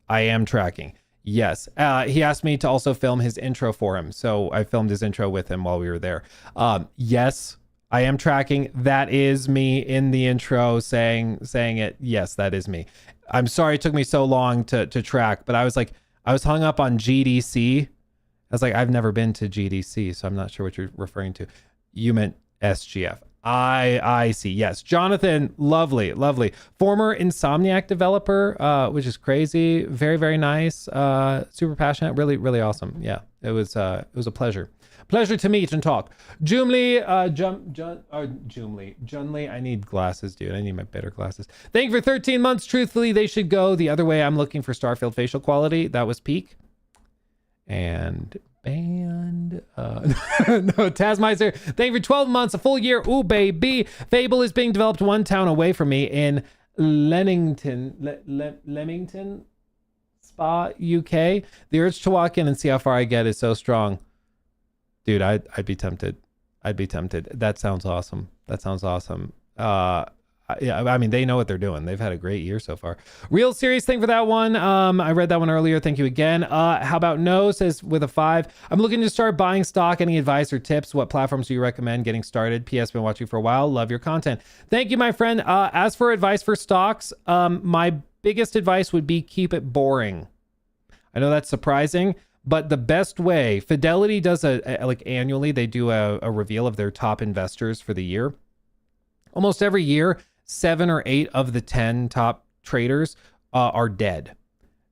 I am tracking. Yes. He asked me to also film his intro for him, so I filmed his intro with him while we were there. Yes, I am tracking. That is me in the intro saying it. Yes, that is me. I'm sorry it took me so long to track, but I was hung up on GDC. I was like, I've never been to GDC, so I'm not sure what you're referring to. You meant SGF. I see. Yes. Jonathan, lovely. Former Insomniac developer, which is crazy. Very, very nice. Super passionate. Really, really awesome. Yeah. It was a pleasure. Pleasure to meet and talk. Junli, I need glasses, dude. I need my better glasses. Thank you for 13 months. Truthfully, they should go the other way. I'm looking for Starfield facial quality. That was peak. And band. No, Tazmiser, thank you for 12 months, a full year. Ooh, baby. Fable is being developed one town away from me in Leamington, Spa, UK. The urge to walk in and see how far I get is so strong. Dude, I'd be tempted. That sounds awesome. Yeah, I mean, they know what they're doing. They've had a great year so far. Real serious thing for that one. I read that one earlier. Thank you again. How about No says with a 5. I'm looking to start buying stock. Any advice or tips? What platforms do you recommend getting started? PS, been watching for a while. Love your content. Thank you, my friend. As for advice for stocks, my biggest advice would be keep it boring. I know that's surprising, but the best way, Fidelity does like annually, they do a reveal of their top investors for the year. Almost every year, 7 or 8 of the 10 top traders are dead.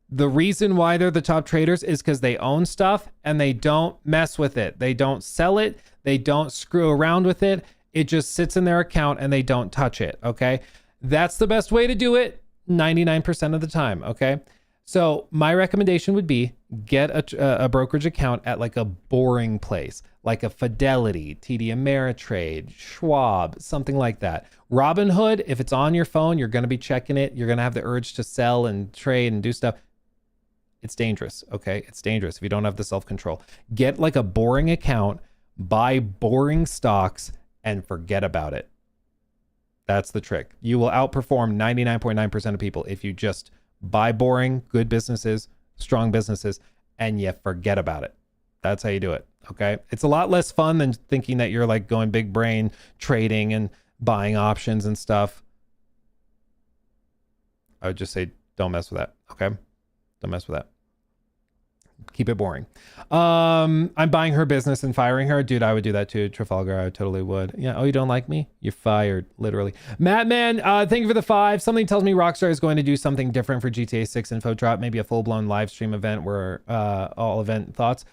The reason why they're the top traders is because they own stuff and they don't mess with it. They don't sell it. They don't screw around with it. It just sits in their account and they don't touch it. Okay. That's the best way to do it 99% of the time. Okay. So my recommendation would be get a brokerage account at like a boring place, like a Fidelity, TD Ameritrade, Schwab, something like that. Robinhood, if it's on your phone, you're going to be checking it. You're going to have the urge to sell and trade and do stuff. It's dangerous, okay? It's dangerous if you don't have the self-control. Get like a boring account, buy boring stocks, and forget about it. That's the trick. You will outperform 99.9% of people if you just buy boring, good businesses, strong businesses, and you forget about it. That's how you do it, okay? It's a lot less fun than thinking that you're like going big brain trading and buying options and stuff. I would just say don't mess with that, okay? Don't mess with that. Keep it boring. I'm buying her business and firing her. Dude, I would do that too. Trafalgar, I totally would. Yeah. Oh, you don't like me? You're fired, literally. Mattman, thank you for the 5. Something tells me Rockstar is going to do something different for GTA 6 info drop. Maybe a full-blown live stream event where all event thoughts.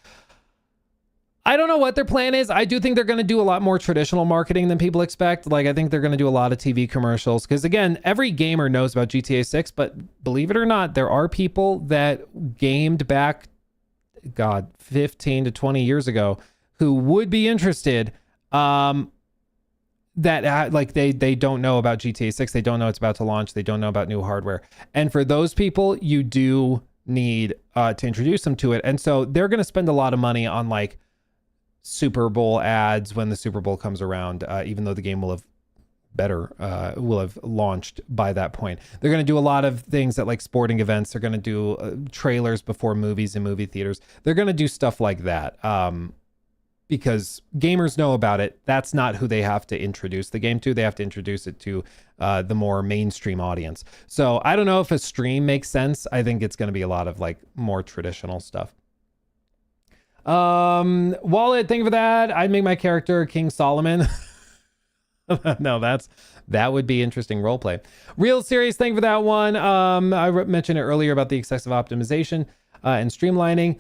I don't know what their plan is. I do think they're going to do a lot more traditional marketing than people expect. Like, I think they're going to do a lot of TV commercials. Because, again, every gamer knows about GTA 6. But believe it or not, there are people that gamed back, 15 to 20 years ago who would be interested that like they don't know about GTA 6. They don't know it's about to launch. They don't know about new hardware. And for those people, you do need to introduce them to it. And so they're going to spend a lot of money on like Super Bowl ads when the Super Bowl comes around, even though the game will have launched by that point. They're going to do a lot of things at like sporting events. They're going to do trailers before movies in movie theaters. They're going to do stuff like that because gamers know about it. That's not who they have to introduce the game to. They have to introduce it to the more mainstream audience. So I don't know if a stream makes sense. I think it's going to be a lot of like more traditional stuff. Wallet, thank you for that. I'd make my character King Solomon. No, that would be interesting roleplay. Real serious, thank you for that one. I mentioned it earlier about the excessive optimization and streamlining.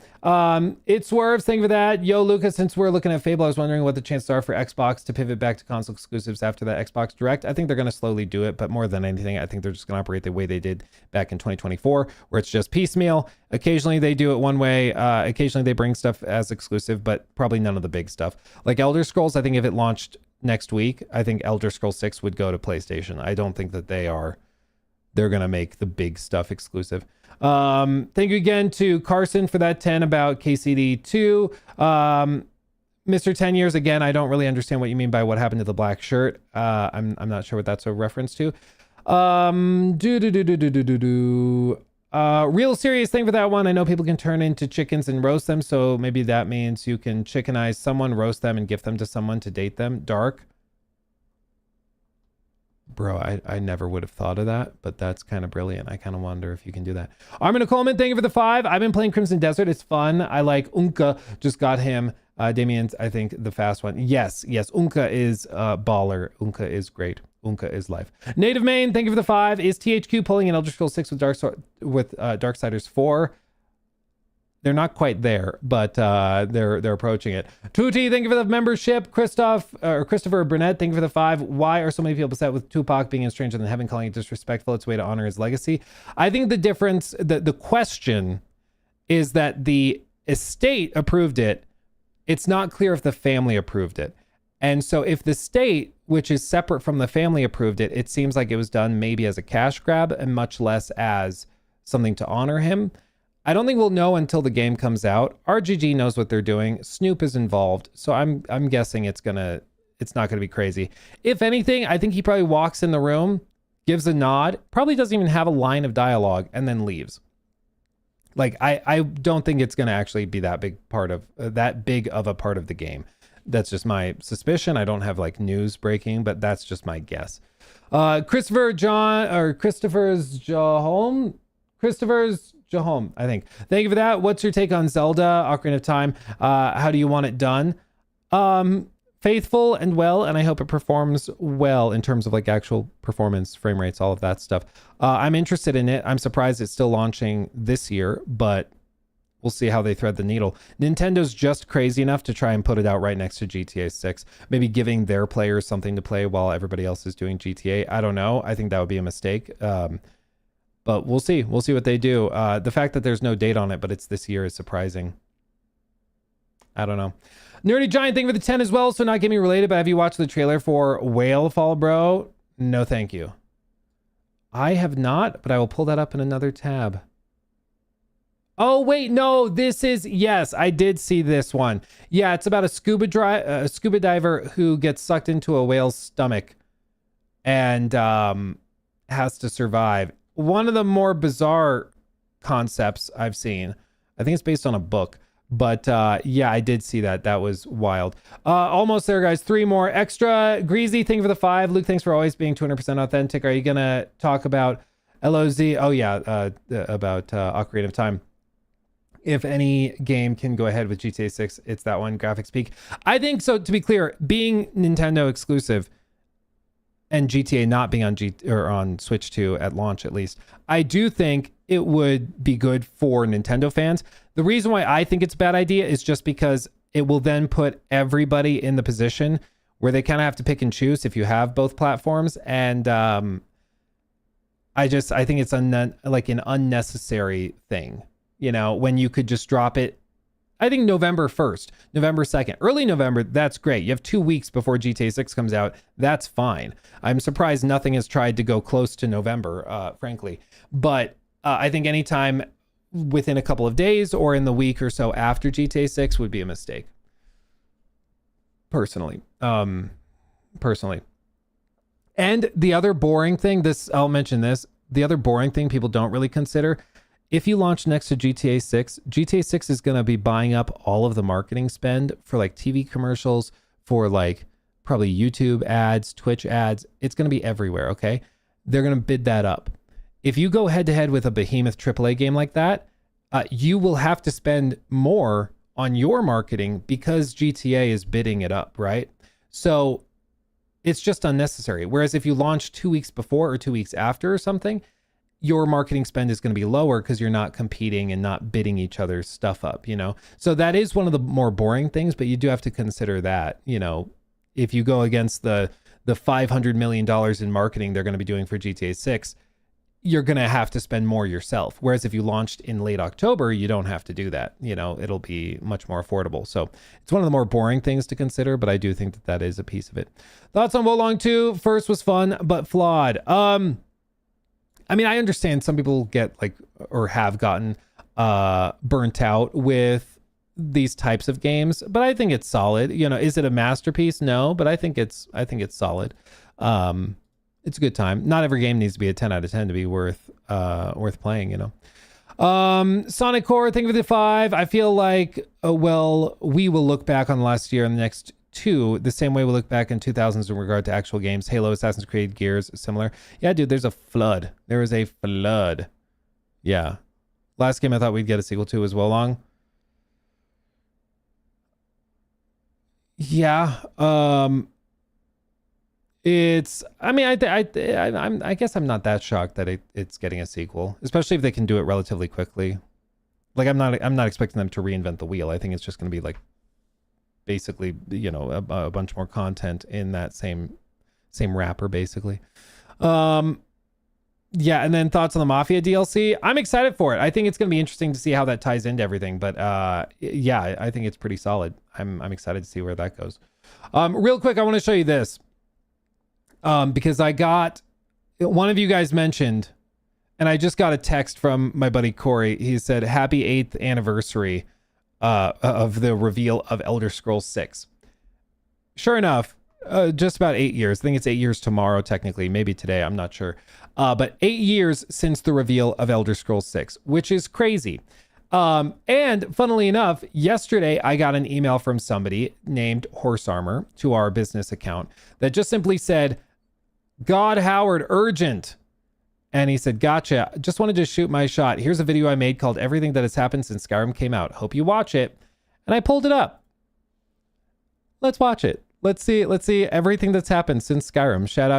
It Swerves, thank you for that. Yo, Lucas, since we're looking at Fable, I was wondering what the chances are for Xbox to pivot back to console exclusives after that Xbox Direct. I think they're going to slowly do it, but more than anything, I think they're just going to operate the way they did back in 2024, where it's just piecemeal. Occasionally they do it one way. Occasionally they bring stuff as exclusive, but probably none of the big stuff. Like Elder Scrolls, I think if it launched next week, I think Elder Scrolls 6 would go to PlayStation. I don't think that they're going to make the big stuff exclusive. Thank you again to Carson for that 10 about KCD 2. Mr. 10 years, again, I don't really understand what you mean by what happened to the black shirt. I'm not sure what that's a reference to. Real serious thing for that one. I know people can turn into chickens and roast them, so maybe that means you can chickenize someone, roast them, and gift them to someone to date them. Dark. Bro, I never would have thought of that, but that's kind of brilliant. I kind of wonder if you can do that. Armin Coleman, thank you for the 5. I've been playing Crimson Desert. It's fun. I like Unka. Just got him. Damien's, I think, the fast one. Yes. Unka is baller. Unka is great. Unka is life. Native Main, thank you for the 5. Is THQ pulling an Elder Scrolls 6 with Darksiders 4? They're not quite there, but they're approaching it. Tuti, thank you for the membership. Christopher Burnett, thank you for the 5. Why are so many people upset with Tupac being in Stranger Than Heaven, calling it disrespectful? It's a way to honor his legacy. I think the difference, the question is that the estate approved it. It's not clear if the family approved it. And so if the state, which is separate from the family, approved it, it seems like it was done maybe as a cash grab and much less as something to honor him. I don't think we'll know until the game comes out. RGG knows what they're doing. Snoop is involved. So I'm guessing it's not gonna be crazy. If anything, I think he probably walks in the room, gives a nod, probably doesn't even have a line of dialogue, and then leaves. Like I don't think it's gonna actually be that big of a part of the game. That's just my suspicion. I don't have like news breaking, but that's just my guess. Christopher's Jahome, I think. Thank you for that. What's your take on Zelda Ocarina of Time? How do you want it done? Faithful and well, and I hope it performs well in terms of like actual performance, frame rates, all of that stuff. I'm interested in it. I'm surprised it's still launching this year, but we'll see how they thread the needle. Nintendo's just crazy enough to try and put it out right next to GTA 6, maybe giving their players something to play while everybody else is doing GTA. I don't know. I think that would be a mistake. But we'll see. We'll see what they do. The fact that there's no date on it, but it's this year is surprising. I don't know. Nerdy Giant, thank you for the 10 as well. So not gaming related, but have you watched the trailer for Whalefall, bro? No, thank you. I have not, but I will pull that up in another tab. Oh, wait, no, this is, yes, I did see this one. Yeah, it's about a scuba diver who gets sucked into a whale's stomach and has to survive. One of the more bizarre concepts I've seen. I think it's based on a book, but yeah, I did see that. That was wild. Almost there, guys. 3 more extra. Greasy, thank you for the 5. Luke, thanks for always being 200% authentic. Are you gonna talk about LOZ? Oh yeah, about Ocarina of Time. If any game can go ahead with GTA 6, it's that one, graphics peak. I think so. To be clear, being Nintendo exclusive and GTA not being on Switch 2 at launch, at least, I do think it would be good for Nintendo fans. The reason why I think it's a bad idea is just because it will then put everybody in the position where they kind of have to pick and choose if you have both platforms. And I think it's like an unnecessary thing, you know, when you could just drop it. I think November 1st, November 2nd, early November, that's great. You have 2 weeks before GTA 6 comes out. That's fine. I'm surprised nothing has tried to go close to November, frankly. But I think anytime within a couple of days or in the week or so after GTA 6 would be a mistake. Personally. And the other boring thing, I'll mention this, the other boring thing people don't really consider, if you launch next to GTA 6, GTA 6 is going to be buying up all of the marketing spend for like TV commercials, for like probably YouTube ads, Twitch ads. It's going to be everywhere, okay? They're going to bid that up. If you go head to head with a behemoth AAA game like that, you will have to spend more on your marketing because GTA is bidding it up, right? So it's just unnecessary. Whereas if you launch 2 weeks before or 2 weeks after or something, your marketing spend is going to be lower because you're not competing and not bidding each other's stuff up, you know? So that is one of the more boring things, but you do have to consider that, you know, if you go against the $500 million in marketing they're going to be doing for GTA 6, you're going to have to spend more yourself. Whereas if you launched in late October, you don't have to do that. You know, it'll be much more affordable. So it's one of the more boring things to consider, but I do think that that is a piece of it. Thoughts on Wo Long 2? First was fun, but flawed. I mean, I understand some people get like, or have gotten burnt out with these types of games, but I think it's solid. You know, is it a masterpiece? No, but I think it's solid. It's a good time. Not every game needs to be a 10 out of 10 to be worth playing, you know. Sonic Core, thank you for the 5. I feel like, we will look back on last year and the next 2 the same way we look back in 2000s in regard to actual games. Halo, Assassin's Creed, Gears, similar. Yeah, dude, there's a flood. There is a flood. Yeah. Last game I thought we'd get a sequel to was Wo Long. Yeah. It's, I mean, I guess I'm not that shocked that it's getting a sequel, especially if they can do it relatively quickly. Like, I'm not expecting them to reinvent the wheel. I think it's just going to be like basically, you know, a bunch more content in that same wrapper, basically. Yeah, and then thoughts on the Mafia DLC. I'm excited for it. I think it's going to be interesting to see how that ties into everything. But yeah, I think it's pretty solid. I'm excited to see where that goes. Real quick, I want to show you this. Because I got, one of you guys mentioned, and I just got a text from my buddy Corey. He said, happy 8th anniversary of the reveal of Elder Scrolls 6. Sure enough, just about 8 years. I think it's 8 years tomorrow, technically, maybe today, I'm not sure. But 8 years since the reveal of Elder Scrolls 6, which is crazy. And funnily enough, yesterday I got an email from somebody named Horse Armor to our business account that just simply said, God Howard, urgent. And he said, gotcha. Just wanted to shoot my shot. Here's a video I made called Everything That Has Happened Since Skyrim Came Out. Hope you watch it. And I pulled it up. Let's watch it. Let's see everything that's happened since Skyrim. Shout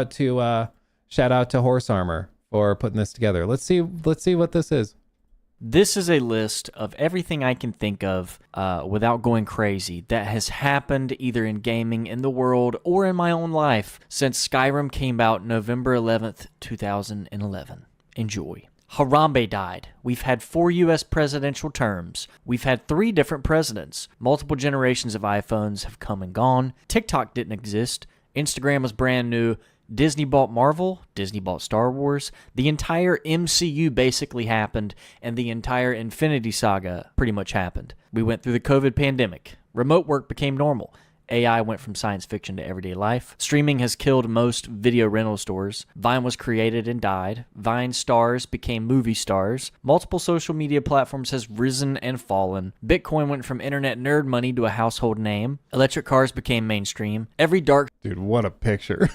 out to Horse Armor for putting this together. Let's see what this is. This is a list of everything I can think of without going crazy that has happened either in gaming, in the world, or in my own life since Skyrim came out November 11th, 2011. Enjoy. Harambe died. We've had 4 U.S. presidential terms. We've had 3 different presidents. Multiple generations of iPhones have come and gone. TikTok didn't exist. Instagram was brand new. Disney bought Marvel, Disney bought Star Wars, the entire MCU basically happened, and the entire Infinity Saga pretty much happened. We went through the COVID pandemic. Remote work became normal. AI went from science fiction to everyday life. Streaming has killed most video rental stores. Vine was created and died. Vine stars became movie stars. Multiple social media platforms has risen and fallen. Bitcoin went from internet nerd money to a household name. Electric cars became mainstream. Every dark... Dude, what a picture.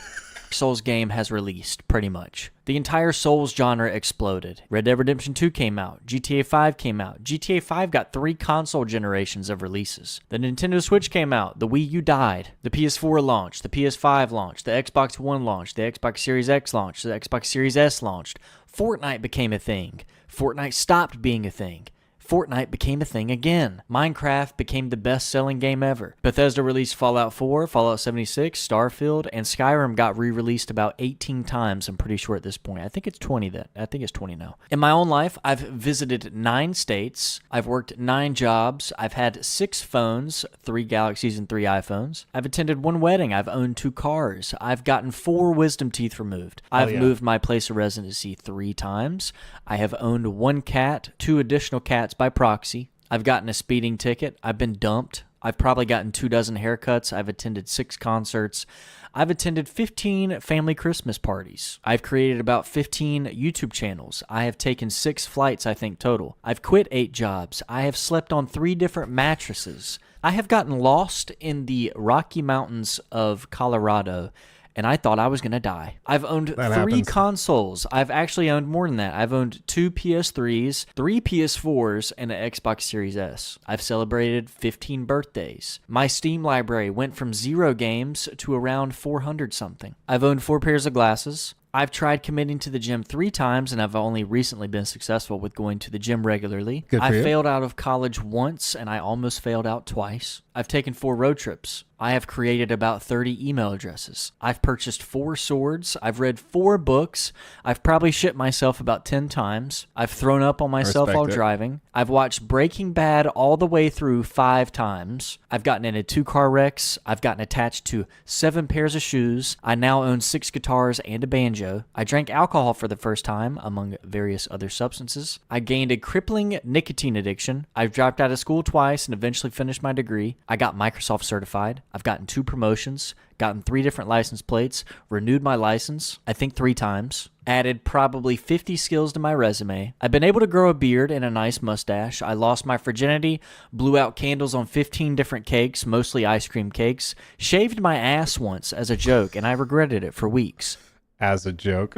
Souls game has released, pretty much. The entire Souls genre exploded. Red Dead Redemption 2 came out. GTA 5 came out. GTA 5 got 3 console generations of releases. The Nintendo Switch came out. The Wii U died. The PS4 launched. The PS5 launched. The Xbox One launched. The Xbox Series X launched. The Xbox Series S launched. Fortnite became a thing. Fortnite stopped being a thing. Fortnite became a thing again. Minecraft became the best-selling game ever. Bethesda released Fallout 4, Fallout 76, Starfield, and Skyrim got re-released about 18 times, I'm pretty sure at this point. I think it's 20 then. I think it's 20 now. In my own life, I've visited 9 states. I've worked 9 jobs. I've had 6 phones, 3 Galaxies and 3 iPhones. I've attended 1 wedding. I've owned 2 cars. I've gotten 4 wisdom teeth removed. I've moved my place of residency 3 times. I have owned 1 cat, 2 additional cats by proxy. I've gotten a speeding ticket. I've been dumped. I've probably gotten 24 haircuts. I've attended 6 concerts. I've attended 15 family Christmas parties. I've created about 15 YouTube channels. I have taken 6 flights, I think, total. I've quit 8 jobs. I have slept on 3 different mattresses. I have gotten lost in the Rocky Mountains of Colorado, and I thought I was going to die. I've owned 3 consoles. I've actually owned more than that. I've owned 2 PS3s, 3 PS4s, and an Xbox Series S. I've celebrated 15 birthdays. My Steam library went from 0 games to around 400 something. I've owned 4 pairs of glasses. I've tried committing to the gym 3 times, and I've only recently been successful with going to the gym regularly. Good for I you. failed out of college once, and I almost failed out twice. I've taken 4 road trips. I have created about 30 email addresses. I've purchased 4 swords. I've read 4 books. I've probably shit myself about 10 times. I've thrown up on myself Respect while it. driving. I've watched Breaking Bad all the way through 5 times. I've gotten into 2 car wrecks. I've gotten attached to 7 pairs of shoes. I now own 6 guitars and a banjo. I drank alcohol for the first time, among various other substances. I gained a crippling nicotine addiction. I've dropped out of school twice and eventually finished my degree. I got Microsoft certified. I've gotten 2 promotions, gotten 3 different license plates, renewed my license, I think 3 times, added probably 50 skills to my resume. I've been able to grow a beard and a nice mustache. I lost my virginity, blew out candles on 15 different cakes, mostly ice cream cakes, shaved my ass once as a joke, and I regretted it for weeks. As a joke.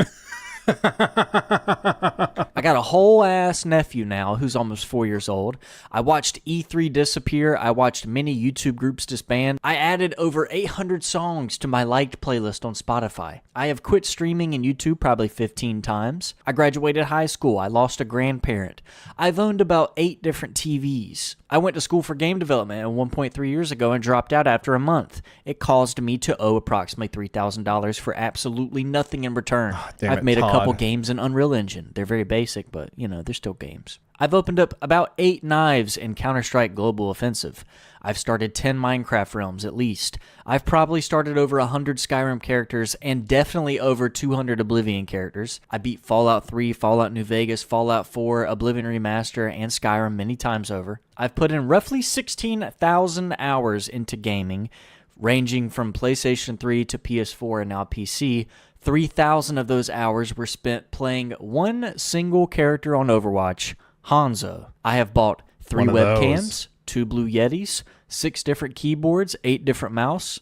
I got a whole ass nephew now who's almost 4 years old. I watched E3 disappear. I watched many YouTube groups disband. I added over 800 songs to my liked playlist on Spotify. I have quit streaming in YouTube probably 15 times. I graduated high school. I lost a grandparent. I've owned about 8 different TVs. I went to school for game development at 1.3 years ago and dropped out after a month. It caused me to owe approximately $3,000 for absolutely nothing in return. I've made a couple games in Unreal Engine. They're very basic, but, you know, they're still games. I've opened up about 8 knives in Counter-Strike Global Offensive. I've started 10 Minecraft realms at least. I've probably started over 100 Skyrim characters and definitely over 200 Oblivion characters. I beat Fallout 3, Fallout New Vegas, Fallout 4, Oblivion Remaster, and Skyrim many times over. I've put in roughly 16,000 hours into gaming, ranging from PlayStation 3 to PS4 and now PC. 3,000 of those hours were spent playing one single character on Overwatch, Hanzo. I have bought 3 webcams, 2 Blue Yetis, 6 different keyboards, 8 different mice,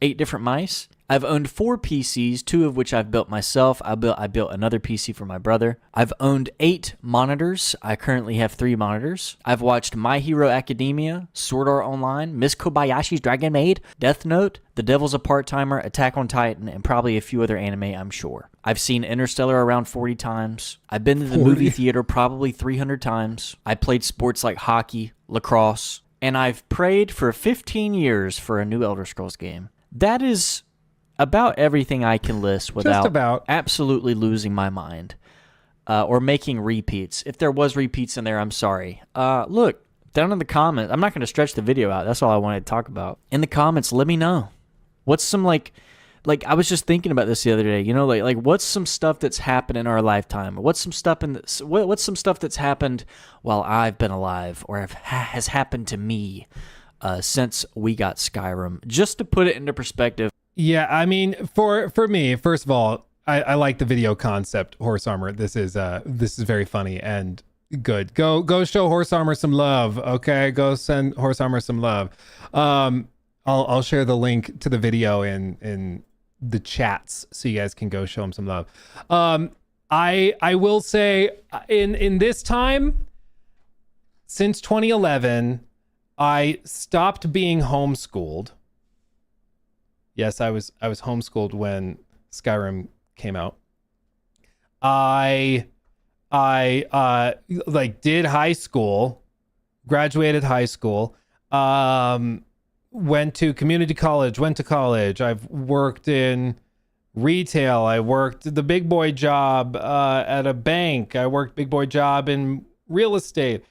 8 different mice. I've owned 4 PCs, 2 of which I've built myself. I built another PC for my brother. I've owned 8 monitors. I currently have 3 monitors. I've watched My Hero Academia, Sword Art Online, Miss Kobayashi's Dragon Maid, Death Note, The Devil's a Part-Timer, Attack on Titan, and probably a few other anime, I'm sure. I've seen Interstellar around 40 times. I've been to the movie theater probably 300 times. I played sports like hockey, lacrosse, and I've prayed for 15 years for a new Elder Scrolls game. That is about everything I can list without absolutely losing my mind or making repeats. If there was repeats in there, I'm sorry. Look, down in the comments, I'm not going to stretch the video out. That's all I wanted to talk about. In the comments, let me know. What's some like I was just thinking about this the other day, you know, like what's some stuff that's happened in our lifetime? What's some stuff what's some stuff that's happened while I've been alive or has happened to me since we got Skyrim? Just to put it into perspective. Yeah, I mean, for me, first of all, I like the video concept, Horse Armor. This is very funny and good. Go show Horse Armor some love, okay? Go send Horse Armor some love. I'll share the link to the video in the chats so you guys can go show him some love. I will say in this time since 2011, I stopped being homeschooled. Yes, I was homeschooled when Skyrim came out. I like did high school, graduated high school, went to community college, went to college. I've worked in retail. I worked the big boy job at a bank. I worked big boy job in real estate.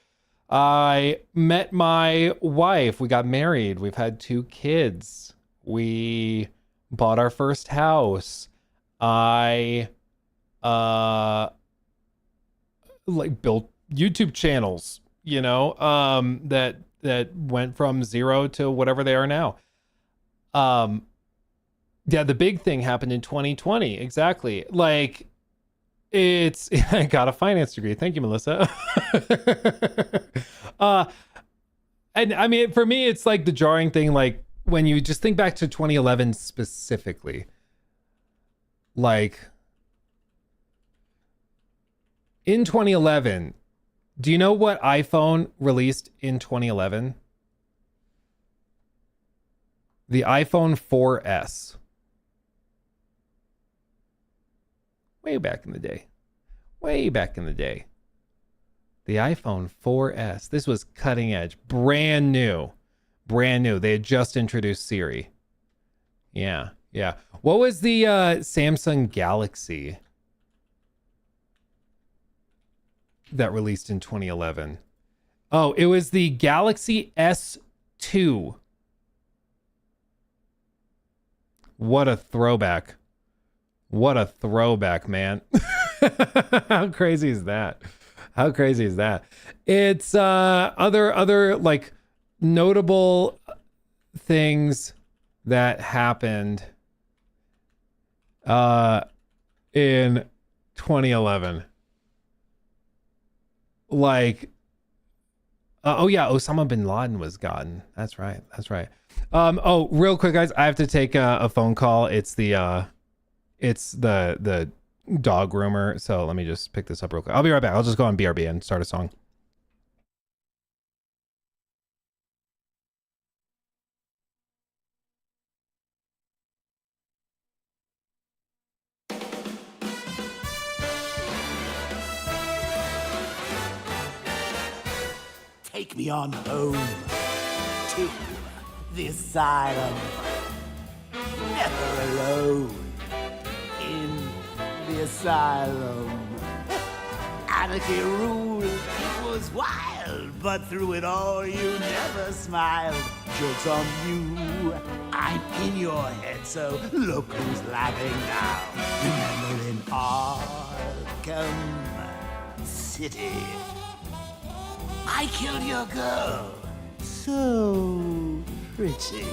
I met my wife. We got married. We've had 2 kids. We bought our first house. I like built YouTube channels, you know, that went from 0 to whatever they are now. Yeah, the big thing happened in 2020. Exactly. Like it's I got a finance degree. Thank you, Melissa. And I mean, for me, it's like the jarring thing, like when you just think back to 2011 specifically, like in 2011, do you know what iPhone released in 2011? The iPhone 4S. Way back in the day. Way back in the day. The iPhone 4S. This was cutting edge. Brand new. Brand new. They had just introduced Siri. Yeah. Yeah. What was the Samsung Galaxy that released in 2011? Oh, it was the Galaxy S2. What a throwback. What a throwback, man. How crazy is that? How crazy is that? It's other like notable things that happened in 2011. Like oh yeah, Osama bin Laden was gotten. That's right. That's right. Oh, real quick, guys, I have to take a phone call. It's the dog groomer. So let me just pick this up real quick. I'll be right back. I'll just go on BRB and start a song. Take me on home to the asylum. Never alone in the asylum. Anarchy ruled, it was wild, but through it all you never smiled. Joke's on you, I'm in your head, so look who's laughing now. Remember in Arkham City, I killed your girl, so pretty.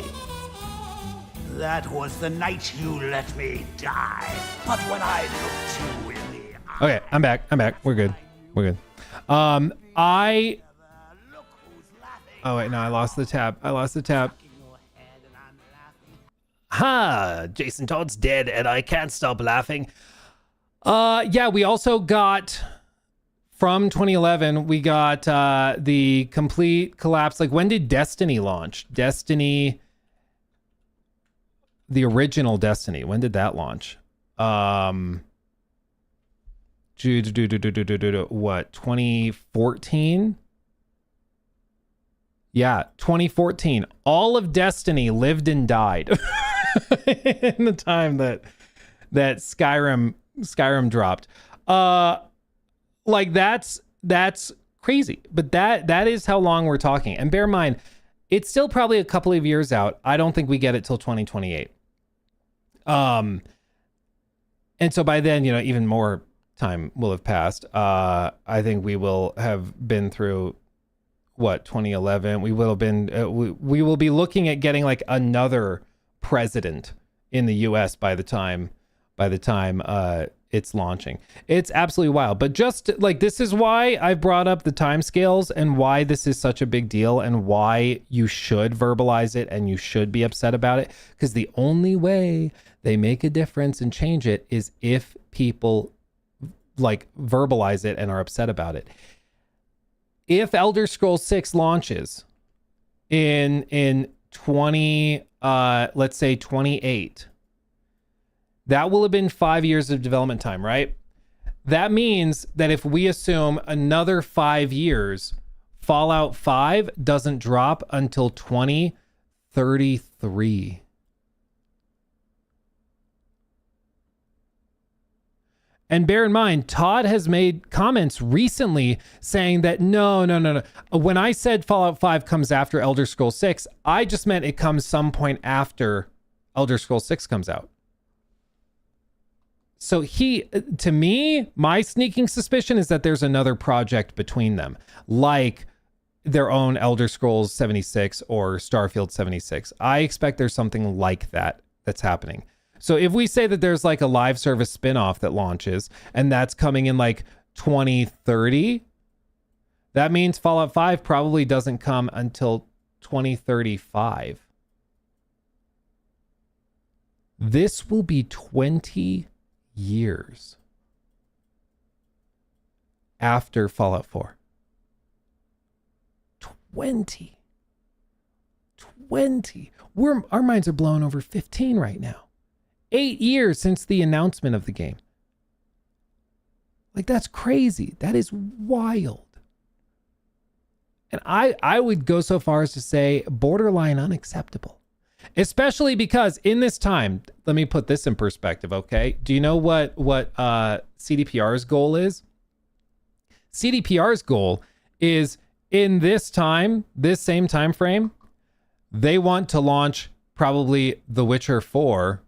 That was the night you let me die. But when I looked you in the eye... Okay, I'm back. We're good. We're good. Oh wait, no, I lost the tab. Ha! Jason Todd's dead and I can't stop laughing. Yeah, we also got... From 2011, we got the complete collapse. Like, when did Destiny launch? Destiny, the original Destiny. When did that launch? What? 2014? Yeah, 2014. All of Destiny lived and died in the time that Skyrim dropped. Like that's crazy, but that is how long we're talking. And bear in mind, it's still probably a couple of years out. I don't think we get it till 2028. And so by then, you know, even more time will have passed. I think we will have been through 2011. We will have been. We will be looking at getting like another president in the U.S. by the time by the time it's launching. It's absolutely wild. But just like, this is why I brought up the timescales and why this is such a big deal and why you should verbalize it and you should be upset about it. Because the only way they make a difference and change it is if people like verbalize it and are upset about it. If Elder Scrolls 6 launches in 20, let's say 28, that will have been 5 years of development time, right? That means that if we assume another 5 years, Fallout 5 doesn't drop until 2033. And bear in mind, Todd has made comments recently saying that no. When I said Fallout 5 comes after Elder Scrolls 6, I just meant it comes some point after Elder Scrolls 6 comes out. So to me, my sneaking suspicion is that there's another project between them, like their own Elder Scrolls 76 or Starfield 76. I expect there's something like that that's happening. So if we say that there's like a live service spinoff that launches and that's coming in like 2030, that means Fallout 5 probably doesn't come until 2035. This will be 20 years after Fallout 4. 20. Our minds are blown over 15 right now. 8 years since the announcement of the game. Like, that's crazy. That is wild. And I would go so far as to say borderline unacceptable. Especially because in this time, let me put this in perspective, okay? Do you know what CDPR's goal is? CDPR's goal is in this same time frame, they want to launch probably The Witcher 4,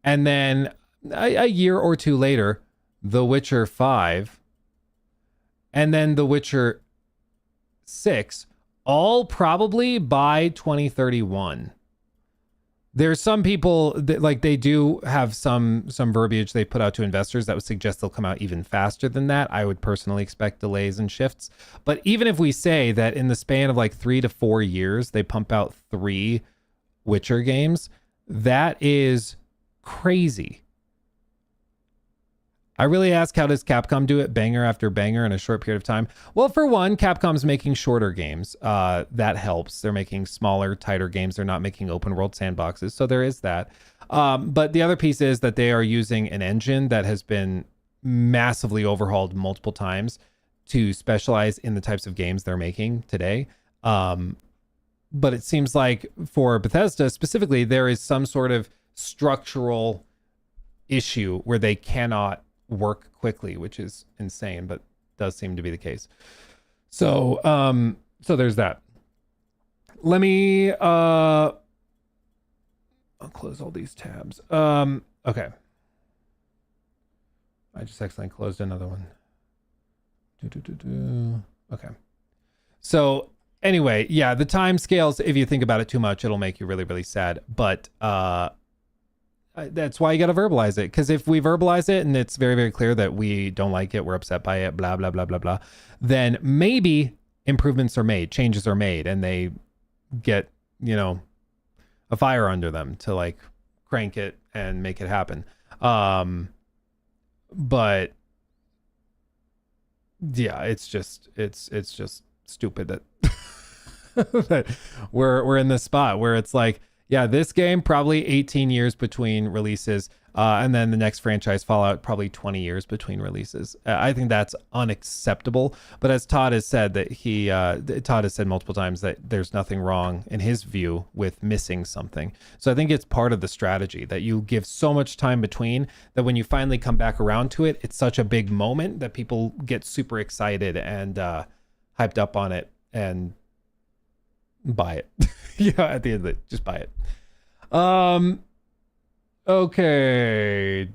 and then a year or two later, The Witcher 5, and then The Witcher 6, all probably by 2031. There's some people that, like, they do have some verbiage they put out to investors that would suggest they'll come out even faster than that. I would personally expect delays and shifts. But even if we say that in the span of like 3 to 4 years, they pump out 3 Witcher games, that is crazy. I really ask, how does Capcom do it banger after banger in a short period of time? Well, for one, Capcom's making shorter games. That helps. They're making smaller, tighter games. They're not making open world sandboxes. So there is that. But the other piece is that they are using an engine that has been massively overhauled multiple times to specialize in the types of games they're making today. But it seems like for Bethesda specifically, there is some sort of structural issue where they cannot work quickly, which is insane, but does seem to be the case. So there's that. Let me I'll close all these tabs. Okay. I just accidentally closed another one. Okay. So anyway, yeah, the time scales, if you think about it too much, it'll make you really, really sad. But that's why you got to verbalize it. Because if we verbalize it and it's very, very clear that we don't like it, we're upset by it, blah, blah, blah, blah, blah, then maybe improvements are made, changes are made, and they get, a fire under them to like crank it and make it happen. But yeah, it's just stupid that that we're in this spot where it's like, yeah, this game probably 18 years between releases, and then the next franchise, Fallout, probably 20 years between releases. I think that's unacceptable. But as Todd has said, Todd has said multiple times that there's nothing wrong in his view with missing something. So I think it's part of the strategy that you give so much time between that when you finally come back around to it, it's such a big moment that people get super excited and hyped up on it and buy it. Yeah, at the end of it, just buy it. Okay.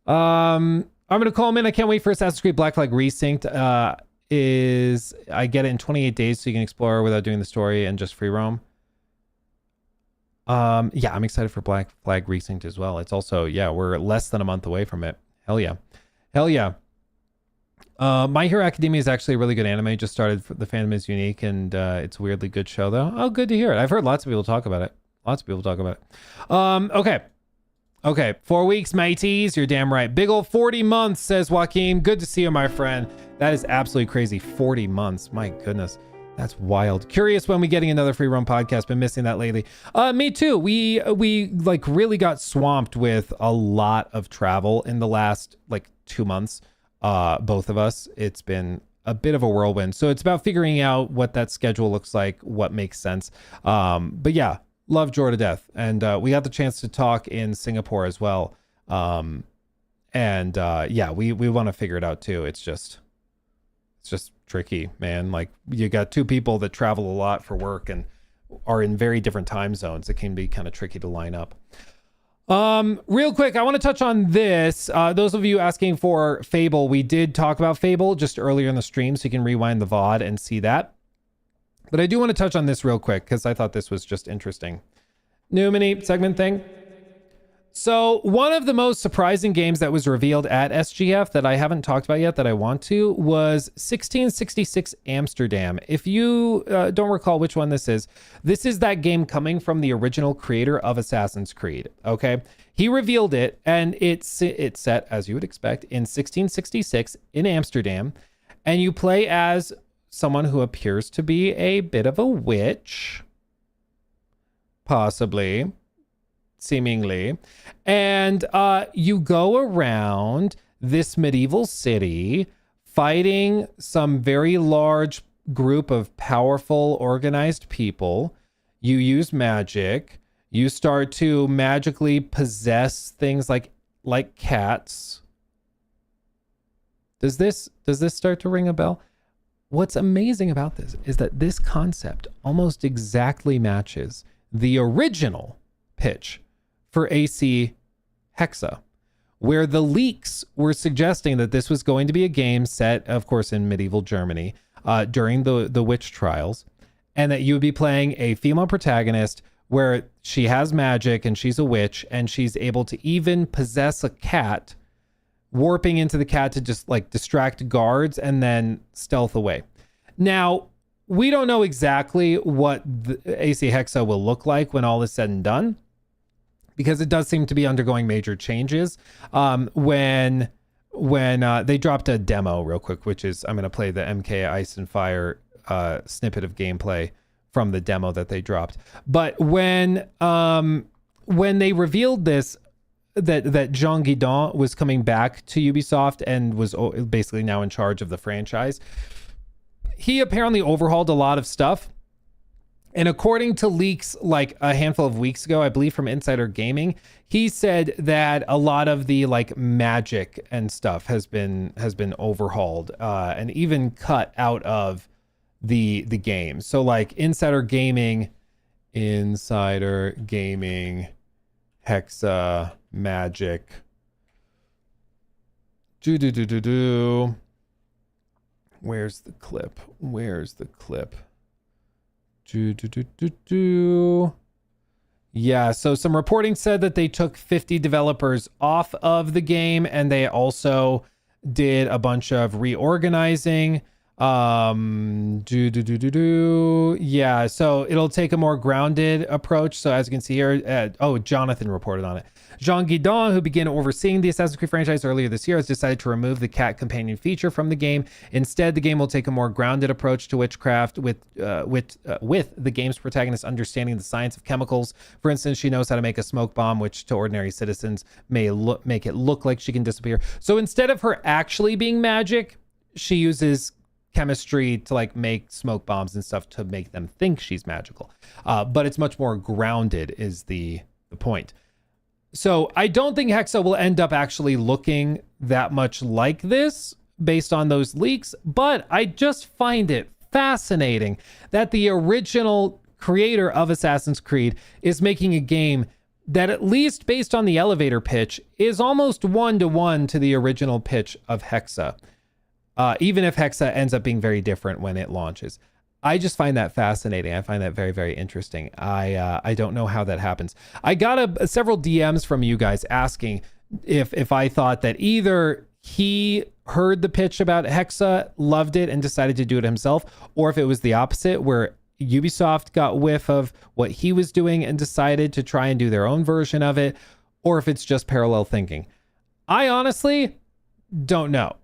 I'm gonna call him in. I can't wait for Assassin's Creed Black Flag Resynced. I get it in 28 days so you can explore without doing the story and just free roam. Yeah, I'm excited for Black Flag Resynced as well. It's also, yeah, we're less than a month away from it. Hell yeah. Hell yeah. My Hero Academia is actually a really good anime. Just started. The fandom is unique, and it's a weirdly good show, though. Oh, good to hear it. I've heard lots of people talk about it. Okay. 4 weeks, mateys. You're damn right. Big ol' 40 months, says Joaquin. Good to see you, my friend. That is absolutely crazy. 40 months. My goodness. That's wild. Curious when we getting another free run podcast. Been missing that lately. Me too. We like really got swamped with a lot of travel in the last like 2 months. Both of us. It's been a bit of a whirlwind. So it's about figuring out what that schedule looks like, what makes sense. But yeah, love Jorah to death. And we got the chance to talk in Singapore as well. Yeah, we want to figure it out too. It's just tricky, man. Like, you got two people that travel a lot for work and are in very different time zones. It can be kind of tricky to line up. Real quick, I want to touch on this. Those of you asking for Fable, we did talk about Fable just earlier in the stream, so you can rewind the VOD and see that. But I do want to touch on this real quick because I thought this was just interesting. New mini segment thing. So one of the most surprising games that was revealed at SGF that I haven't talked about yet that I want to was 1666 Amsterdam. If you don't recall which one this is that game coming from the original creator of Assassin's Creed. Okay, he revealed it, and it's set, as you would expect, in 1666 in Amsterdam, and you play as someone who appears to be a bit of a witch, possibly. Seemingly. And you go around this medieval city fighting some very large group of powerful, organized people. You use magic. You start to magically possess things like cats. Does this start to ring a bell? What's amazing about this is that this concept almost exactly matches the original pitch for AC Hexa, where the leaks were suggesting that this was going to be a game set, of course, in medieval Germany during the witch trials, and that you would be playing a female protagonist where she has magic and she's a witch and she's able to even possess a cat, warping into the cat to just like distract guards and then stealth away. Now, we don't know exactly what the AC Hexa will look like when all is said and done, because it does seem to be undergoing major changes. When they dropped a demo real quick, which is, I'm going to play the MK Ice and Fire snippet of gameplay from the demo that they dropped. But when they revealed this, that Jean Guidon was coming back to Ubisoft and was basically now in charge of the franchise, he apparently overhauled a lot of stuff. And according to leaks like a handful of weeks ago, I believe from Insider Gaming, he said that a lot of the like magic and stuff has been overhauled and even cut out of the game. So like Insider Gaming, Hexa magic. Where's the clip? Yeah, so some reporting said that they took 50 developers off of the game, and they also did a bunch of reorganizing. Yeah, so it'll take a more grounded approach. So as you can see here, Jonathan reported on it. Jean Guidon, who began overseeing the Assassin's Creed franchise earlier this year, has decided to remove the cat companion feature from the game. Instead, the game will take a more grounded approach to witchcraft with the game's protagonist understanding the science of chemicals. For instance, she knows how to make a smoke bomb, which to ordinary citizens may make it look like she can disappear. So instead of her actually being magic, she uses chemistry to like make smoke bombs and stuff to make them think she's magical. But it's much more grounded is the point. So I don't think Hexa will end up actually looking that much like this based on those leaks, but I just find it fascinating that the original creator of Assassin's Creed is making a game that, at least based on the elevator pitch, is almost 1-to-1 to the original pitch of Hexa. Even if Hexa ends up being very different when it launches. I just find that fascinating. I find that very, very interesting. I don't know how that happens. I got several DMs from you guys asking if I thought that either he heard the pitch about Hexa, loved it, and decided to do it himself, or if it was the opposite, where Ubisoft got whiff of what he was doing and decided to try and do their own version of it, or if it's just parallel thinking. I honestly don't know.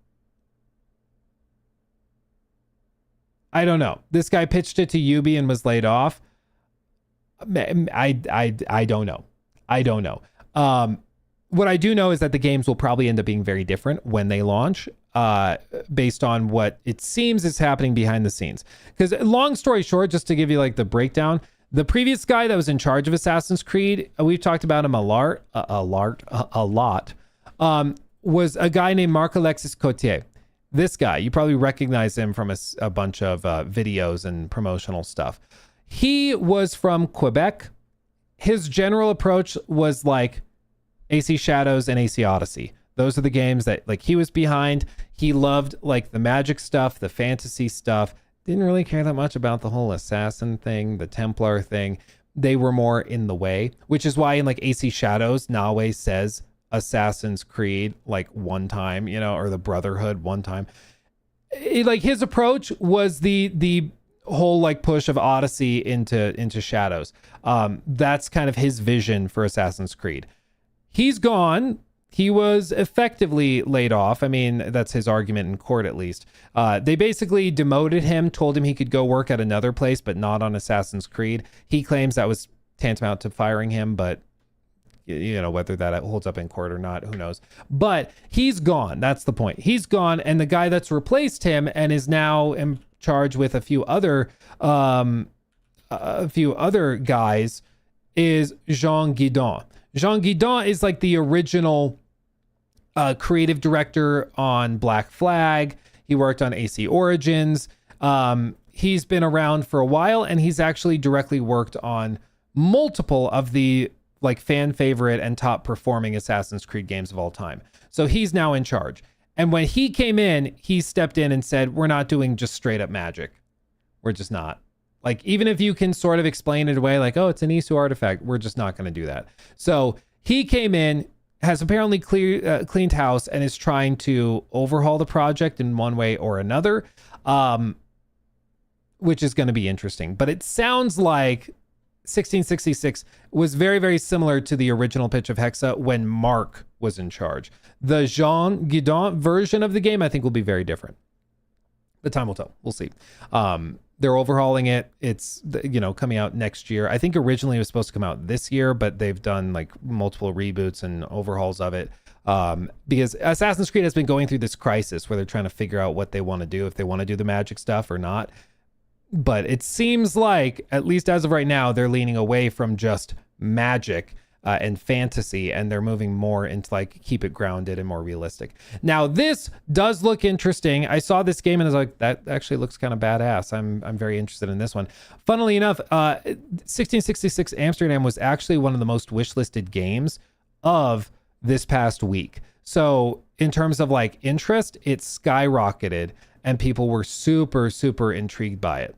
I don't know. This guy pitched it to Ubi and was laid off. I don't know. I don't know. What I do know is that the games will probably end up being very different when they launch, based on what it seems is happening behind the scenes. Because long story short, just to give you like the breakdown, the previous guy that was in charge of Assassin's Creed, we've talked about him a lot, was a guy named Marc-Alexis Cotier. This guy, you probably recognize him from a bunch of videos and promotional stuff. He was from Quebec. His general approach was like AC Shadows and AC Odyssey. Those are the games that like he was behind. He loved like the magic stuff, the fantasy stuff. Didn't really care that much about the whole assassin thing, the Templar thing. They were more in the way, which is why in like AC Shadows, Nawe says Assassin's Creed like one time, you know, or the Brotherhood one time. Like his approach was the whole like push of Odyssey into Shadows. That's kind of his vision for Assassin's Creed. He's gone. He was effectively laid off. I mean, that's his argument in court, at least. They basically demoted him, told him he could go work at another place, but not on Assassin's Creed. He claims that was tantamount to firing him, but you know, whether that holds up in court or not, who knows. But he's gone. That's the point. He's gone. And the guy that's replaced him and is now in charge with a few other guys is Jean Guidon. Jean Guidon is like the original creative director on Black Flag. He worked on AC Origins. He's been around for a while, and he's actually directly worked on multiple of the like fan favorite and top performing Assassin's Creed games of all time. So he's now in charge. And when he came in, he stepped in and said, we're not doing just straight up magic. We're just not. Like, even if you can sort of explain it away, like, oh, it's an Isu artifact, we're just not going to do that. So he came in, has apparently cleaned house, and is trying to overhaul the project in one way or another, which is going to be interesting. But it sounds like 1666 was very, very similar to the original pitch of Hexa when Mark was in charge. The Jean Guidon version of the game, I think, will be very different. But time will tell. We'll see. They're overhauling it. It's, you know, coming out next year. I think originally it was supposed to come out this year, but they've done like multiple reboots and overhauls of it. Because Assassin's Creed has been going through this crisis where they're trying to figure out what they want to do, if they want to do the magic stuff or not. But it seems like, at least as of right now, they're leaning away from just magic and fantasy, and they're moving more into like keep it grounded and more realistic. Now, this does look interesting. I saw this game and I was like, that actually looks kind of badass. I'm very interested in this one. Funnily enough, 1666 Amsterdam was actually one of the most wishlisted games of this past week. So in terms of like interest, it skyrocketed and people were super, super intrigued by it.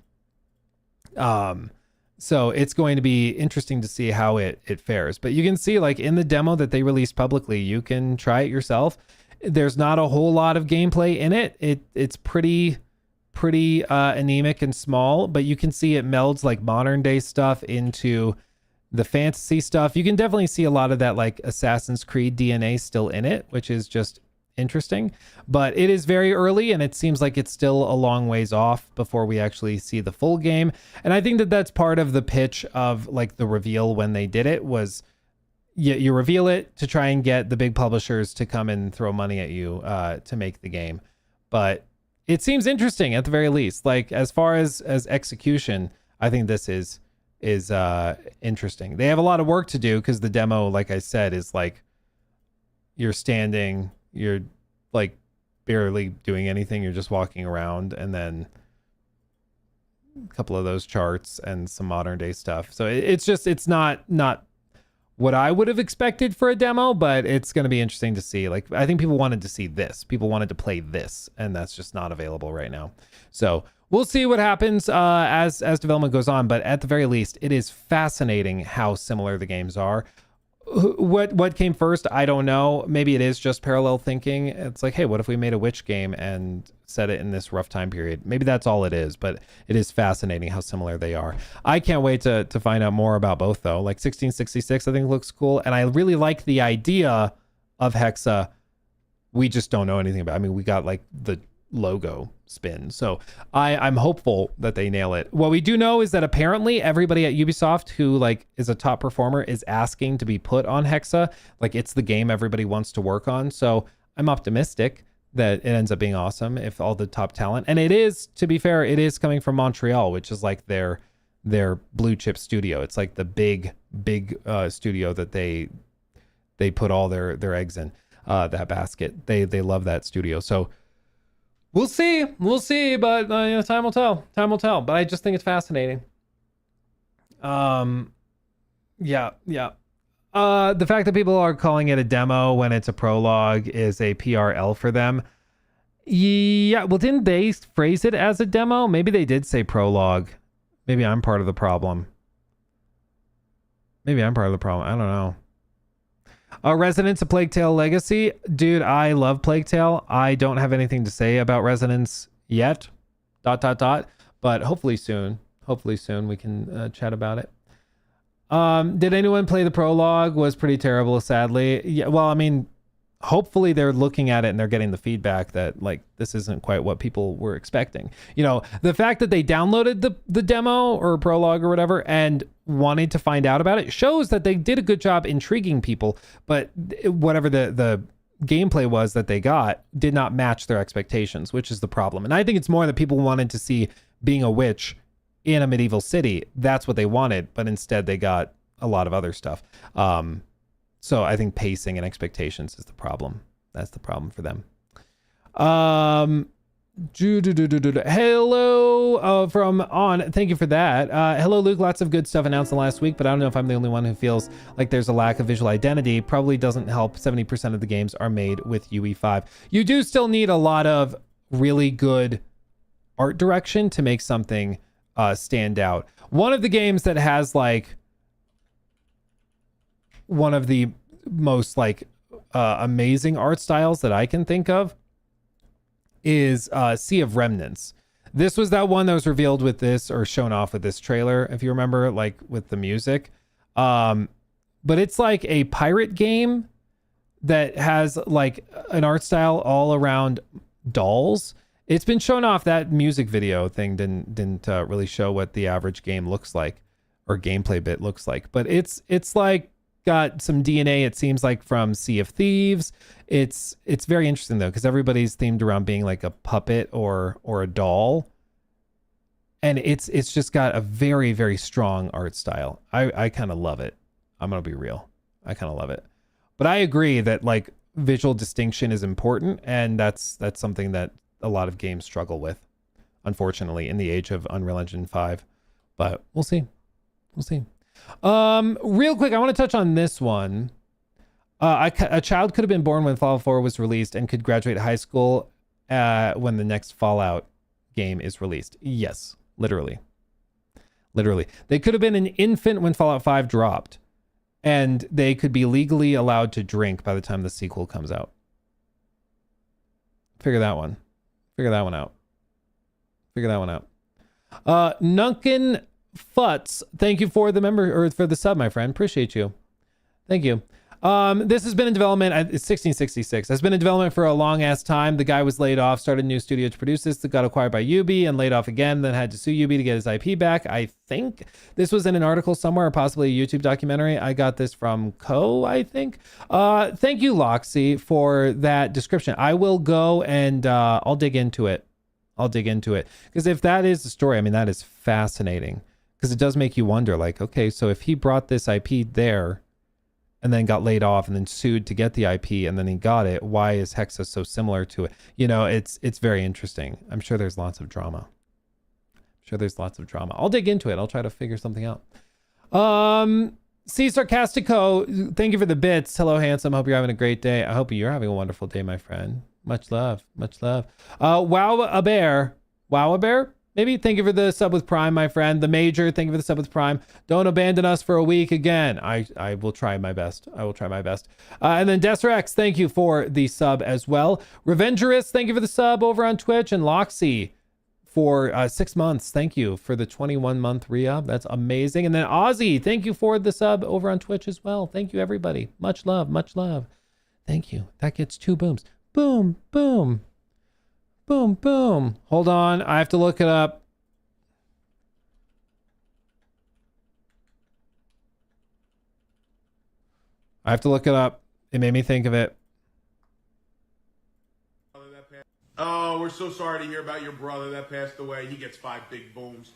So it's going to be interesting to see how it fares. But you can see, like, in the demo that they released publicly, you can try it yourself. There's not a whole lot of gameplay in it. It's pretty anemic and small, but you can see it melds like modern day stuff into the fantasy stuff. You can definitely see a lot of that like Assassin's Creed DNA still in it, which is just interesting. But it is very early, and it seems like it's still a long ways off before we actually see the full game. And I think that that's part of the pitch of like the reveal when they did it was you reveal it to try and get the big publishers to come and throw money at you to make the game. But it seems interesting at the very least. Like as far as execution, I think this is interesting. They have a lot of work to do because the demo, like I said, is like you're standing, you're like barely doing anything, you're just walking around, and then a couple of those charts and some modern day stuff. So it's not what I would have expected for a demo, but it's going to be interesting to see. Like, I think people wanted to see this. People wanted to play this, and that's just not available right now. So we'll see what happens as development goes on. But at the very least, it is fascinating how similar the games are. What came first? I don't know. Maybe it is just parallel thinking. It's like, hey, what if we made a witch game and set it in this rough time period? Maybe that's all it is, but it is fascinating how similar they are. I can't wait to find out more about both, though. Like 1666, I think looks cool. And I really like the idea of Hexa. We just don't know anything about it. I mean, we got like the logo spin. So I'm hopeful that they nail it. What we do know is that apparently everybody at Ubisoft who like is a top performer is asking to be put on Hexa. Like it's the game everybody wants to work on. So I'm optimistic that it ends up being awesome if all the top talent, and it is, to be fair, it is coming from Montreal, which is like their blue chip studio. It's like the big studio that they put all their eggs in that basket. They love that studio. So we'll see, but time will tell. But I just think it's fascinating. Yeah. The fact that people are calling it a demo when it's a prologue is a PRL for them. Yeah, well, didn't they phrase it as a demo? Maybe they did say prologue. Maybe I'm part of the problem. I don't know. Residence of Plague Tale Legacy. Dude, I love Plague Tale. I don't have anything to say about Resonance yet. ... But hopefully soon we can chat about it. Did anyone play the prologue? Was pretty terrible, sadly. Yeah, well, I mean, hopefully they're looking at it and they're getting the feedback that like this isn't quite what people were expecting. You know, the fact that they downloaded the demo or prologue or whatever and wanted to find out about it shows that they did a good job intriguing people, but whatever the gameplay was that they got did not match their expectations, which is the problem. And I think it's more that people wanted to see being a witch in a medieval city. That's what they wanted, but instead they got a lot of other stuff. So I think pacing and expectations is the problem. That's the problem for them. Hello from On. Thank you for that. Hello, Luke. Lots of good stuff announced in the last week, but I don't know if I'm the only one who feels like there's a lack of visual identity. Probably doesn't help. 70% of the games are made with UE5. You do still need a lot of really good art direction to make something stand out. One of the games that has like one of the most like amazing art styles that I can think of is Sea of Remnants. This was that one that was revealed with this or shown off with this trailer, if you remember, like with the music. But it's like a pirate game that has like an art style all around dolls. It's been shown off. That music video thing didn't really show what the average game looks like or gameplay bit looks like. But it's like got some DNA, it seems like, from Sea of Thieves. It's very interesting though, because everybody's themed around being like a puppet or a doll. And it's just got a very, very strong art style. I kind of love it. I'm gonna be real. I kind of love it. But I agree that like visual distinction is important, and that's something that a lot of games struggle with, unfortunately, in the age of Unreal Engine 5. But we'll see. Real quick, I want to touch on this one. A child could have been born when Fallout 4 was released and could graduate high school when the next Fallout game is released. Yes, literally. They could have been an infant when Fallout 5 dropped, and they could be legally allowed to drink by the time the sequel comes out. Figure that one out. Nunkin Futz, thank you for the member or for the sub, my friend. Appreciate you. Thank you. This has been in development. It's 1666. Has been in development for a long ass time. The guy was laid off, started a new studio to produce this, that got acquired by Ubi and laid off again, then had to sue Ubi to get his IP back. I think this was in an article somewhere, or possibly a YouTube documentary. I got this from I think. Thank you, Loxy, for that description. I will go and I'll dig into it. Because if that is the story, I mean, that is fascinating. Because it does make you wonder, like, okay, so if he brought this IP there and then got laid off and then sued to get the IP and then he got it, why is Hexa so similar to it? You know, it's very interesting. I'm sure there's lots of drama. I'll dig into it. I'll try to figure something out. C Sarcastico, thank you for the bits. Hello, handsome. Hope you're having a great day. I hope you're having a wonderful day, my friend. Much love. Wow a bear. Maybe. Thank you for the sub with Prime, my friend. The Major, thank you for the sub with Prime. Don't abandon us for a week again. I will try my best. I will try my best. And then Desrex, thank you for the sub as well. Revengerous, thank you for the sub over on Twitch. And Loxy for 6 months. Thank you for the 21-month re-up. That's amazing. And then Ozzy, thank you for the sub over on Twitch as well. Thank you, everybody. Much love, much love. Thank you. That gets 2 booms. Boom, boom. Boom, boom. Hold on. I have to look it up. I have to look it up. It made me think of it. Oh, we're so sorry to hear about your brother that passed away. He gets 5 big booms.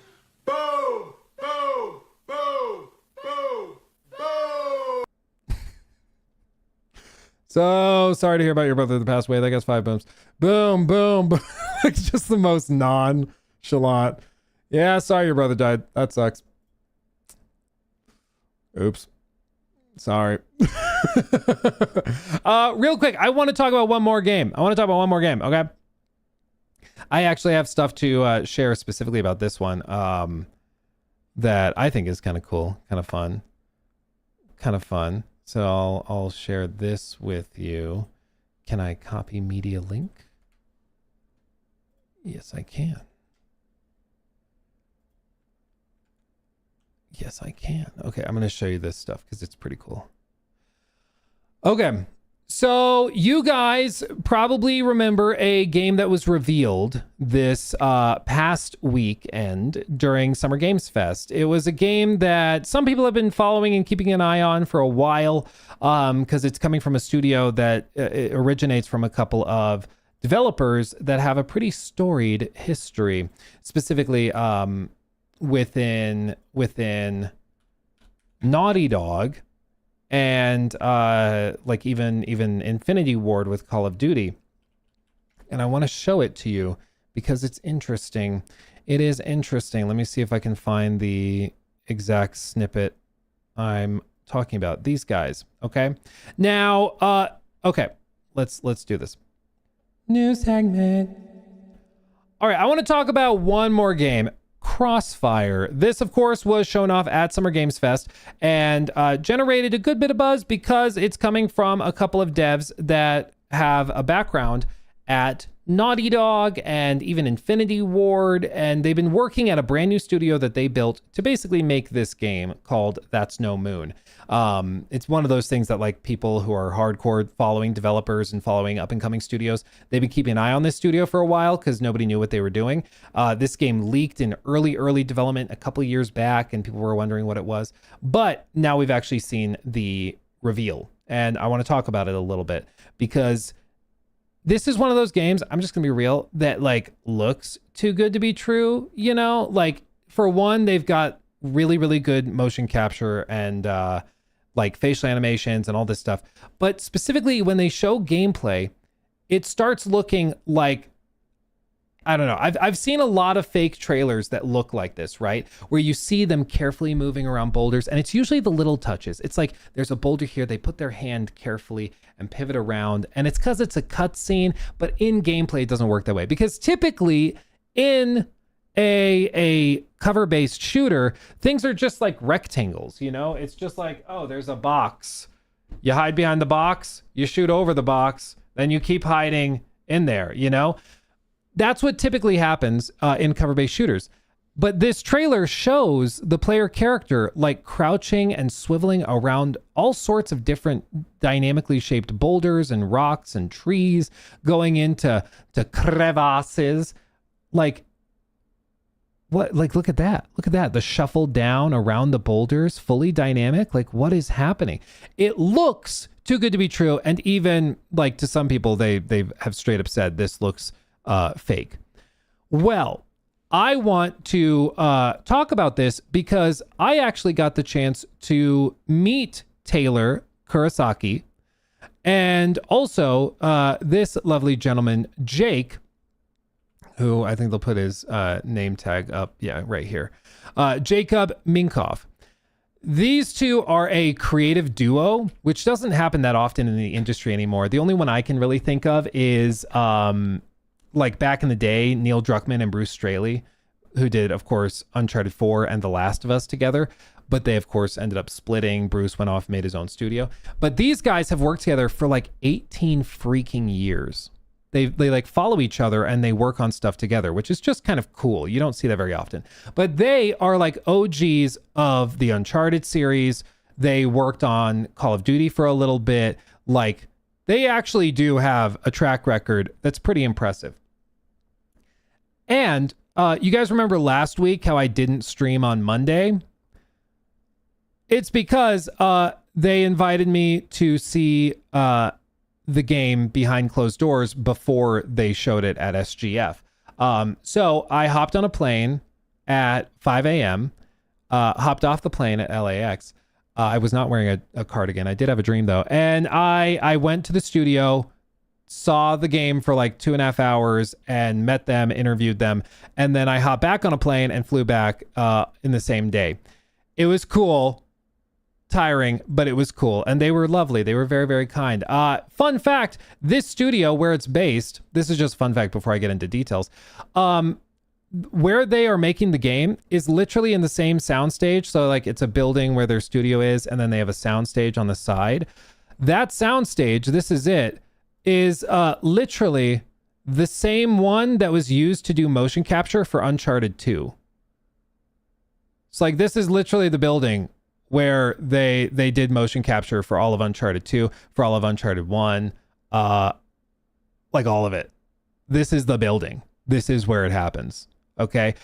Boom! Boom! Boom! Boom! Boom! So sorry to hear about your brother that passed away. That gets 5 booms. Boom, boom, boom. It's just the most nonchalant. Yeah, sorry your brother died. That sucks. Oops. Sorry. Real quick, I want to talk about one more game. Okay? I actually have stuff to share specifically about this one that I think is kind of cool, kind of fun. So I'll share this with you. Can I copy media link? Yes, I can. Yes, I can. Okay, I'm going to show you this stuff because it's pretty cool. Okay, so you guys probably remember a game that was revealed this past weekend during Summer Games Fest. It was a game that some people have been following and keeping an eye on for a while because it's coming from a studio that it originates from a couple of developers that have a pretty storied history, specifically within Naughty Dog and like even Infinity Ward with Call of Duty. And I want to show it to you because it's interesting. It is interesting. Let me see if I can find the exact snippet I'm talking about. These guys. Okay. Now, okay, let's do this. New segment. All right, I want to talk about one more game. Crossfire. This, of course, was shown off at Summer Games Fest and generated a good bit of buzz because it's coming from a couple of devs that have a background at Naughty Dog and even Infinity Ward, and they've been working at a brand new studio that they built to basically make this game called That's No Moon. It's one of those things that like people who are hardcore following developers and following up and coming studios, they've been keeping an eye on this studio for a while because nobody knew what they were doing. This game leaked in early development a couple of years back and people were wondering what it was. But now we've actually seen the reveal and I want to talk about it a little bit because this is one of those games, I'm just gonna be real, that like looks too good to be true, you know? Like for one, they've got really good motion capture and like facial animations and all this stuff. But specifically when they show gameplay, it starts looking like, I don't know. I've seen a lot of fake trailers that look like this, right? Where you see them carefully moving around boulders and it's usually the little touches. It's like there's a boulder here. They put their hand carefully and pivot around and it's because it's a cutscene, but in gameplay, it doesn't work that way because typically in a cover-based shooter, things are just like rectangles, you know? It's just like, oh, there's a box. You hide behind the box, you shoot over the box, then you keep hiding in there, you know? That's what typically happens in cover-based shooters. But this trailer shows the player character like crouching and swiveling around all sorts of different dynamically shaped boulders and rocks and trees, going into crevasses. Like, what? Like, look at that. Look at that. The shuffle down around the boulders, fully dynamic. Like, what is happening? It looks too good to be true. And even like to some people, they have straight up said this looks fake. Well, I want to talk about this because I actually got the chance to meet Taylor Kurosaki and also this lovely gentleman, Jake, who I think they'll put his name tag up. Yeah, right here. Jacob Minkoff. These two are a creative duo, which doesn't happen that often in the industry anymore. The only one I can really think of is like back in the day, Neil Druckmann and Bruce Straley. who did, of course, Uncharted 4 and The Last of Us together. But they, of course, ended up splitting. Bruce went off, made his own studio. But these guys have worked together for like 18 freaking years. They like follow each other and they work on stuff together, which is just kind of cool. You don't see that very often. But they are like OGs of the Uncharted series. They worked on Call of Duty for a little bit. Like, they actually do have a track record that's pretty impressive. And you guys remember last week how I didn't stream on Monday? It's because they invited me to see the game behind closed doors before they showed it at SGF. So I hopped on a plane at 5 a.m., hopped off the plane at LAX. I was not wearing a cardigan. I did have a dream, though. And I went to the studio, saw the game for like 2.5 hours, and met them, interviewed them. And then I hopped back on a plane and flew back in the same day. It was cool. Tiring, but it was cool. And they were lovely. They were very, very kind. Fun fact, this studio where it's based, this is just fun fact before I get into details. Where they are making the game is literally in the same soundstage. So like it's a building where their studio is, and then they have a soundstage on the side. That soundstage, this is it, is literally the same one that was used to do motion capture for Uncharted 2. It's like, this is literally the building where they did motion capture for all of Uncharted 2, for all of Uncharted 1, like all of it. This is the building. This is where it happens. Okay.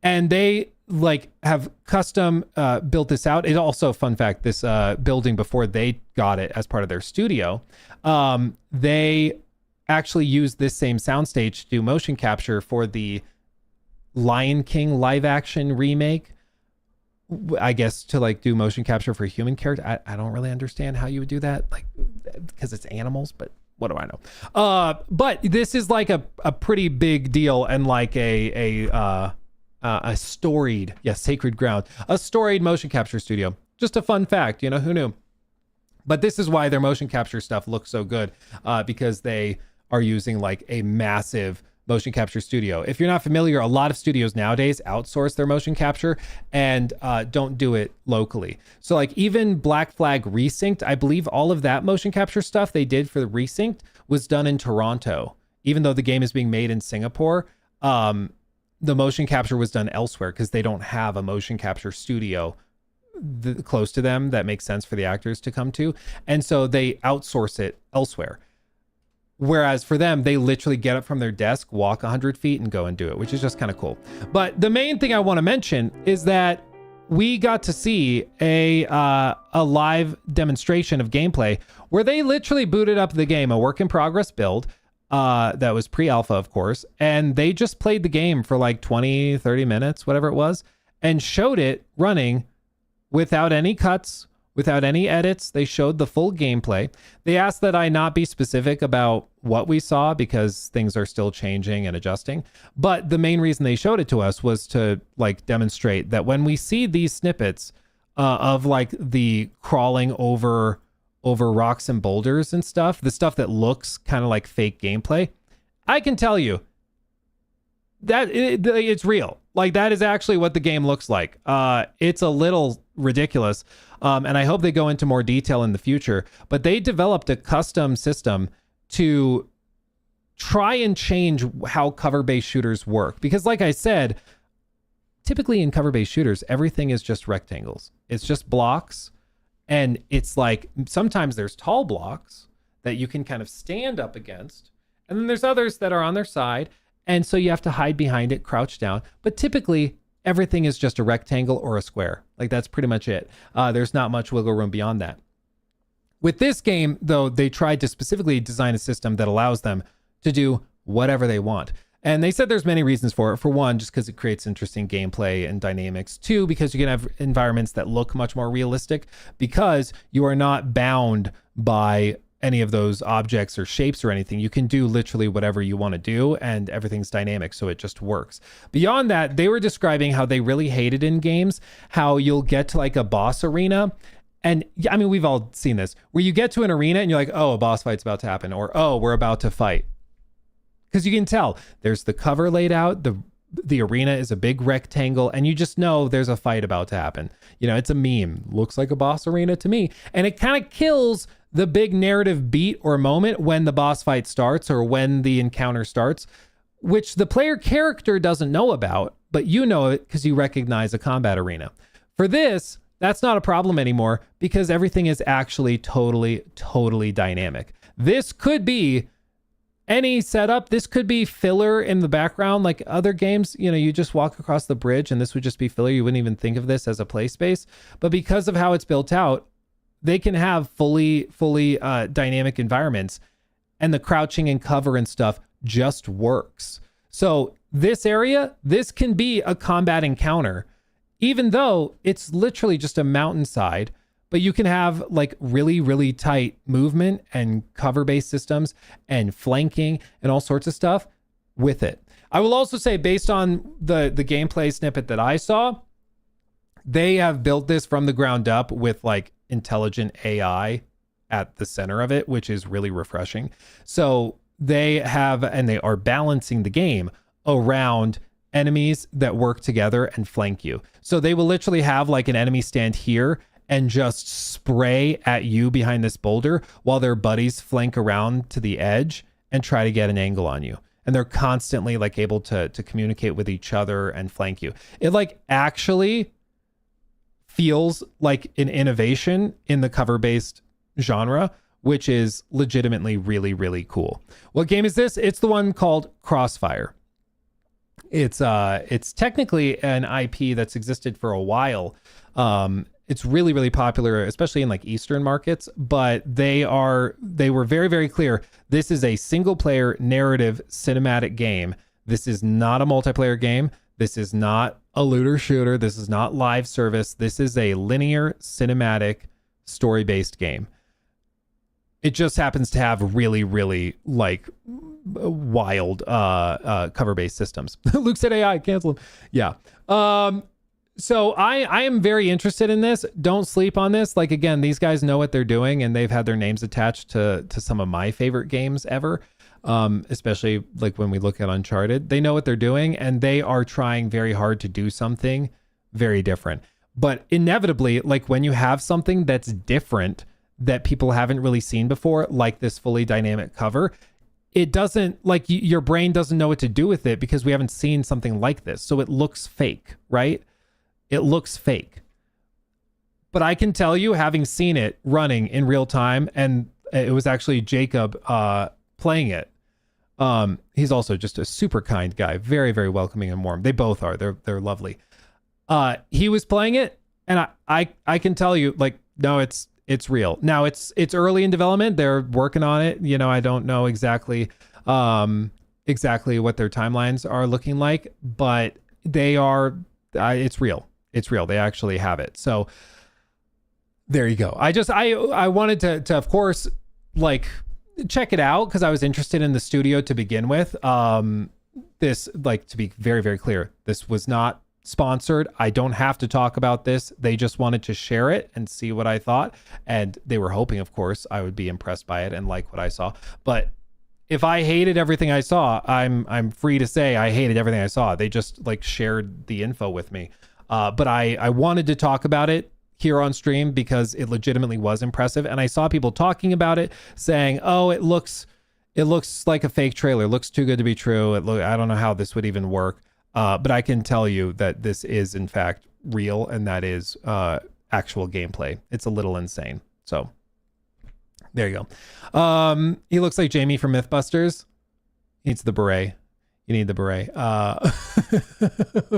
And they like have custom built this out. It also, fun fact, this building before they got it as part of their studio, they actually used this same soundstage to do motion capture for the Lion King live action remake. I guess to like do motion capture for human character. I don't really understand how you would do that, like, because it's animals, but what do I know? But this is like a pretty big deal, and like a storied, sacred ground, a storied motion capture studio. Just a fun fact, you know, who knew? But this is why their motion capture stuff looks so good, because they are using like a massive motion capture studio. If you're not familiar, a lot of studios nowadays outsource their motion capture and don't do it locally. So like even Black Flag Resynced, I believe all of that motion capture stuff they did for the Resynced was done in Toronto. Even though the game is being made in Singapore, the motion capture was done elsewhere because they don't have a motion capture studio close to them that makes sense for the actors to come to. And so they outsource it elsewhere. Whereas for them, they literally get up from their desk, walk 100 feet and go and do it, which is just kind of cool. But the main thing I want to mention is that we got to see a live demonstration of gameplay where they literally booted up the game, a work in progress build that was pre-alpha, of course. And they just played the game for like 20, 30 minutes, whatever it was, and showed it running without any cuts, without any edits. They showed the full gameplay. They asked that I not be specific about what we saw because things are still changing and adjusting. But the main reason they showed it to us was to like demonstrate that when we see these snippets of like the crawling over rocks and boulders and stuff, the stuff that looks kind of like fake gameplay, I can tell you that it's real. Like that is actually what the game looks like. It's a little ridiculous. And I hope they go into more detail in the future, but they developed a custom system to try and change how cover-based shooters work. Because like I said, typically in cover-based shooters, everything is just rectangles. It's just blocks. And it's like, sometimes there's tall blocks that you can kind of stand up against. And then there's others that are on their side. And so you have to hide behind it, crouch down. But typically, everything is just a rectangle or a square. Like that's pretty much it. There's not much wiggle room beyond that. With this game, though, they tried to specifically design a system that allows them to do whatever they want. And they said there's many reasons for it. For one, just because it creates interesting gameplay and dynamics. Two, because you can have environments that look much more realistic because you are not bound by any of those objects or shapes or anything. You can do literally whatever you want to do and everything's dynamic, so it just works. Beyond that, they were describing how they really hated in games how you'll get to like a boss arena, and I mean we've all seen this, where you get to an arena and you're like, oh, a boss fight's about to happen, or oh, we're about to fight. Because you can tell there's the cover laid out, the the arena is a big rectangle, and you just know there's a fight about to happen. You know, it's a meme. Looks like a boss arena to me. And it kind of kills the big narrative beat or moment when the boss fight starts or when the encounter starts, which the player character doesn't know about, but you know it because you recognize a combat arena. For this, that's not a problem anymore because everything is actually totally dynamic. This could be any setup. This could be filler in the background like other games. You know, you just walk across the bridge and this would just be filler. You wouldn't even think of this as a play space. But because of how it's built out, they can have fully dynamic environments, and the crouching and cover and stuff just works. So this area, this can be a combat encounter, even though it's literally just a mountainside. But you can have like really tight movement and cover-based systems and flanking and all sorts of stuff with it. I will also say, based on the gameplay snippet that I saw, they have built this from the ground up with like intelligent AI at the center of it, which is really refreshing. So they have, and they are balancing the game around enemies that work together and flank you. So they will literally have like an enemy stand here and just spray at you behind this boulder while their buddies flank around to the edge and try to get an angle on you. And they're constantly like able to communicate with each other and flank you. It like actually feels like an innovation in the cover-based genre, which is legitimately really cool. What game is this? It's the one called Crossfire. It's technically an IP that's existed for a while. It's really popular, especially in like Eastern markets, but they were very clear. This is a single player narrative cinematic game. This is not a multiplayer game. This is not a looter shooter. This is not live service. This is a linear cinematic story-based game. It just happens to have really like wild cover-based systems. Luke said AI, cancel him. Yeah. So I am very interested in this. Don't sleep on this. Like, again, these guys know what they're doing, and they've had their names attached to some of my favorite games ever. Especially like when we look at Uncharted, they know what they're doing, and they are trying very hard to do something very different. But inevitably, like when you have something that's different that people haven't really seen before, like this fully dynamic cover, it doesn't, like, your brain doesn't know what to do with it because we haven't seen something like this. So it looks fake, right? It looks fake. But I can tell you, having seen it running in real time, and it was actually Jacob playing it. He's also just a super kind guy, very welcoming and warm. They both are. They're lovely. He was playing it, and I can tell you, like, no, it's real. Now it's early in development. They're working on it. You know, I don't know exactly what their timelines are looking like, but they are. It's real. It's real. They actually have it. So there you go. I wanted to of course, like, check it out because I was interested in the studio to begin with. This, like, to be very clear, this was not sponsored. I don't have to talk about this. They just wanted to share it and see what I thought, and they were hoping, of course, I would be impressed by it and like what I saw. But if I hated everything I saw, I'm free to say I hated everything I saw. They just like shared the info with me. But I wanted to talk about it here on stream because it legitimately was impressive, and I saw people talking about it saying, "Oh, it looks like a fake trailer. It looks too good to be true. I don't know how this would even work." But I can tell you that this is in fact real, and that is actual gameplay. It's a little insane. So there you go. He looks like Jamie from Mythbusters. He needs the beret. You need the beret.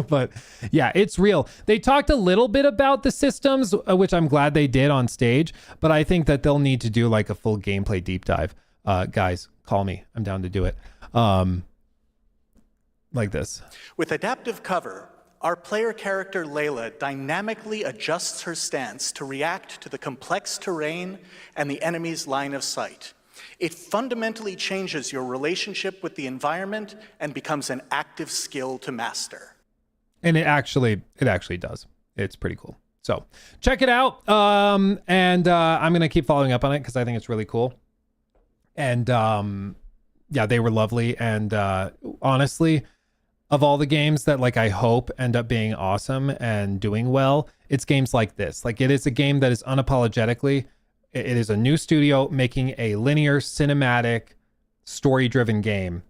But yeah, it's real. They talked a little bit about the systems, which I'm glad they did on stage, but I think that they'll need to do like a full gameplay deep dive. Guys, call me. I'm down to do it. Like this. With adaptive cover, our player character Layla dynamically adjusts her stance to react to the complex terrain and the enemy's line of sight. It fundamentally changes your relationship with the environment and becomes an active skill to master. And it actually does. It's pretty cool. So check it out. And I'm going to keep following up on it because I think it's really cool. And yeah, they were lovely. And honestly, of all the games that like I hope end up being awesome and doing well, it's games like this. Like it is a game that is unapologetically, it is a new studio making a linear cinematic story-driven game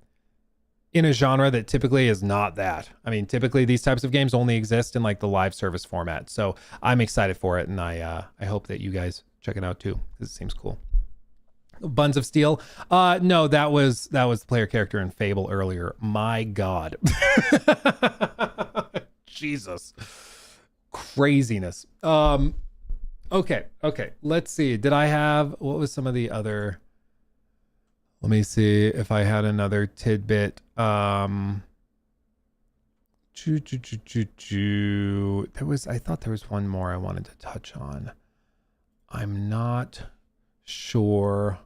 in a genre that typically is not that. I mean, typically these types of games only exist in like the live service format. So I'm excited for it, and I hope that you guys check it out too, because it seems cool. Buns of Steel. No, that was the player character in Fable earlier. My God. Jesus. Craziness. Okay. Let's see. Did I have, what was some of the other, let me see if I had another tidbit. There was, I thought there was one more I wanted to touch on. I'm not sure.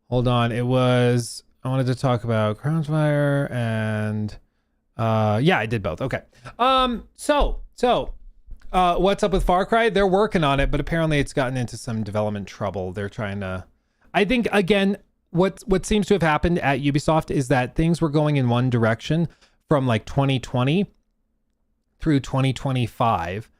Hold on. It was, I wanted to talk about Crownfire and yeah, I did both. Okay. So what's up with Far Cry? They're working on it, but apparently it's gotten into some development trouble. They're trying to, I think again, what seems to have happened at Ubisoft is that things were going in one direction from like 2020 through 2025.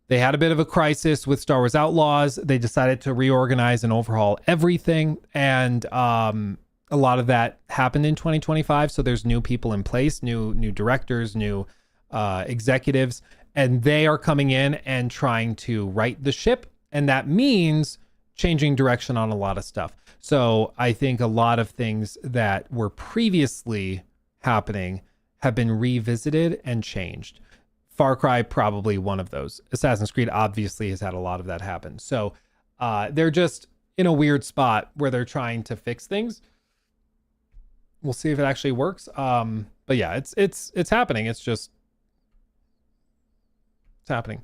They had a bit of a crisis with Star Wars Outlaws. They decided to reorganize and overhaul everything. And a lot of that happened in 2025. So there's new people in place, new directors, new executives, and they are coming in and trying to right the ship. And that means changing direction on a lot of stuff. So I think a lot of things that were previously happening have been revisited and changed. Far Cry, probably one of those. Assassin's Creed obviously has had a lot of that happen. So they're just in a weird spot where they're trying to fix things. We'll see if it actually works. But yeah, it's happening. It's happening.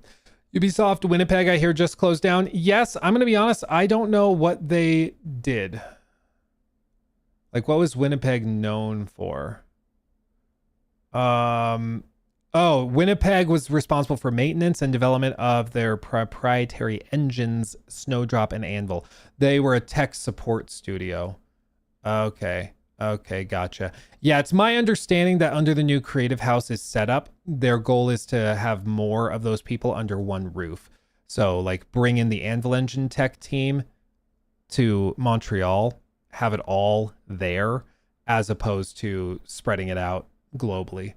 Ubisoft Winnipeg, I hear, just closed down. Yes, I'm going to be honest. I don't know what they did. Like, what was Winnipeg known for? Oh, Winnipeg was responsible for maintenance and development of their proprietary engines, Snowdrop and Anvil. They were a tech support studio. Okay, gotcha. Yeah, it's my understanding that under the new Creative House's setup, their goal is to have more of those people under one roof. So, like, bring in the Anvil Engine tech team to Montreal, have it all there, as opposed to spreading it out globally.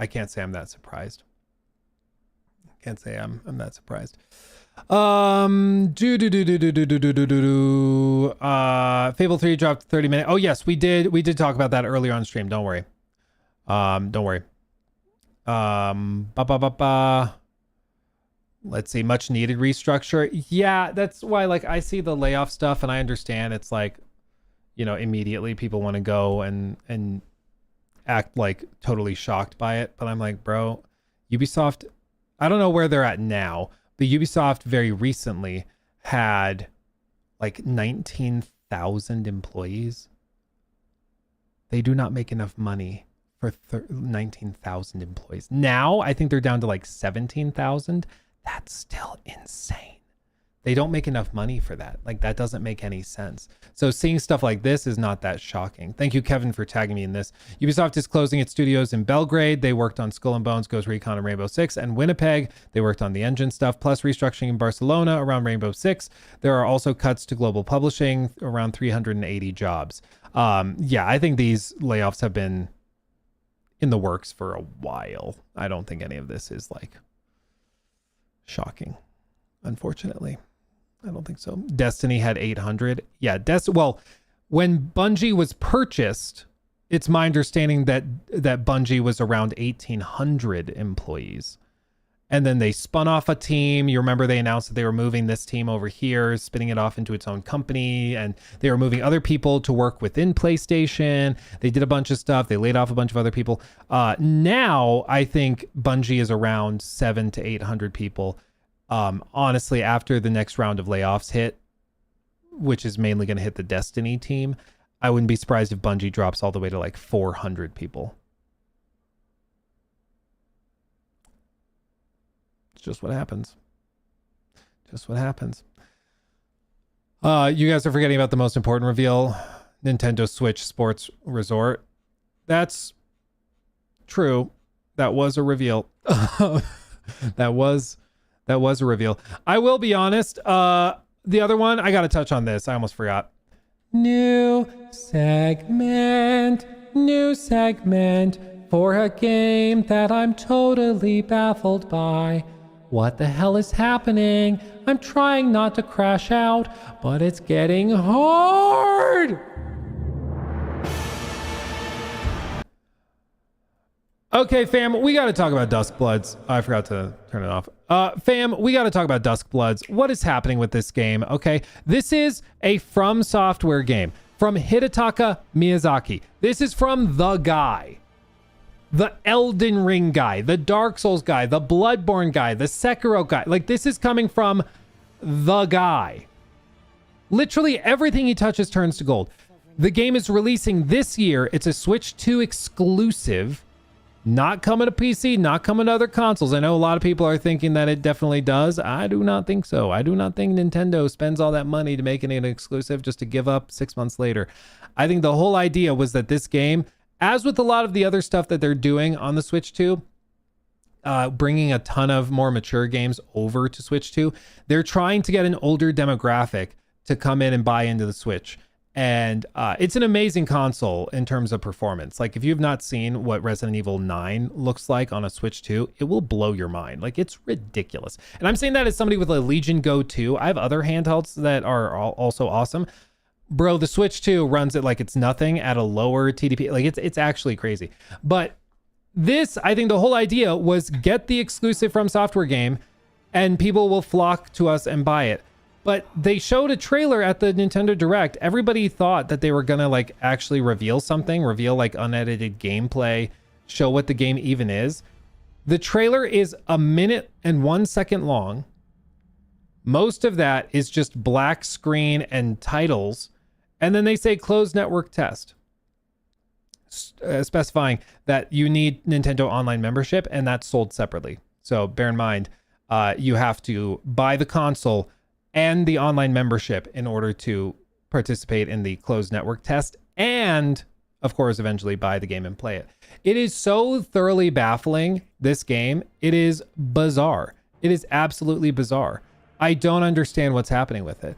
I can't say I'm that surprised. Can't say I'm that surprised. Fable 3 dropped 30 minutes. Oh yes, we did talk about that earlier on stream. Don't worry. Don't worry. Let's see, much needed restructure. Yeah, that's why, like, I see the layoff stuff and I understand it's like, you know, immediately people want to go and act like totally shocked by it, but I'm like, bro, Ubisoft, I don't know where they're at now, but Ubisoft very recently had like 19,000 employees. They do not make enough money for 19,000 employees. Now I think they're down to like 17,000. That's still insane. They don't make enough money for that. Like, that doesn't make any sense. So seeing stuff like this is not that shocking. Thank you, Kevin, for tagging me in this. Ubisoft is closing its studios in Belgrade. They worked on Skull and Bones, Ghost Recon, and Rainbow Six. And Winnipeg, they worked on the engine stuff, plus restructuring in Barcelona around Rainbow Six. There are also cuts to global publishing, around 380 jobs. Yeah, I think these layoffs have been in the works for a while. I don't think any of this is, like, shocking, unfortunately. I don't think so. Destiny had 800. Yeah, well, when Bungie was purchased, it's my understanding that Bungie was around 1,800 employees. And then they spun off a team. You remember they announced that they were moving this team over here, spinning it off into its own company, and they were moving other people to work within PlayStation. They did a bunch of stuff. They laid off a bunch of other people. Now, I think Bungie is around 700 to 800 people. Honestly, after the next round of layoffs hit, which is mainly going to hit the Destiny team, I wouldn't be surprised if Bungie drops all the way to like 400 people. It's just what happens. Just what happens. You guys are forgetting about the most important reveal, Nintendo Switch Sports Resort. That's true. That was a reveal. that was a reveal. I will be honest. The other one, I got to touch on this. I almost forgot. New segment for a game that I'm totally baffled by. What the hell is happening? I'm trying not to crash out, but it's getting hard. Okay, fam, we got to talk about Duskbloods. I forgot to turn it off. Fam, we got to talk about Duskbloods. What is happening with this game? Okay, this is a From Software game from Hidetaka Miyazaki. This is from the guy, the Elden Ring guy, the Dark Souls guy, the Bloodborne guy, the Sekiro guy. Like, this is coming from the guy. Literally everything he touches turns to gold. The game is releasing this year. It's a Switch 2 exclusive. Not coming to PC, not coming to other consoles. I know a lot of people are thinking that it definitely does. I do not think so. I do not think Nintendo spends all that money to make it an exclusive just to give up 6 months later. I think the whole idea was that this game, as with a lot of the other stuff that they're doing on the Switch 2, bringing a ton of more mature games over to Switch 2, they're trying to get an older demographic to come in and buy into the Switch. And it's an amazing console in terms of performance. Like, if you've not seen what Resident Evil 9 looks like on a Switch 2, it will blow your mind. Like, it's ridiculous. And I'm saying that as somebody with a Legion Go 2. I have other handhelds that are also awesome. Bro, the Switch 2 runs it like it's nothing at a lower TDP. Like, it's actually crazy. But this, I think the whole idea was get the exclusive From Software game and people will flock to us and buy it. But they showed a trailer at the Nintendo Direct. Everybody thought that they were gonna like actually reveal something, reveal like unedited gameplay, show what the game even is. The trailer is 1 minute and 1 second long. Most of that is just black screen and titles. And then they say closed network test, specifying that you need Nintendo Online membership and that's sold separately. So bear in mind, you have to buy the console and the online membership in order to participate in the closed network test and, of course, eventually buy the game and play it. It is so thoroughly baffling, this game. It is bizarre. It is absolutely bizarre. I don't understand what's happening with it.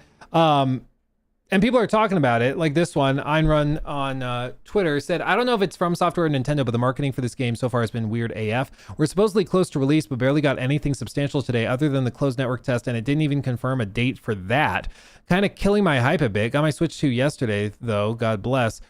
And people are talking about it, like this one, Einrun on Twitter said, I don't know if it's From Software or Nintendo, but the marketing for this game so far has been weird AF. We're supposedly close to release, but barely got anything substantial today other than the closed network test, and it didn't even confirm a date for that. Kind of killing my hype a bit. Got my Switch 2 yesterday, though, God bless.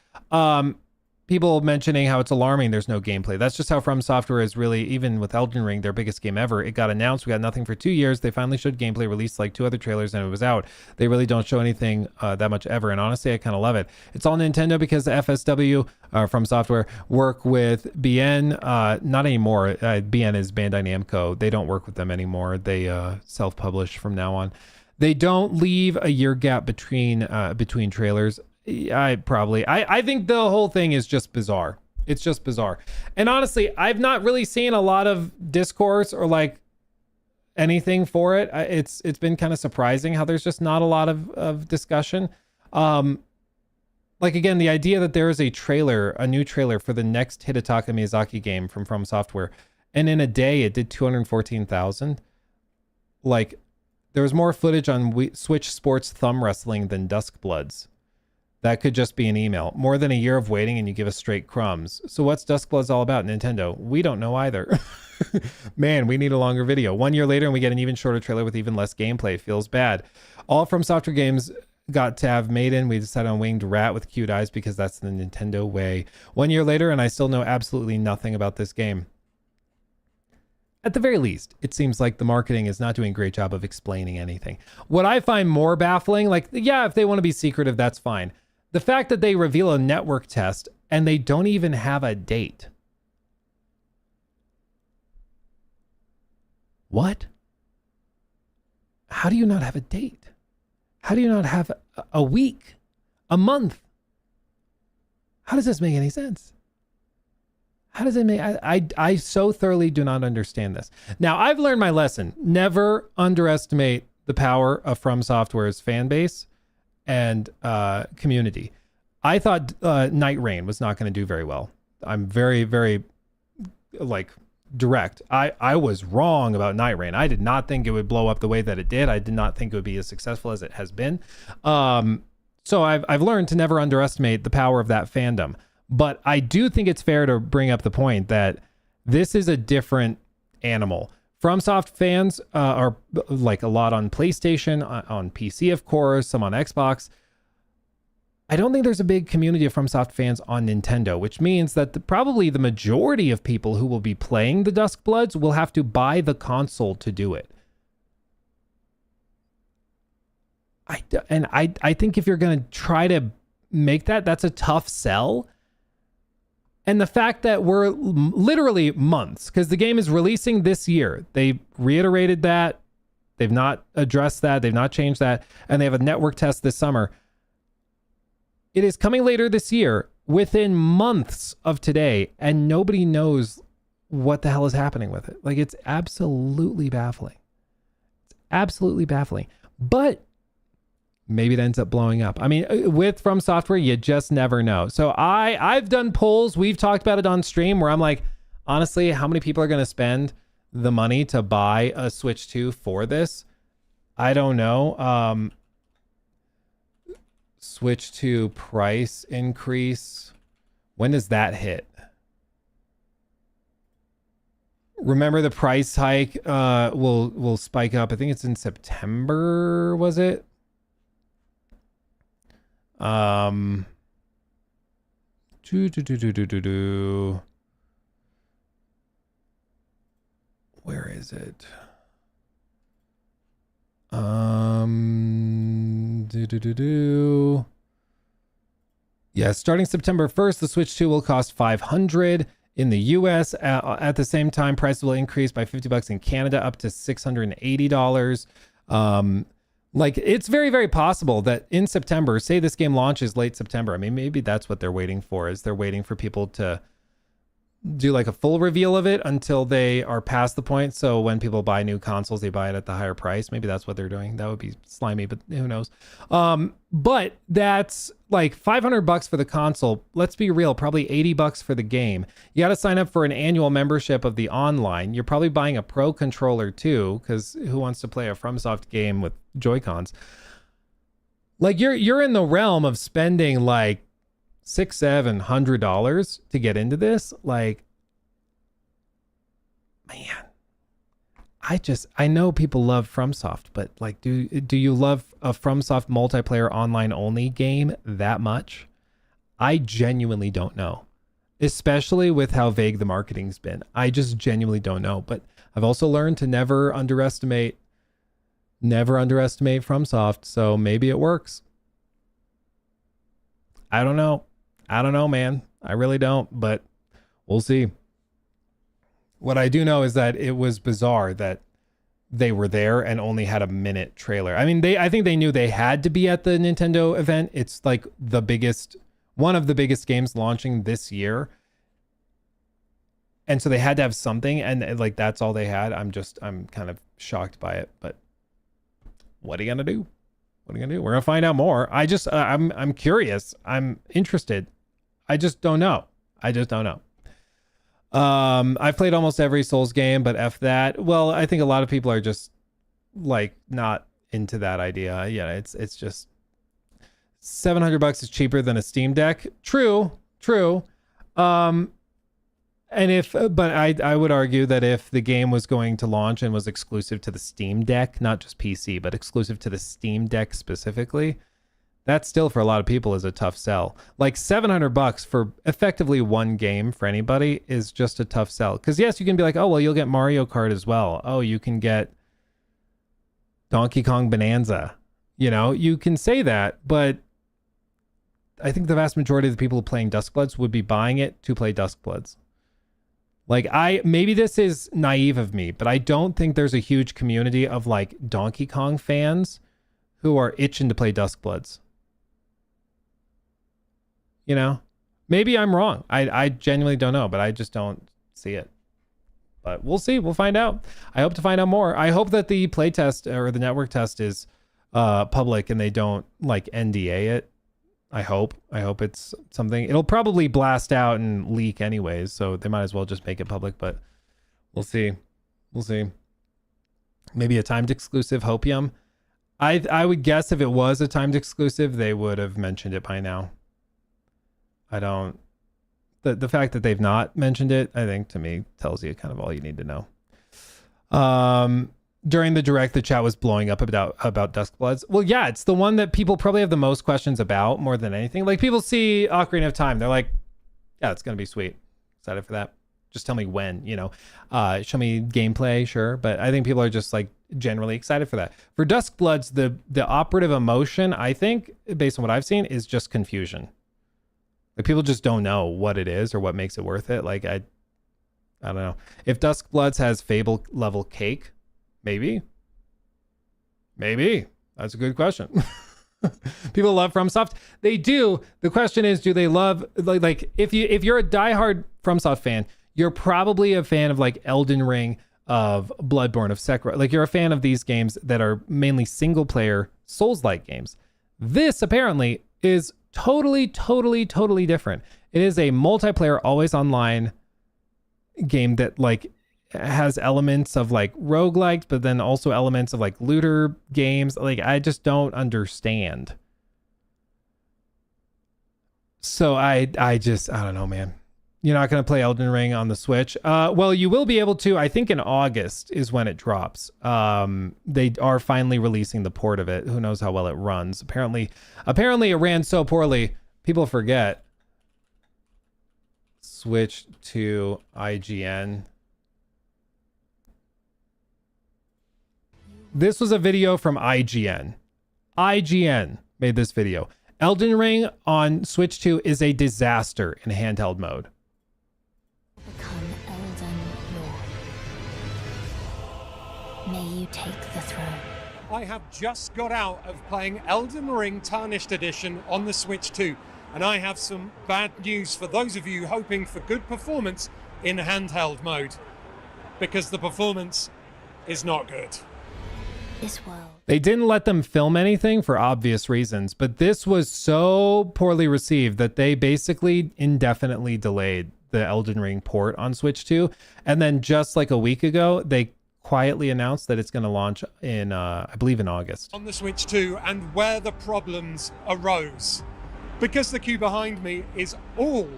People mentioning how it's alarming there's no gameplay. That's just how From Software is really, even with Elden Ring, their biggest game ever. It got announced, we got nothing for 2 years. They finally showed gameplay, released like 2 other trailers, and it was out. They really don't show anything that much ever, and honestly, I kind of love it. It's all Nintendo because the FSW, From Software, work with BN. Not anymore. BN is Bandai Namco. They don't work with them anymore. They self-publish from now on. They don't leave a year gap between trailers. I think the whole thing is just bizarre. It's just bizarre. And honestly, I've not really seen a lot of discourse or like anything for it. It's been kind of surprising how there's just not a lot of discussion. Like, again, the idea that there is a new trailer for the next Hidetaka Miyazaki game from Software, and in a day it did 214,000. Like, there was more footage on Switch Sports Thumb Wrestling than Duskbloods. That could just be an email. More than a year of waiting and you give us straight crumbs. So what's Duskbloods all about, Nintendo? We don't know either. Man, we need a longer video. 1 year later and we get an even shorter trailer with even less gameplay. It feels bad. All From Software games got to have Maiden. We decided on Winged Rat with cute eyes because that's the Nintendo way. 1 year later and I still know absolutely nothing about this game. At the very least, it seems like the marketing is not doing a great job of explaining anything. What I find more baffling, like, yeah, if they want to be secretive, that's fine. The fact that they reveal a network test and they don't even have a date. What? How do you not have a date? How do you not have a week, a month? How does this make any sense? How does it make... I so thoroughly do not understand this. Now, I've learned my lesson. Never underestimate the power of From Software's fan base and community. I thought Night Rain was not going to do very well. I'm very, very like direct. I was wrong about Night Rain. I did not think it would blow up the way that it did. I did not think it would be as successful as it has been. So I've learned to never underestimate the power of that fandom. But I do think it's fair to bring up the point that this is a different animal. FromSoft fans are like a lot on PlayStation, on PC, of course, some on Xbox. I don't think there's a big community of FromSoft fans on Nintendo, which means that probably the majority of people who will be playing the Duskbloods will have to buy the console to do it. I think if you're going to try to make that, that's a tough sell. And the fact that we're literally months, because the game is releasing this year. They reiterated that. They've not addressed that. They've not changed that. And they have a network test this summer. It is coming later this year, within months of today, and nobody knows what the hell is happening with it. Like, it's absolutely baffling. It's absolutely baffling. But maybe it ends up blowing up. I mean, with From Software, you just never know. So I've done polls. We've talked about it on stream where I'm like, honestly, how many people are going to spend the money to buy a Switch 2 for this? I don't know. Switch 2 price increase. When does that hit? Remember the price hike will spike up. I think it's in September, was it? Where is it? Yeah, starting September 1st, the Switch 2 will cost $500 in the US. At the same time, prices will increase by $50 in Canada, up to $680. Like, it's very, very possible that in September, say this game launches late September. I mean, maybe that's what they're waiting for, is they're waiting for people to do like a full reveal of it until they are past the point. So when people buy new consoles, they buy it at the higher price. Maybe that's what they're doing. That would be slimy, but who knows? But that's like $500 for the console. Let's be real, probably $80 for the game. You got to sign up for an annual membership of the online. You're probably buying a Pro controller too, because who wants to play a FromSoft game with Joy-Cons? Like, you're in the realm of spending like $600-700 to get into this. Like, man, I know people love FromSoft, but like, do you love a FromSoft multiplayer online only game that much? I genuinely don't know, especially with how vague the marketing's been. I just genuinely don't know. But I've also learned to never underestimate FromSoft. So maybe it works. I don't know, man. I really don't, but we'll see. What I do know is that it was bizarre that they were there and only had a minute trailer. I mean, I think they knew they had to be at the Nintendo event. It's like one of the biggest games launching this year. And so they had to have something, and like, that's all they had. I'm kind of shocked by it, but what are you going to do? What are you going to do? We're going to find out more. I'm curious. I'm interested. I just don't know. I've played almost every Souls game, but F that. Well, I think a lot of people are just like not into that idea. Yeah, it's just $700 is cheaper than a Steam Deck. True. But I would argue that if the game was going to launch and was exclusive to the Steam Deck, not just PC, but exclusive to the Steam Deck specifically, that still for a lot of people is a tough sell. Like $700 for effectively one game for anybody is just a tough sell. Because yes, you can be like, oh, well, you'll get Mario Kart as well. Oh, you can get Donkey Kong Bonanza. You know, you can say that, but I think the vast majority of the people playing Duskbloods would be buying it to play Duskbloods. Like, maybe this is naive of me, but I don't think there's a huge community of like Donkey Kong fans who are itching to play Duskbloods. You know, maybe I'm wrong. I genuinely don't know, but I just don't see it. But we'll see. We'll find out. I hope to find out more. I hope that the playtest or the network test is public and they don't like NDA it I hope it's something. It'll probably blast out and leak anyways, so they might as well just make it public, but we'll see. We'll see. Maybe a timed exclusive Hopium. I would guess if it was a timed exclusive, they would have mentioned it by now. I don't... The fact that they've not mentioned it, I think, to me, tells you kind of all you need to know. During the direct, the chat was blowing up about Duskbloods. Well, yeah, it's the one that people probably have the most questions about more than anything. Like, people see Ocarina of Time, they're like, yeah, it's gonna be sweet. Excited for that. Just tell me when, you know. Show me gameplay, sure, but I think people are just like generally excited for that. For Duskbloods, the operative emotion, I think, based on what I've seen, is just confusion. Like, people just don't know what it is or what makes it worth it. Like, I don't know. If Duskbloods has Fable level cake, maybe. That's a good question. People love FromSoft. They do. The question is, do they love, like if you're a diehard FromSoft fan, you're probably a fan of like Elden Ring, of Bloodborne, of Sekiro. Like, you're a fan of these games that are mainly single player Souls-like games. This apparently is totally different. It is a multiplayer, always online game that like has elements of like roguelikes, but then also elements of like looter games. Like, I just don't understand. So I don't know, man. You're not going to play Elden Ring on the Switch. Well, you will be able to. I think in August is when it drops. They are finally releasing the port of it. Who knows how well it runs. Apparently it ran so poorly, people forget. Switch to IGN. This was a video from IGN. IGN made this video. Elden Ring on Switch 2 is a disaster in handheld mode. Become Elden Lord. May you take the throne. I have just got out of playing Elden Ring Tarnished Edition on the Switch 2, and I have some bad news for those of you hoping for good performance in handheld mode, because the performance is not good. This world. They didn't let them film anything for obvious reasons, but this was so poorly received that they basically indefinitely delayed the Elden Ring port on Switch 2. And then just like a week ago, they quietly announced that it's going to launch in, I believe, in August. On the Switch 2, and where the problems arose. Because the queue behind me is all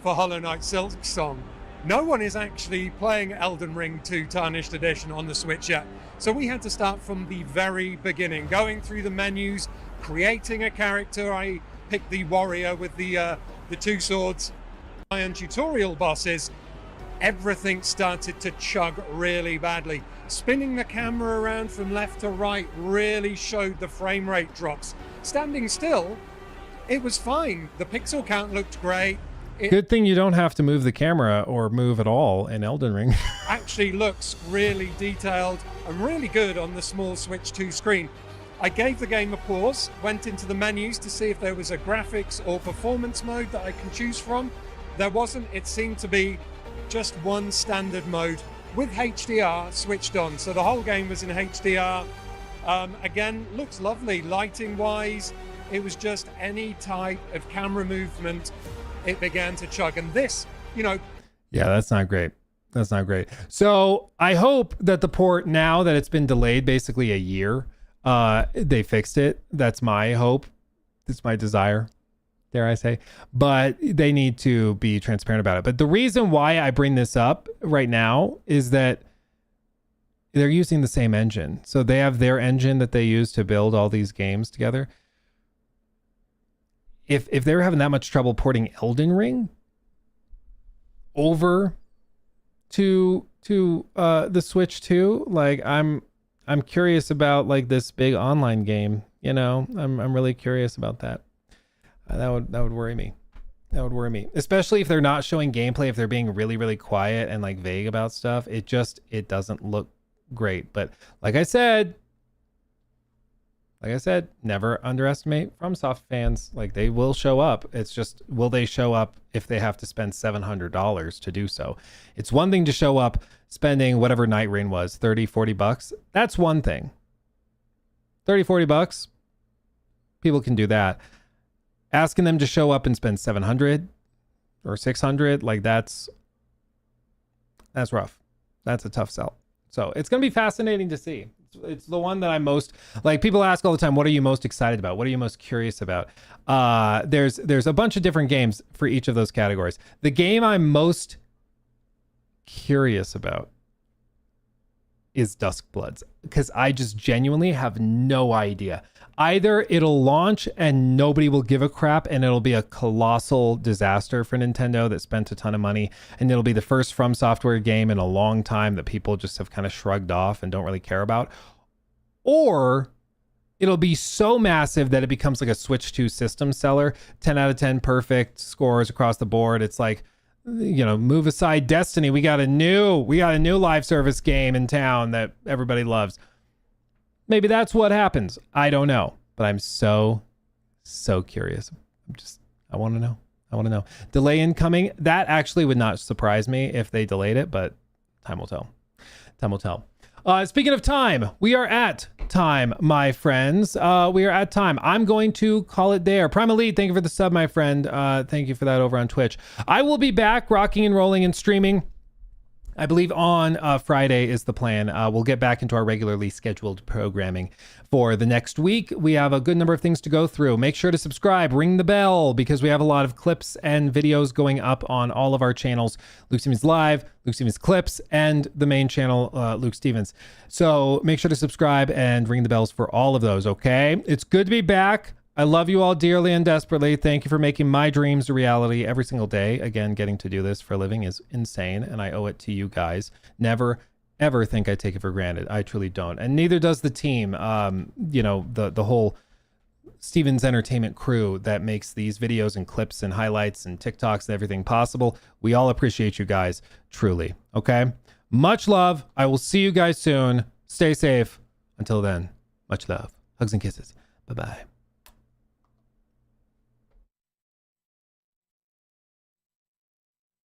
for Hollow Knight Silksong. No one is actually playing Elden Ring 2 Tarnished Edition on the Switch yet. So we had to start from the very beginning, going through the menus, creating a character. I picked the warrior with the two swords. Iron tutorial bosses, everything started to chug really badly. Spinning the camera around from left to right really showed the frame rate drops. Standing still, it was fine. The pixel count looked great. Good thing you don't have to move the camera or move at all in Elden Ring. Actually looks really detailed and really good on the small Switch 2 screen. I gave the game a pause, went into the menus to see if there was a graphics or performance mode that I can choose from. There wasn't. It seemed to be just one standard mode with HDR switched on. So the whole game was in HDR. Again, looks lovely lighting wise. It was just any type of camera movement, it began to chug. And this, you know. Yeah, that's not great. That's not great. So I hope that the port, now that it's been delayed basically a year, they fixed it. That's my hope. It's my desire, dare I say. But they need to be transparent about it. But the reason why I bring this up right now is that they're using the same engine. So they have their engine that they use to build all these games together. If they were having that much trouble porting Elden Ring over to the Switch 2, like I'm curious about like this big online game, you know. I'm really curious about that. That would worry me. That would worry me, especially if they're not showing gameplay, if they're being really quiet and like vague about stuff. It doesn't look great. But like I said, never underestimate FromSoft fans. Like, they will show up. It's just, will they show up if they have to spend $700 to do so? It's one thing to show up spending whatever Night Rain was, 30, 40 bucks. That's one thing. 30, 40 bucks. People can do that. asking them to show up and spend 700 or 600, like that's rough. That's a tough sell. So it's going to be fascinating to see. It's the one that I'm most, like, people ask all the time, what are you most excited about? What are you most curious about? There's a bunch of different games for each of those categories. The game I'm most curious about is Duskbloods, because I just genuinely have no idea. Either it'll launch and nobody will give a crap and it'll be a colossal disaster for Nintendo that spent a ton of money, and it'll be the first From Software game in a long time that people just have kind of shrugged off and don't really care about. Or it'll be so massive that it becomes like a Switch 2 system seller, 10 out of 10 perfect scores across the board. It's like, you know, move aside Destiny, we got a new live service game in town that everybody loves. Maybe that's what happens. I don't know, but I'm so curious. I want to know. Delay incoming. That actually would not surprise me if they delayed it, but time will tell. Speaking of time, we are at time, my friends. We are at time. I'm going to call it there. Prime Elite, thank you for the sub, my friend. Thank you for that over on Twitch. I will be back rocking and rolling and streaming, I believe, on Friday is the plan. We'll get back into our regularly scheduled programming for the next week. We have a good number of things to go through. Make sure to subscribe, ring the bell, because we have a lot of clips and videos going up on all of our channels. Luke Stevens Live, Luke Stevens Clips, and the main channel, Luke Stevens. So make sure to subscribe and ring the bells for all of those, okay? It's good to be back. I love you all dearly and desperately. Thank you for making my dreams a reality every single day. Again, getting to do this for a living is insane, and I owe it to you guys. Never, ever think I take it for granted. I truly don't. And neither does the team. You know, the whole Stevens Entertainment crew that makes these videos and clips and highlights and TikToks and everything possible. We all appreciate you guys, truly. Okay? Much love. I will see you guys soon. Stay safe. Until then, much love. Hugs and kisses. Bye-bye.